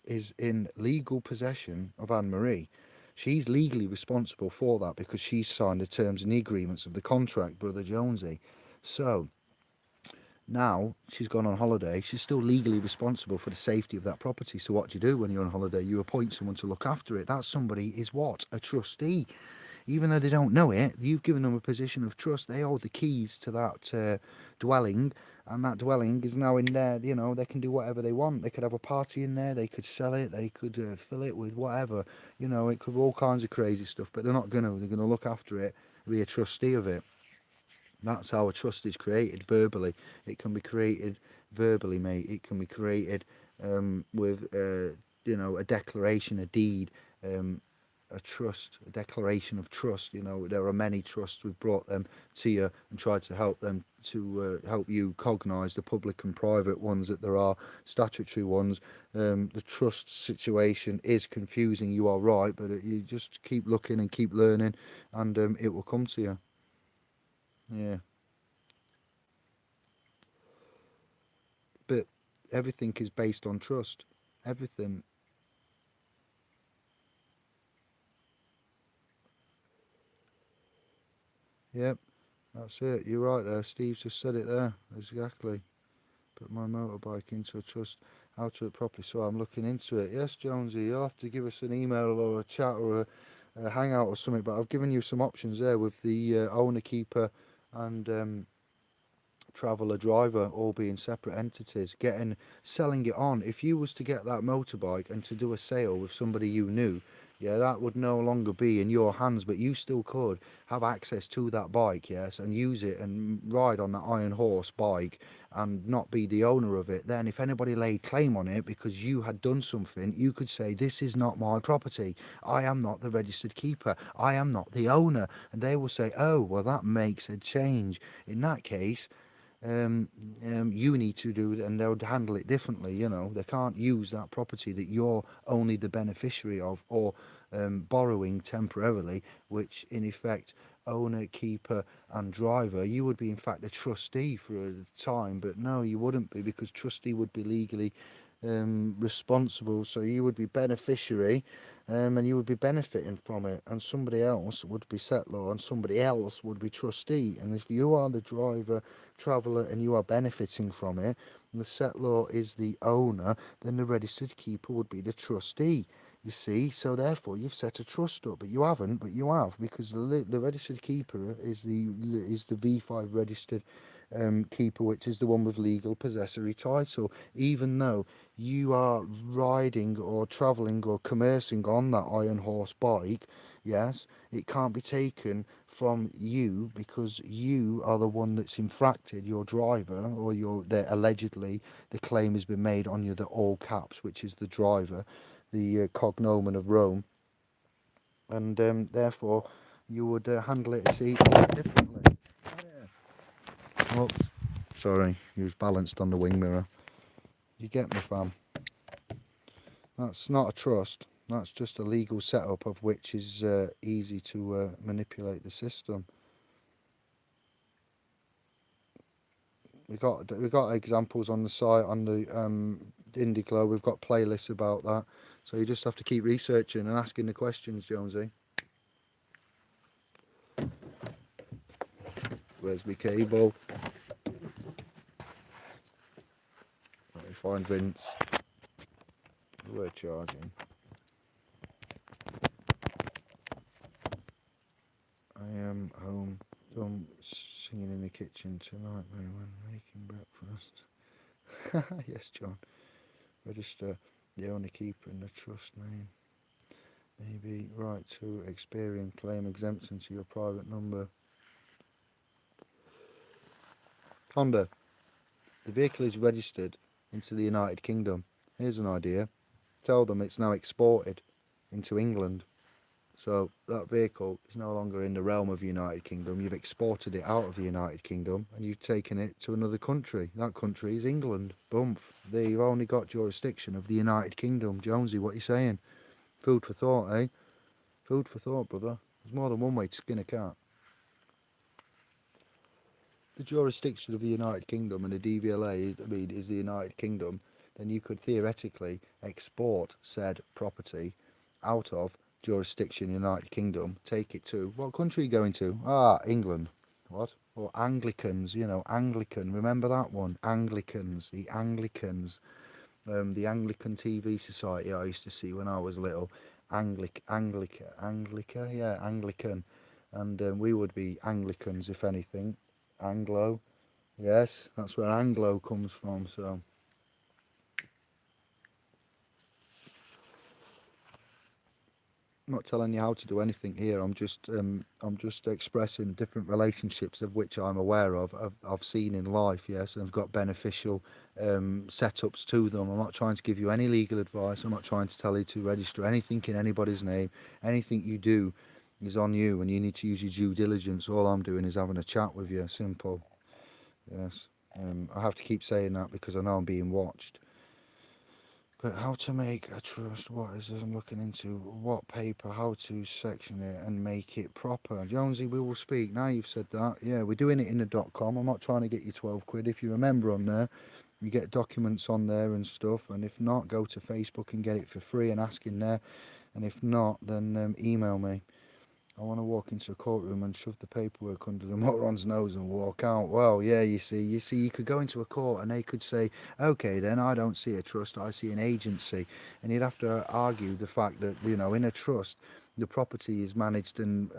is in legal possession of Anne-Marie. She's legally responsible for that because she's signed the terms and the agreements of the contract, Brother Jonesy. So now she's gone on holiday, she's still legally responsible for the safety of that property. So what do you do when you're on holiday? You appoint someone to look after it. That somebody is what? A trustee. Even though they don't know it, you've given them a position of trust. They hold the keys to that dwelling, and that dwelling is now in there. You know, they can do whatever they want. They could have a party in there, they could sell it, they could fill it with whatever. You know, it could be all kinds of crazy stuff, but they're not going to. They're going to look after it, be a trustee of it. That's how a trust is created verbally. It can be created verbally, mate. It can be created with, you know, a declaration, a deed, a trust, a declaration of trust. You know, there are many trusts. We've brought them to you and tried to help them to help you cognise the public and private ones, that there are statutory ones. The trust situation is confusing, you are right, but you just keep looking and keep learning, and it will come to you. Yeah. But everything is based on trust. Everything. Yep, that's it. You're right there. Steve's just said it there. Exactly. Put my motorbike into a trust. How to do it properly. So I'm looking into it. Yes, Jonesy, you'll have to give us an email or a chat or a hangout or something. But I've given you some options there with the owner, keeper, and traveller, driver, all being separate entities. Selling it on. If you was to get that motorbike and to do a sale with somebody you knew, yeah, that would no longer be in your hands, but you still could have access to that bike, yes, and use it and ride on that iron horse bike and not be the owner of it. Then if anybody laid claim on it because you had done something, you could say, this is not my property. I am not the registered keeper. I am not the owner. And they will say, oh, well, that makes a change. In that case, you need to do it, and they'll handle it differently. You know, they can't use that property that you're only the beneficiary of, or borrowing temporarily, which in effect, owner, keeper and driver, you would be in fact a trustee for a time, but no, you wouldn't be, because trustee would be legally responsible, so you would be beneficiary, and you would be benefiting from it, and somebody else would be settlor and somebody else would be trustee. And if you are the driver, traveller, and you are benefiting from it, and the settlor is the owner, then the registered keeper would be the trustee. You see, so therefore you've set a trust up, but you haven't, but you have, because the registered keeper is the V5 registered keeper, which is the one with legal possessory title. Even though you are riding or travelling or commercing on that iron horse bike, yes, it can't be taken from you because you are the one that's infracted, your driver, or allegedly the claim has been made on you, the all caps, which is the driver, the cognomen of Rome, and therefore you would handle it differently. Oops, sorry, he was balanced on the wing mirror. You get me, fam? That's not a trust. That's just a legal setup of which is easy to manipulate the system. We got examples on the site, on the Indigo. We've got playlists about that. So you just have to keep researching and asking the questions, Jonesy. Where's my cable? Let me find Vince. We're charging. I am home. I'm singing in the kitchen tonight, Mary, when making breakfast. Yes, John. Register the owner, keeper and the trust name. Maybe right to Experian, claim exemption to your private number. Honda. The vehicle is registered into the United Kingdom. Here's an idea. Tell them it's now exported into England. So that vehicle is no longer in the realm of the United Kingdom. You've exported it out of the United Kingdom and you've taken it to another country. That country is England. Boom. You've only got jurisdiction of the United Kingdom. Jonesy, what are you saying? Food for thought, eh? Food for thought, brother. There's more than one way to skin a cat. The jurisdiction of the United Kingdom and the DVLA, is the United Kingdom, then you could theoretically export said property out of jurisdiction, United Kingdom, take it to, what country are you going to? Ah, England. What? Or Anglicans, you know, Anglican. Remember that one? Anglicans, the Anglicans. The Anglican TV Society I used to see when I was little. Anglica, yeah, Anglican. And we would be Anglicans, if anything. Anglo, yes, that's where Anglo comes from, so. I'm not telling you how to do anything here. I'm just expressing different relationships of which I'm aware of. I've seen in life, yes, and I've got beneficial setups to them. I'm not trying to give you any legal advice. I'm not trying to tell you to register anything in anybody's name. Anything you do is on you, and you need to use your due diligence. All I'm doing is having a chat with you. Simple. Yes. I have to keep saying that because I know I'm being watched. But how to make a trust, what is this I'm looking into, what paper, how to section it and make it proper. Jonesy, we will speak. Now you've said that. Yeah, we're doing it in the .com. I'm not trying to get you 12 quid. If you remember on there, you get documents on there and stuff. And if not, go to Facebook and get it for free and ask in there. And if not, then email me. I want to walk into a courtroom and shove the paperwork under the moron's nose and walk out. Well, yeah, you see, you could go into a court and they could say, okay, then I don't see a trust, I see an agency. And you'd have to argue the fact that, you know, in a trust, the property is managed and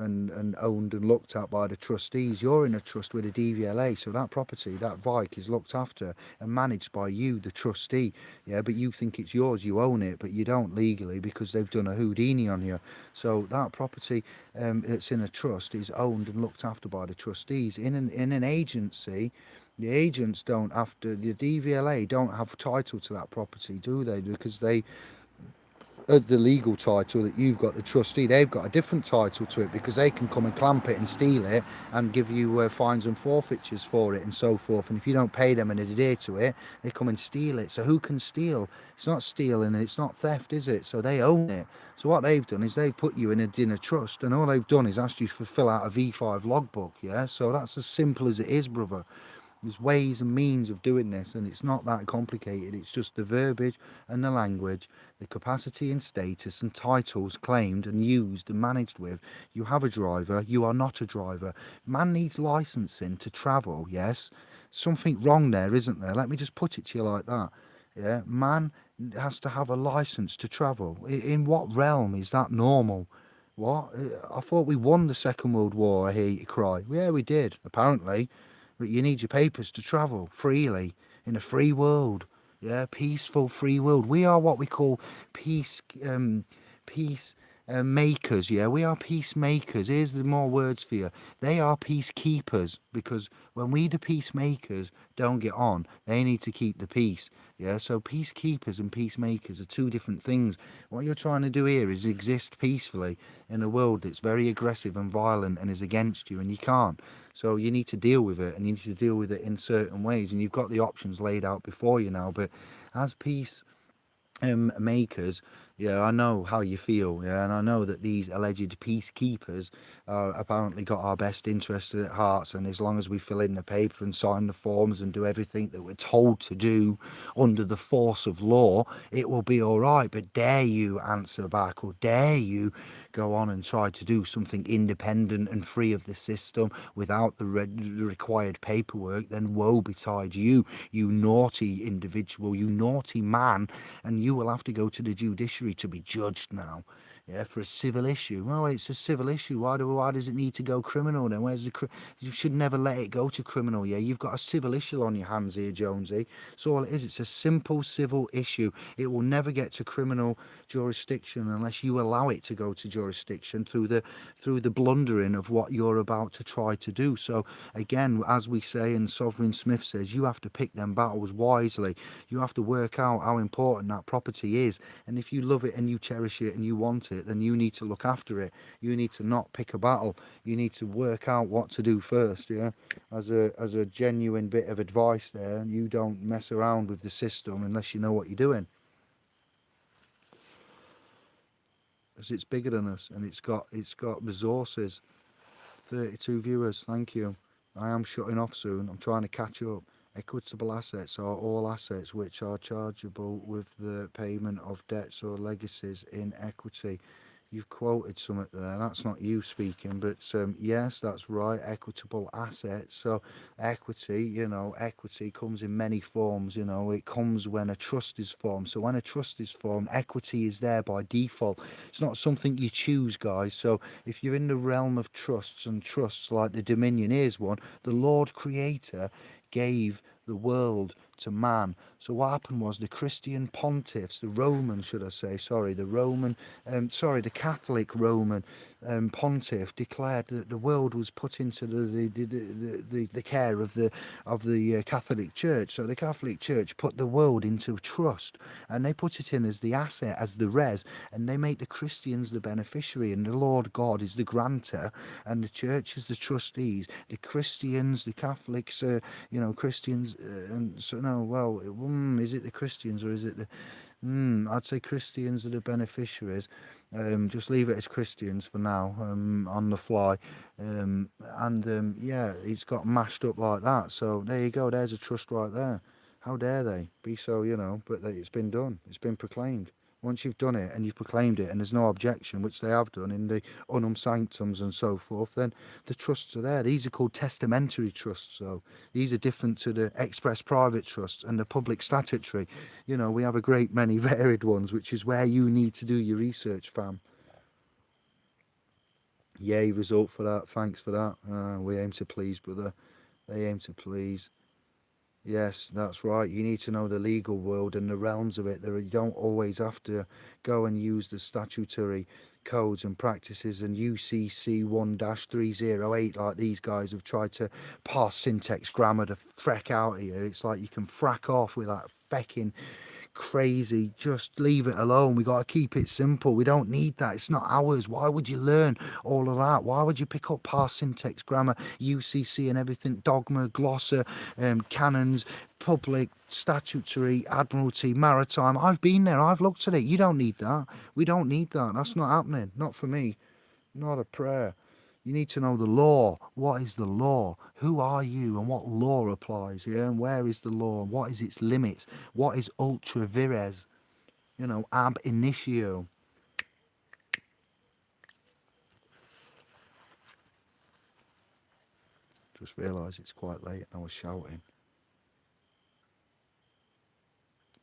owned and looked at by the trustees. You're in a trust with a DVLA, so that property, that VIC, is looked after and managed by you, the trustee. Yeah, but you think it's yours, you own it, but you don't legally because they've done a Houdini on you. So that property that's in a trust is owned and looked after by the trustees. In an agency, the agents don't have to, the DVLA don't have title to that property, do they? Because they, the legal title that you've got, the trustee, they've got a different title to it because they can come and clamp it and steal it and give you fines and forfeitures for it and so forth. And if you don't pay them and adhere to it, they come and steal it. So who can steal? It's not stealing and it's not theft, is it? So they own it. So what they've done is they've put you in a trust, and all they've done is asked you to fill out a V5 logbook. Yeah, so that's as simple as it is, brother. There's ways and means of doing this, and it's not that complicated. It's just the verbiage and the language, the capacity and status and titles claimed and used and managed with. You have a driver, you are not a driver. Man needs licensing to travel, yes? Something wrong there, isn't there? Let me just put it to you like that. Yeah, man has to have a license to travel. In what realm is that normal? What? I thought we won the Second World War, I hear you cry. Yeah, we did, apparently. But you need your papers to travel freely in a free world. Yeah, peaceful free world. We are what we call peace makers. Yeah, we are peacemakers. Here's the more words for you. They are peacekeepers, because when we the peacemakers don't get on, they need to keep the peace. Yeah, so peacekeepers and peacemakers are two different things. What you're trying to do here is exist peacefully in a world that's very aggressive and violent and is against you, and you can't. So you need to deal with it, and you need to deal with it in certain ways, and you've got the options laid out before you now. But as peace makers, yeah, I know how you feel, yeah, and I know that these alleged peacekeepers apparently got our best interests at hearts, and as long as we fill in the paper and sign the forms and do everything that we're told to do under the force of law, it will be all right. But dare you answer back, or dare you go on and try to do something independent and free of the system without the required paperwork, then woe betide you, you naughty individual, you naughty man, and you will have to go to the judiciary to be judged now. Yeah, for a civil issue. Well, it's a civil issue. Why does it need to go criminal then? Where's you should never let it go to criminal. Yeah, you've got a civil issue on your hands here, Jonesy. So all it is, it's a simple civil issue. It will never get to criminal jurisdiction unless you allow it to go to jurisdiction through the blundering of what you're about to try to do. So again, as we say, and Sovereign Smith says, you have to pick them battles wisely. You have to work out how important that property is, and if you love it and you cherish it and you want it, then you need to look after it. You need to not pick a battle. You need to work out what to do first. Yeah, as a genuine bit of advice there, and you don't mess around with the system unless you know what you're doing. Because it's bigger than us, and it's got resources. 32 viewers, thank you. I am shutting off soon. I'm trying to catch up. Equitable assets are all assets which are chargeable with the payment of debts or legacies in equity. You've quoted something there. That's not you speaking, but yes, that's right. Equitable assets. So equity, equity comes in many forms. It comes when a trust is formed. So when a trust is formed, equity is there by default. It's not something you choose, guys. So if you're in the realm of trusts and trusts like the Dominion, here's one. The Lord Creator gave the world to man. So what happened was the Christian pontiffs, the Roman, should I say, sorry, the Catholic Roman pontiff declared that the world was put into the care of the Catholic Church. So the Catholic Church put the world into trust, and they put it in as the asset, as the res, and they make the Christians the beneficiary, and the Lord God is the grantor, and the Church is the trustees. The Christians, the Catholics, Christians, and so no, well, is it the Christians or is it the? I'd say Christians are the beneficiaries. Just leave it as Christians for now, on the fly. Yeah, it's got mashed up like that. So there you go. There's a trust right there. How dare they be so, but it's been done. It's been proclaimed. Once you've done it and you've proclaimed it and there's no objection, which they have done in the unum sanctums and so forth, then the trusts are there. These are called testamentary trusts, so these are different to the express private trusts and the public statutory. We have a great many varied ones, which is where you need to do your research, fam. Yay, result for that. Thanks for that. We aim to please, brother. They aim to please. Yes, that's right. You need to know the legal world and the realms of it. You don't always have to go and use the statutory codes and practices and UCC 1-308 like these guys have tried to parse syntax grammar to freck out of you. It's like you can frack off with that fecking crazy. Just leave it alone. We got to keep it simple. We don't need that. It's not ours. Why would you learn all of that? Why would you pick up parse syntax grammar, UCC and everything, dogma, glossa, canons, public, statutory, admiralty, maritime? I've been there. I've looked at it. You don't need that. We don't need that. That's not happening. Not for me. Not a prayer. You need to know the law. What is the law? Who are you and what law applies? Yeah, and where is the law? What is its limits? What is ultra vires? Ab initio. Just realised it's quite late and I was shouting.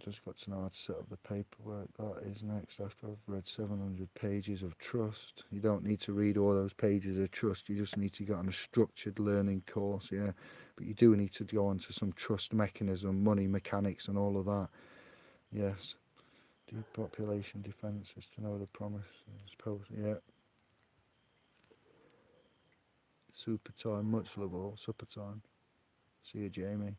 Just got to know how to set up the paperwork. That is next after I've read 700 pages of trust. You don't need to read all those pages of trust. You just need to get on a structured learning course, yeah. But you do need to go onto some trust mechanism, money mechanics and all of that. Yes. Depopulation defences to know the promise. Yeah. Super time, much love all. Supper time. See you, Jamie.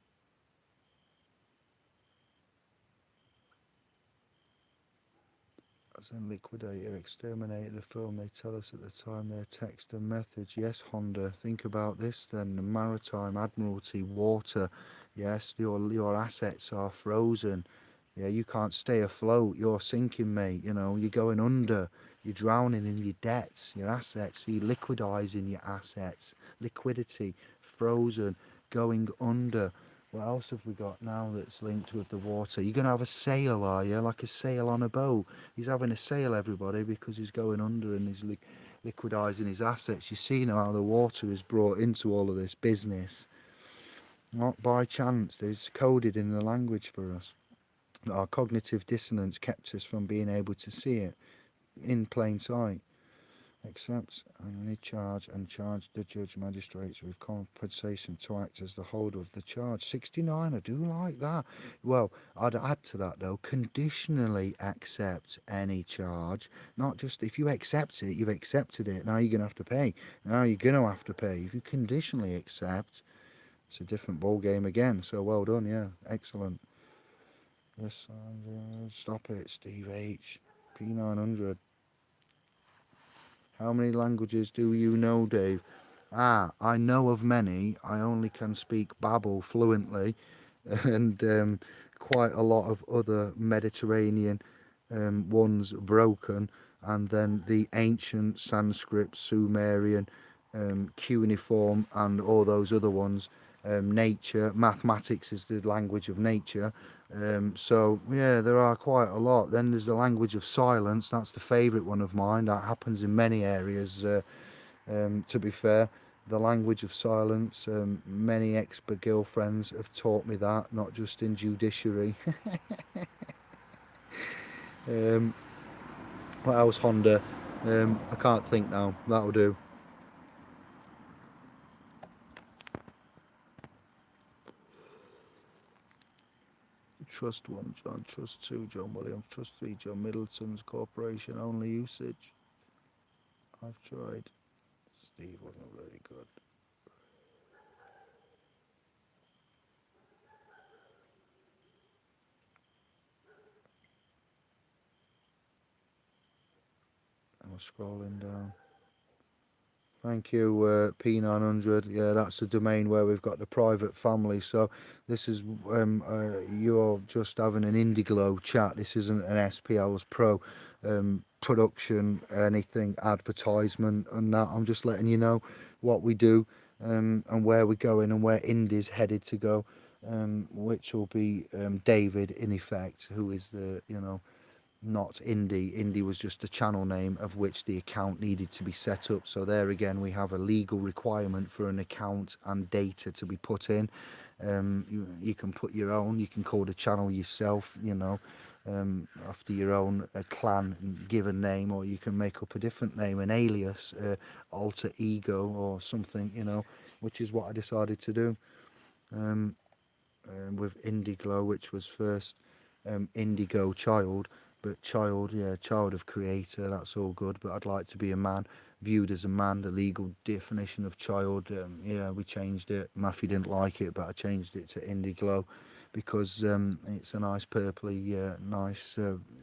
As in liquidator, exterminator, the film, they tell us at the time their text and methods. Yes, Honda, think about this then. The maritime, admiralty, water. Yes, your assets are frozen. Yeah, you can't stay afloat. You're sinking, mate. You're going under. You're drowning in your debts, your assets. You're liquidizing your assets. Liquidity, frozen, going under. What else have we got now that's linked with the water? You're going to have a sail, are you? Like a sail on a boat. He's having a sail, everybody, because he's going under and he's liquidizing his assets. You see now how the water is brought into all of this business. Not by chance. It's coded in the language for us. Our cognitive dissonance kept us from being able to see it in plain sight. Accepts any charge and charge the judge magistrates with compensation to act as the holder of the charge. 69, I do like that. Well, I'd add to that though, conditionally accept any charge. Not just if you accept it, you've accepted it. Now you're going to have to pay. Now you're going to have to pay. If you conditionally accept, it's a different ball game again. So well done, yeah, excellent. Yes, stop it, Steve H. P900. How many languages do you know, Dave? I know of many. I only can speak Babel fluently and quite a lot of other Mediterranean ones broken, and then the ancient Sanskrit, Sumerian, cuneiform and all those other ones nature. Mathematics is the language of nature. So yeah, there are quite a lot. Then there's the language of silence. That's the favourite one of mine. That happens in many areas. To be fair, the language of silence. Many expert girlfriends have taught me that, not just in judiciary. um, what else, Honda? I can't think now. That'll do. Trust 1, John. Trust 2, John Williams. Trust 3, John Middleton's Corporation only usage. I've tried. Steve wasn't very good. I'm scrolling down. Thank you, P900. Yeah, that's the domain where we've got the private family. So this is you're just having an Indiglo chat. This isn't an SPL's Pro production, anything, advertisement, and that. I'm just letting you know what we do and where we're going and where Indy's headed to go, which will be David in effect, who is the not Indy. Indy was just a channel name of which the account needed to be set up. So there again, we have a legal requirement for an account and data to be put in. You can put your own, you can call the channel yourself, after your own clan given name, or you can make up a different name, an alias, alter ego or something, which is what I decided to do with Indiglo, which was first Indigo Child. But child, yeah, child of creator, that's all good. But I'd like to be a man, viewed as a man, the legal definition of child. Yeah, we changed it. Matthew didn't like it, but I changed it to Indiglo because it's a nice purpley, nice,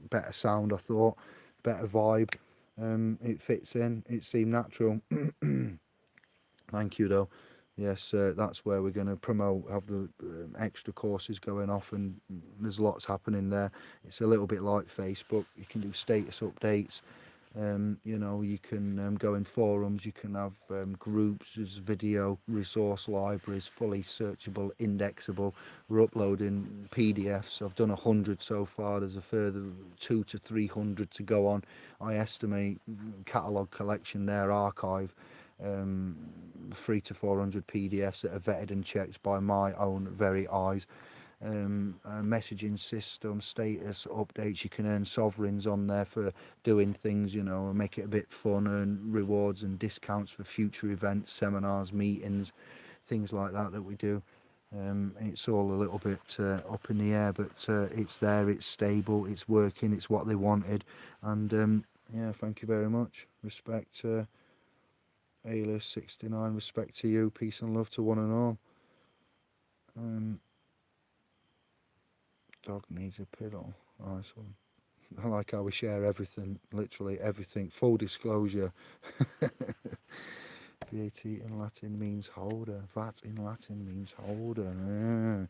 better sound, I thought, better vibe. It fits in, it seemed natural. Thank you, though. Yes, that's where we're going to promote, have the extra courses going off, and there's lots happening there. It's a little bit like Facebook. You can do status updates. You can go in forums. You can have groups. There's video resource libraries, fully searchable, indexable. We're uploading PDFs. I've done 100 so far. There's a further 200 to 300 to go on. I estimate catalogue collection there, archive. 300 to 400 PDFs that are vetted and checked by my own very eyes. Messaging system, status updates. You can earn sovereigns on there for doing things, and make it a bit fun, earn rewards and discounts for future events, seminars, meetings, things like that we do. It's all a little bit up in the air, but it's there, it's stable, it's working, it's what they wanted, and yeah, thank you very much. Respect. Alias 69, respect to you, peace and love to one and all. Dog needs a pillow. Nice one. I like how we share everything, literally everything. Full disclosure. VAT in Latin means holder. VAT in Latin means holder.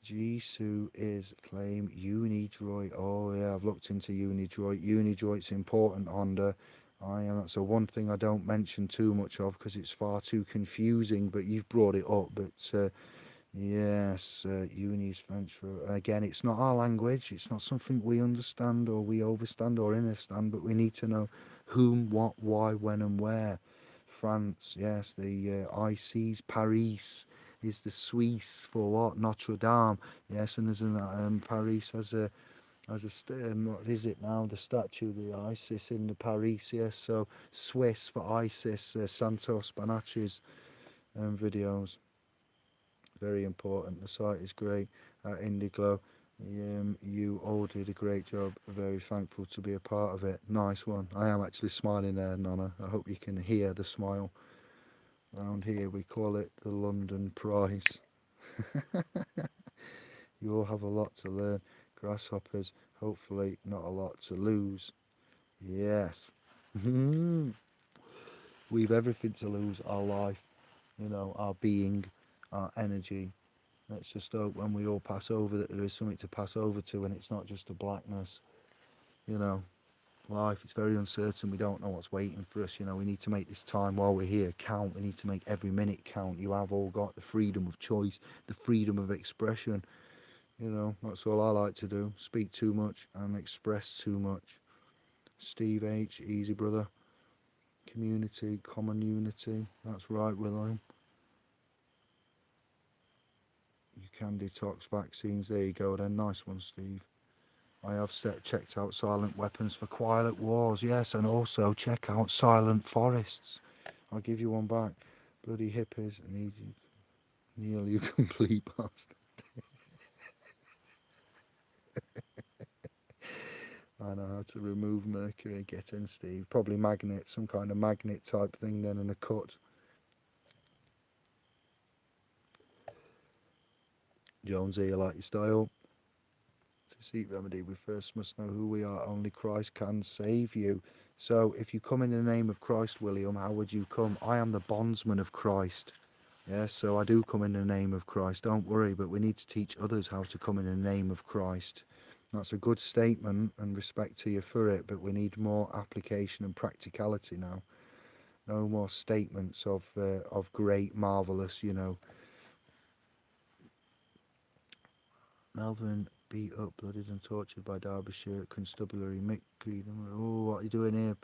Jisoo is claim Unidroid. Oh yeah, I've looked into Unidroid. Unidroid's important, Honda. That's the one thing I don't mention too much of because it's far too confusing, but you've brought it up. But yes, Uni's French. Again, it's not our language. It's not something we understand or we overstand or understand, but we need to know whom, what, why, when and where. France, yes, the ICs, Paris is the Suisse for what? Notre Dame, yes, and there's Paris has a what is it now? The statue, the ISIS in the Paris, yes. So Swiss for ISIS, Santos Bonacci's videos, very important. The site is great at Indiglo. You all did a great job. Very thankful to be a part of it. Nice one. I am actually smiling there, Nonna. I hope you can hear the smile. Around here we call it the London Prize. You all have a lot to learn. Grasshoppers, hopefully not a lot to lose. Yes. We've everything to lose, our life, our being, our energy. Let's just hope when we all pass over that there is something to pass over to and it's not just a blackness, life. It's very uncertain. We don't know what's waiting for us. You know, we need to make this time while we're here count. We need to make every minute count. You have all got the freedom of choice, the freedom of expression. You know, that's all I like to do. Speak too much and express too much. Steve H, easy brother. Community, common unity. That's right, William. You can detox vaccines. There you go then. Nice one, Steve. I have checked out Silent Weapons for Quiet Wars. Yes, and also check out Silent Forests. I'll give you one back. Bloody hippies. Neil, you complete bastard. I know how to remove mercury and get in, Steve. Probably magnet, some kind of magnet type thing then in a cut. Jonesy, you like your style? To seek remedy, we first must know who we are. Only Christ can save you. So if you come in the name of Christ, William, how would you come? I am the bondsman of Christ. Yes, so I do come in the name of Christ. Don't worry, but we need to teach others how to come in the name of Christ. That's a good statement and respect to you for it, but we need more application and practicality now. No more statements of great, marvellous, you know. Melvin beat up, blooded and tortured by Derbyshire Constabulary. Mick Creedon. Oh, what are you doing here?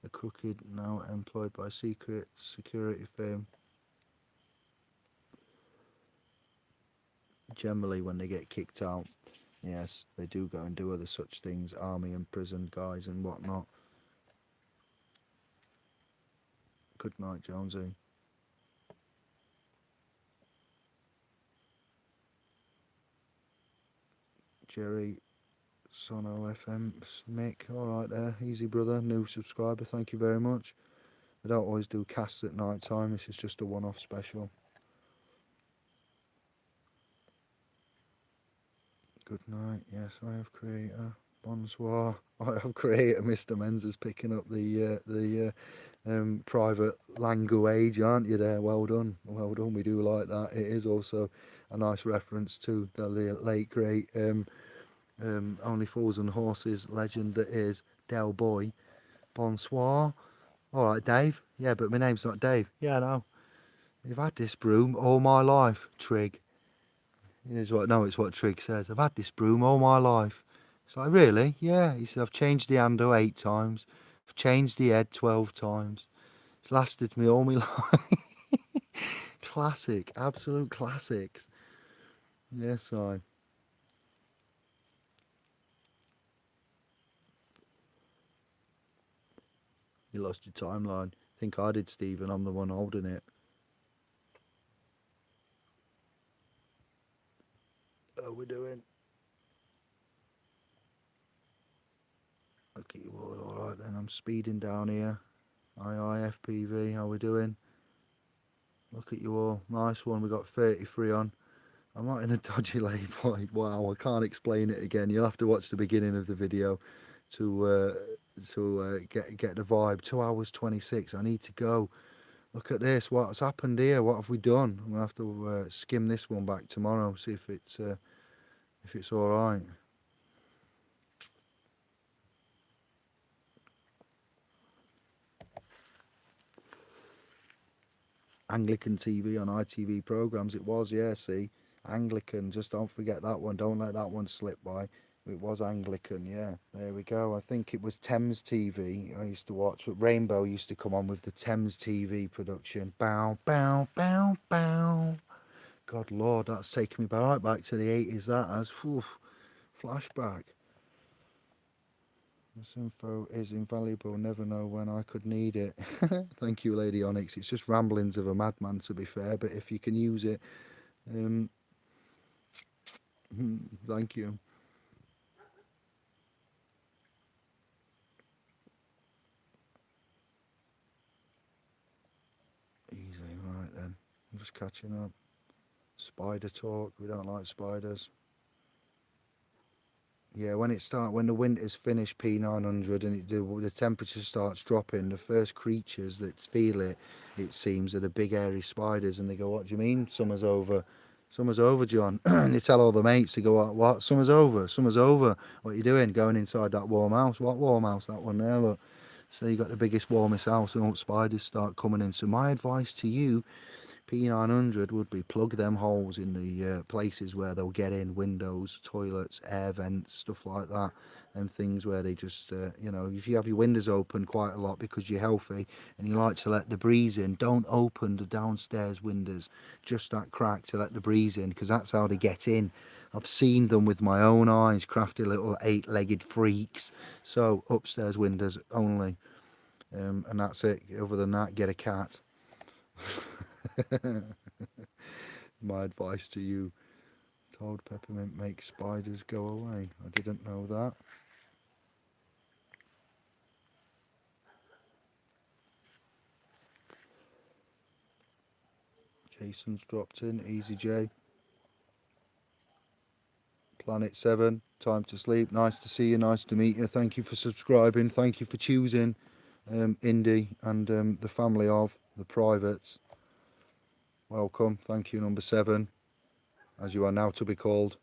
The crooked, now employed by secret security firm. Generally, when they get kicked out, yes, they do go and do other such things, army and prison guys and whatnot. Good night, Jonesy. Jerry, Sono FM, Mick, alright there, easy brother, new subscriber, thank you very much. I don't always do casts at night time, this is just a one-off special. Good night, yes, I have creator. Bonsoir, I have creator. Mr. Menzies picking up the private language, aren't you there? Well done, we do like that. It is also a nice reference to the late great Only Fools and Horses legend that is Del Boy. Bonsoir. Alright, Dave. Yeah, but my name's not Dave. Yeah, I know. You've had this broom all my life, Trig. It's what Trig says. I've had this broom all my life. It's like, really? Yeah. He said, I've changed the handle 8 times. I've changed the head 12 times. It's lasted me all my life. Classic. Absolute classics. Yes, I. You lost your timeline. I think I did, Stephen. I'm the one holding it. How are we doing? Look at you all. Alright then, I'm speeding down here. IIFPV, how we doing? Look at you all. Nice one. We got 33 on. I'm not in a dodgy lay point. Wow, I can't explain it again. You'll have to watch the beginning of the video to get the vibe. 2 hours 26. I need to go. Look at this. What's happened here? What have we done? I'm gonna have to skim this one back tomorrow. See if it's all right. Anglican TV on ITV programs. It was, yeah. See, Anglican. Just don't forget that one. Don't let that one slip by. It was Anglican, yeah. There we go. I think it was Thames TV I used to watch. But Rainbow used to come on with the Thames TV production. Bow, bow, bow, bow. God, Lord, that's taking me right back to the 80s. That has. Whew, flashback. This info is invaluable. Never know when I could need it. Thank you, Lady Onyx. It's just ramblings of a madman, to be fair. But if you can use it, thank you. Easy, right then. I'm just catching up. Spider talk. We don't like spiders. Yeah, when the winter's finished, P900, and the temperature starts dropping, the first creatures that feel it, it seems, are the big hairy spiders, and they go, "What do you mean? Summer's over." Summer's over, John. And you tell all the mates to go, what? Summer's over, summer's over. What are you doing? Going inside that warm house. What warm house? That one there, look. So you got the biggest, warmest house and all spiders start coming in. So my advice to you, P900, would be plug them holes in the places where they'll get in, windows, toilets, air vents, stuff like that. Them things where they just, you know, if you have your windows open quite a lot because you're healthy and you like to let the breeze in, don't open the downstairs windows, just that crack to let the breeze in, because that's how they get in. I've seen them with my own eyes, crafty little 8-legged freaks. So upstairs windows only, and that's it. Other than that, get a cat. My advice to you. Told peppermint makes spiders go away. I didn't know that. Jason's dropped in. Easy J. Planet 7. Time to sleep. Nice to see you. Nice to meet you. Thank you for subscribing. Thank you for choosing Indy and the family of the privates. Welcome. Thank you, number 7, as you are now to be called.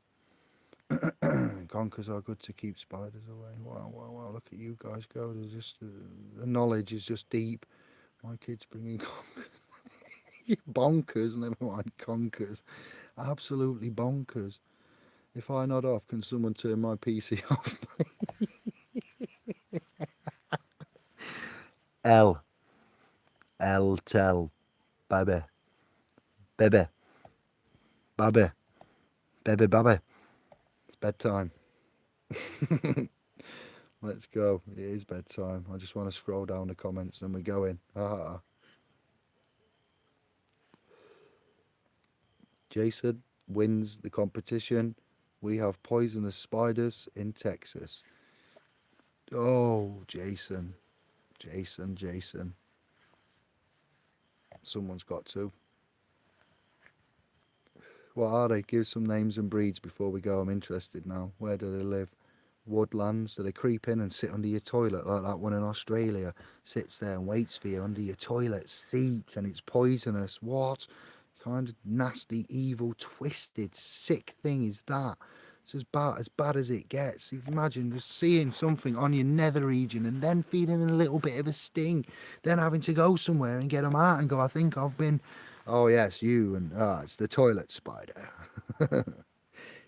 Conkers are good to keep spiders away. Wow, wow, wow. Look at you guys go. There's just the knowledge is just deep. My kid's bringing conkers. Bonkers, never mind conkers. Absolutely bonkers. If I nod off, can someone turn my PC off? L tell baby baby baby baby baby. It's bedtime. Let's go. It is bedtime. I just want to scroll down the comments and we're going. Jason wins the competition. We have poisonous spiders in Texas. Oh, Jason. Jason. Someone's got to. What are they? Give some names and breeds before we go. I'm interested now. Where do they live? Woodlands. Do they creep in and sit under your toilet like that one in Australia? Sits there and waits for you under your toilet seat and it's poisonous. What kind of nasty, evil, twisted, sick thing is that? It's as bad as it gets. You can imagine just seeing something on your nether region and then feeling a little bit of a sting, then having to go somewhere and get them out and go, I think I've been, oh yes, you, and it's the toilet spider.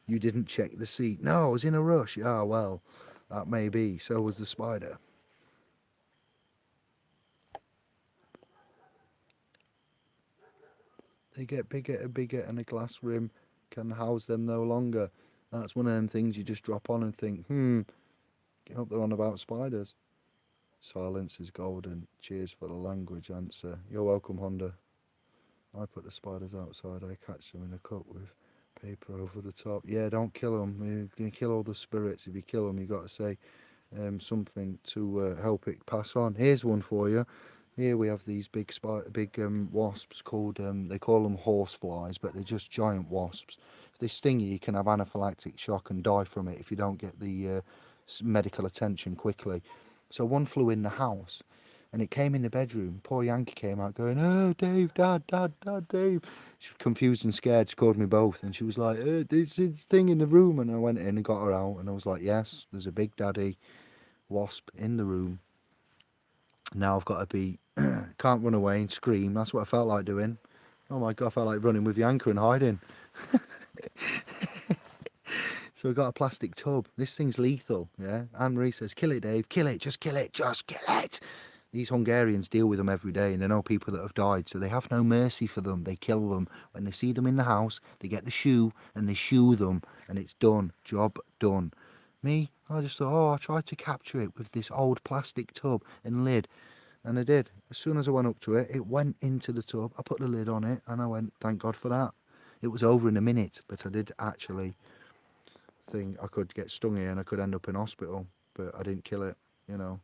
You didn't check the seat. No, I was in a rush. Ah, well, that may be. So was the spider. They get bigger and bigger and a glass rim can house them no longer. That's one of them things you just drop on and think, get up there on about spiders. Silence is golden. Cheers for the language answer. You're welcome, Honda. I put the spiders outside. I catch them in a cup with paper over the top. Yeah, don't kill them. You kill all the spirits. If you kill them, you got to say something to help it pass on. Here's one for you. Here we have these big wasps called, they call them horse flies, but they're just giant wasps. If they sting you, you can have anaphylactic shock and die from it if you don't get the medical attention quickly. So one flew in the house and it came in the bedroom. Poor Yankee came out going, oh, Dave, Dad, Dave. She was confused and scared. She called me both and she was like, there's a thing in the room. And I went in and got her out and I was like, yes, there's a big daddy wasp in the room. Now I've got to be, can't run away and scream. That's what I felt like doing. Oh my God, I felt like running with Yanker and hiding. So I got a plastic tub. This thing's lethal, yeah? Anne-Marie says, kill it, Dave, kill it, just kill it. These Hungarians deal with them every day and they know people that have died, so they have no mercy for them. They kill them. When they see them in the house, they get the shoe and they shoe them and it's done. Job done. Me, I just thought, I'll try to capture it with this old plastic tub and lid. And I did. As soon as I went up to it, it went into the tub. I put the lid on it and I went, thank God for that. It was over in a minute, but I did actually think I could get stung here and I could end up in hospital, but I didn't kill it, you know.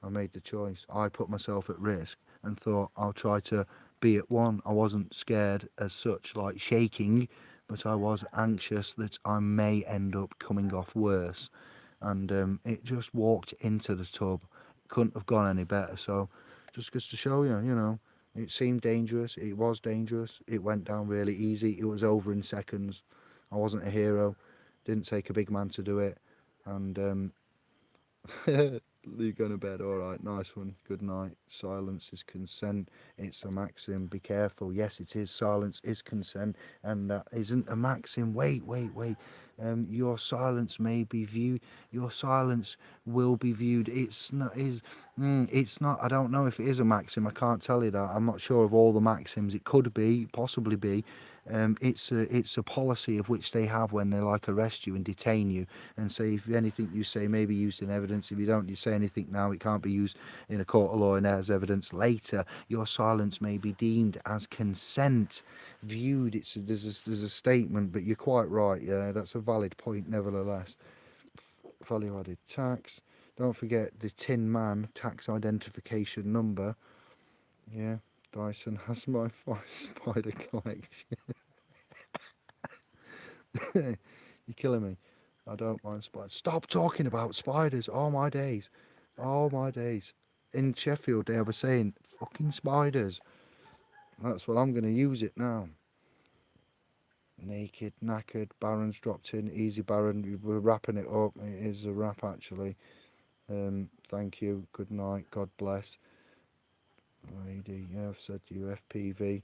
I made the choice. I put myself at risk and thought I'll try to be at one. I wasn't scared as such, like shaking, but I was anxious that I may end up coming off worse. And it just walked into the tub. Couldn't have gone any better. So just goes to show you, you know, It seemed dangerous. It was dangerous. It went down really easy. It was over in seconds. I wasn't a hero. Didn't take a big man to do it. And you're going to bed. All right, nice one. Good night. Silence is consent. It's a maxim. Be careful. Yes, it is. Silence is consent, and that isn't a maxim. Wait. Your silence may be viewed. Your silence will be viewed. It's not. It's not. I don't know if it is a maxim. I can't tell you that. I'm not sure of all the maxims. It could be, possibly be. It's a policy of which they have when they like arrest you and detain you and say if anything you say may be used in evidence. If you don't you say anything now, it can't be used in a court of law and as evidence later. Your silence may be deemed as consent. Viewed. There's a statement, but you're quite right. Yeah, that's a valid point nevertheless. Value added tax. Don't forget the Tin Man tax identification number. Yeah, Dyson has my spider collection. You're killing me. I don't mind spiders. Stop talking about spiders. All my days. All my days. In Sheffield, they have a saying, fucking spiders. That's what I'm going to use it now. Naked, knackered, Baron's dropped in. Easy, Baron. We're wrapping it up. It is a wrap, actually. Thank you. Good night. God bless. Lady, yeah, I've said you. FPV.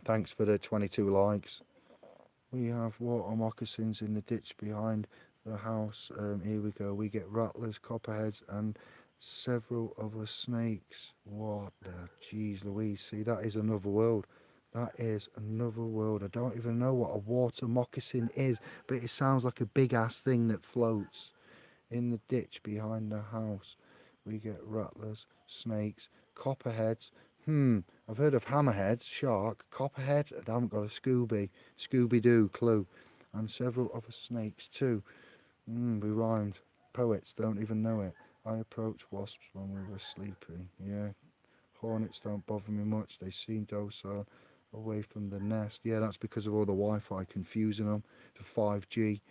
Thanks for the 22 likes. We have water moccasins in the ditch behind the house. Here we go. We get rattlers, copperheads, and several other snakes. What the jeez Louise. See, that is another world. That is another world. I don't even know what a water moccasin is, but it sounds like a big ass thing that floats. In the ditch behind the house, we get rattlers, snakes, copperheads. I've heard of hammerheads, shark, copperhead. I haven't got a Scooby-Doo clue, and several other snakes too. We rhymed. Poets don't even know it. I approached wasps when we were sleeping. Yeah, hornets don't bother me much. They seem docile, away from the nest. Yeah, that's because of all the Wi-Fi confusing them to 5G.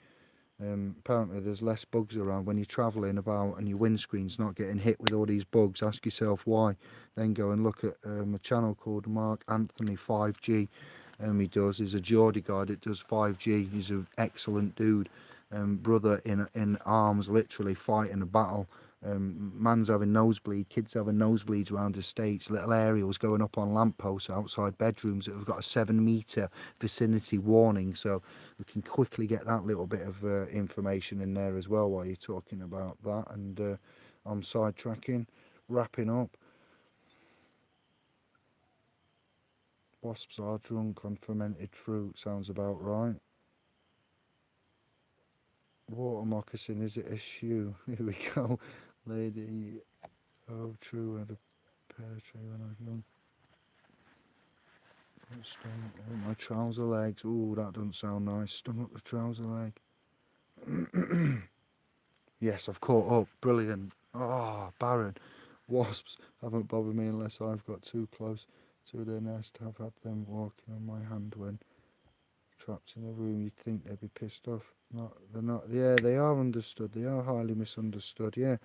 Apparently there's less bugs around when you're travelling about and your windscreen's not getting hit with all these bugs. Ask yourself why. Then go and look at a channel called Mark Anthony 5G. He's a Geordie guy that does 5G. He's an excellent dude. Brother in arms, literally fighting a battle. Man's having nosebleed, kids having nosebleeds around the estates, little aerials going up on lampposts outside bedrooms that have got a 7-metre vicinity warning, so we can quickly get that little bit of information in there as well while you're talking about that. And I'm sidetracking, wrapping up. Wasps are drunk on fermented fruit, sounds about right. Water moccasin, is it a shoe? Here we go. Lady, oh true, I had a pear tree when I was young. Stung up my trouser legs. Ooh, that doesn't sound nice. Stung up the trouser leg. Yes, I've caught up. Brilliant. Oh, Baron. Wasps haven't bothered me unless I've got too close to their nest. I've had them walking on my hand when trapped in a room. You'd think they'd be pissed off. They're not. Yeah, they are understood. They are highly misunderstood. Yeah.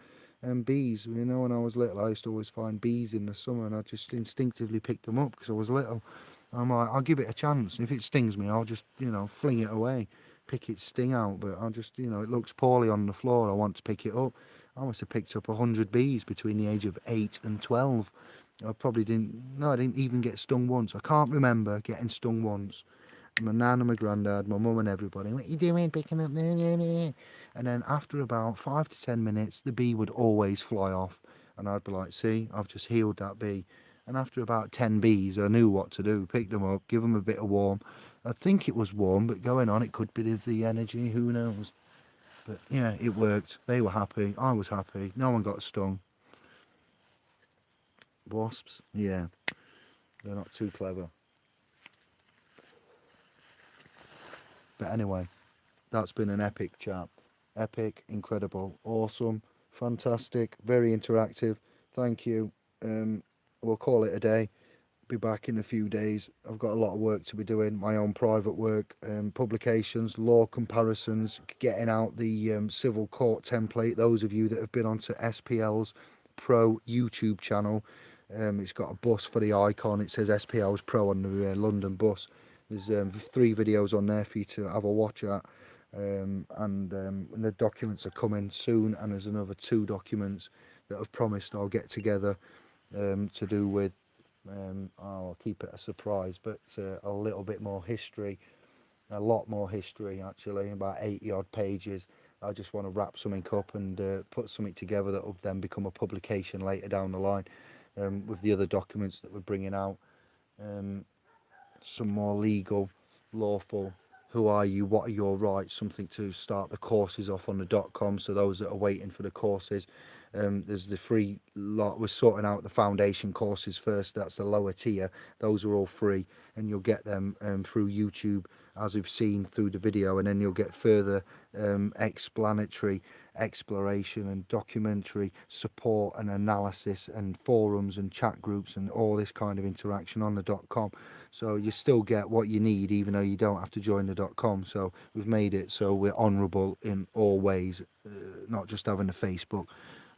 And bees, you know, when I was little, I used to always find bees in the summer, and I just instinctively picked them up because I was little. I'm like, I'll give it a chance. If it stings me, I'll just, fling it away, pick its sting out. But I'll just, it looks poorly on the floor. I want to pick it up. I must have picked up 100 bees between the age of 8 and 12. I didn't even get stung once. I can't remember getting stung once. My nan and my granddad, my mum and everybody, what you doing picking up? And then after about 5 to 10 minutes, the bee would always fly off. And I'd be like, see, I've just healed that bee. And after about 10 bees, I knew what to do. Pick them up, give them a bit of warm. I think it was warm, but going on, it could be the energy, who knows. But yeah, it worked. They were happy. I was happy. No one got stung. Wasps, yeah, they're not too clever. But anyway, that's been an epic chat. Epic, incredible, awesome, fantastic, very interactive. Thank you. We'll call it a day. Be back in a few days. I've got a lot of work to be doing, my own private work, publications, law comparisons, getting out the civil court template. Those of you that have been onto SPL's Pro YouTube channel, It's got a bus for the icon. It says SPL's Pro on the London bus. There's 3 videos on there for you to have a watch at. And the documents are coming soon, and there's another 2 documents that I've promised I'll get together to do with, I'll keep it a surprise, but a little bit more history, a lot more history actually, about 80 odd pages. I just want to wrap something up and put something together that will then become a publication later down the line, with the other documents that we're bringing out. Some more legal, lawful, who are you, what are your rights, something to start the courses off on the .com. So those that are waiting for the courses, there's the free lot. We're sorting out the foundation courses first, that's the lower tier. Those are all free, and you'll get them through YouTube, as we've seen through the video, and then you'll get further explanatory exploration and documentary support and analysis and forums and chat groups and all this kind of interaction on the .com. So you still get what you need, even though you don't have to join the .com. So we've made it so we're honourable in all ways, not just having the Facebook,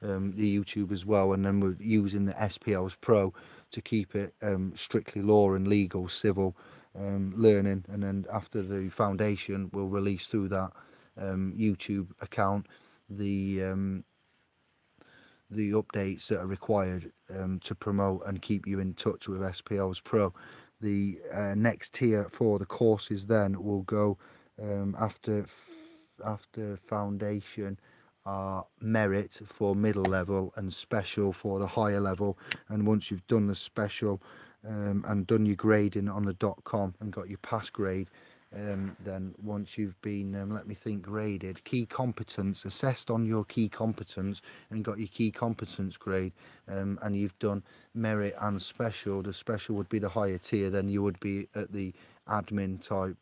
the YouTube as well, and then we're using the SPL's Pro to keep it strictly law and legal, civil learning. And then after the foundation, we'll release through that YouTube account the updates that are required to promote and keep you in touch with SPL's Pro. The next tier for the courses then will go after foundation, are merit for middle level and special for the higher level. And once you've done the special and done your grading on the .com and got your pass grade, then once you've been, let me think, graded, key competence, assessed on your key competence and got your key competence grade, and you've done merit and special, the special would be the higher tier, then you would be at the admin type,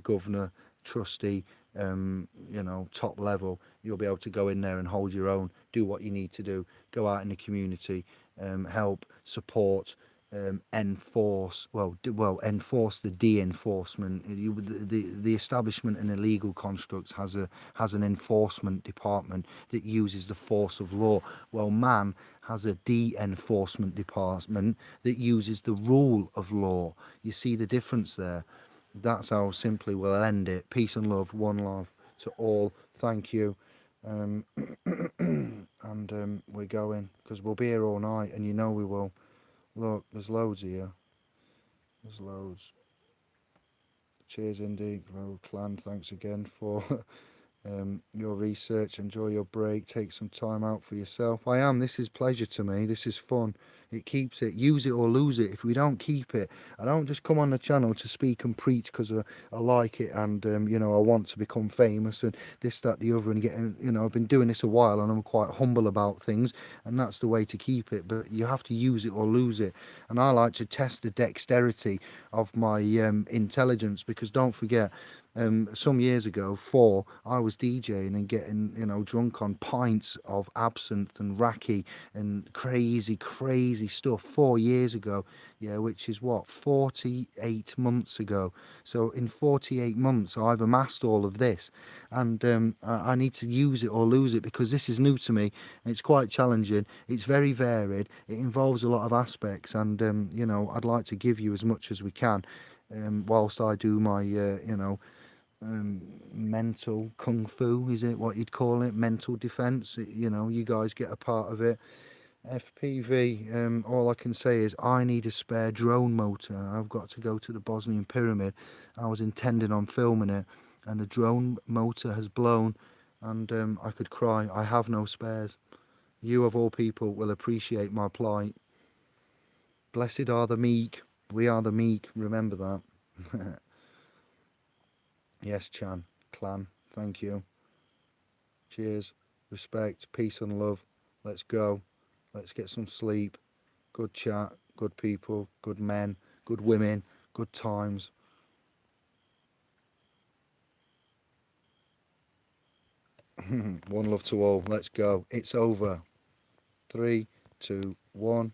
governor, trustee, you know, top level. You'll be able to go in there and hold your own, do what you need to do, go out in the community, help, support, enforce the de-enforcement. The establishment in a legal construct has an enforcement department that uses the force of law. Well, man has a de-enforcement department that uses the rule of law. You see the difference there? That's how simply we'll end it. Peace and love, one love to all. Thank you. And we're going, because we'll be here all night, and you know we will. Look, there's loads here. There's loads. Cheers, Indy. Road Clan, thanks again for your research. Enjoy your break. Take some time out for yourself. This is pleasure to me. This is fun. It keeps it. Use it or lose it. If we don't keep it, I don't just come on the channel to speak and preach because I like it and you know, I want to become famous and this, that, the other, and getting, you know, I've been doing this a while and I'm quite humble about things, and that's the way to keep it. But you have to use it or lose it. And I like to test the dexterity of my intelligence, because don't forget, some years ago, I was DJing and getting, you know, drunk on pints of absinthe and raki and crazy stuff 4 years ago, yeah, which is what, 48 months ago. So in 48 months I've amassed all of this, and I need to use it or lose it, because this is new to me. It's quite challenging, it's very varied, it involves a lot of aspects, and you know, I'd like to give you as much as we can, whilst I do my you know, mental kung fu, is it what you'd call it, mental defense. You know, you guys get a part of it. FPV, all I can say is I need a spare drone motor. I've got to go to the Bosnian pyramid. I was intending on filming it, and the drone motor has blown, and I could cry. I have no spares. You of all people will appreciate my plight. Blessed are the meek. We are the meek, remember that. Yes, Chan, Clan, thank you. Cheers, respect, peace and love. Let's go. Let's get some sleep. Good chat, good people, good men, good women, good times. One love to all. Let's go. It's over. 3, 2, 1.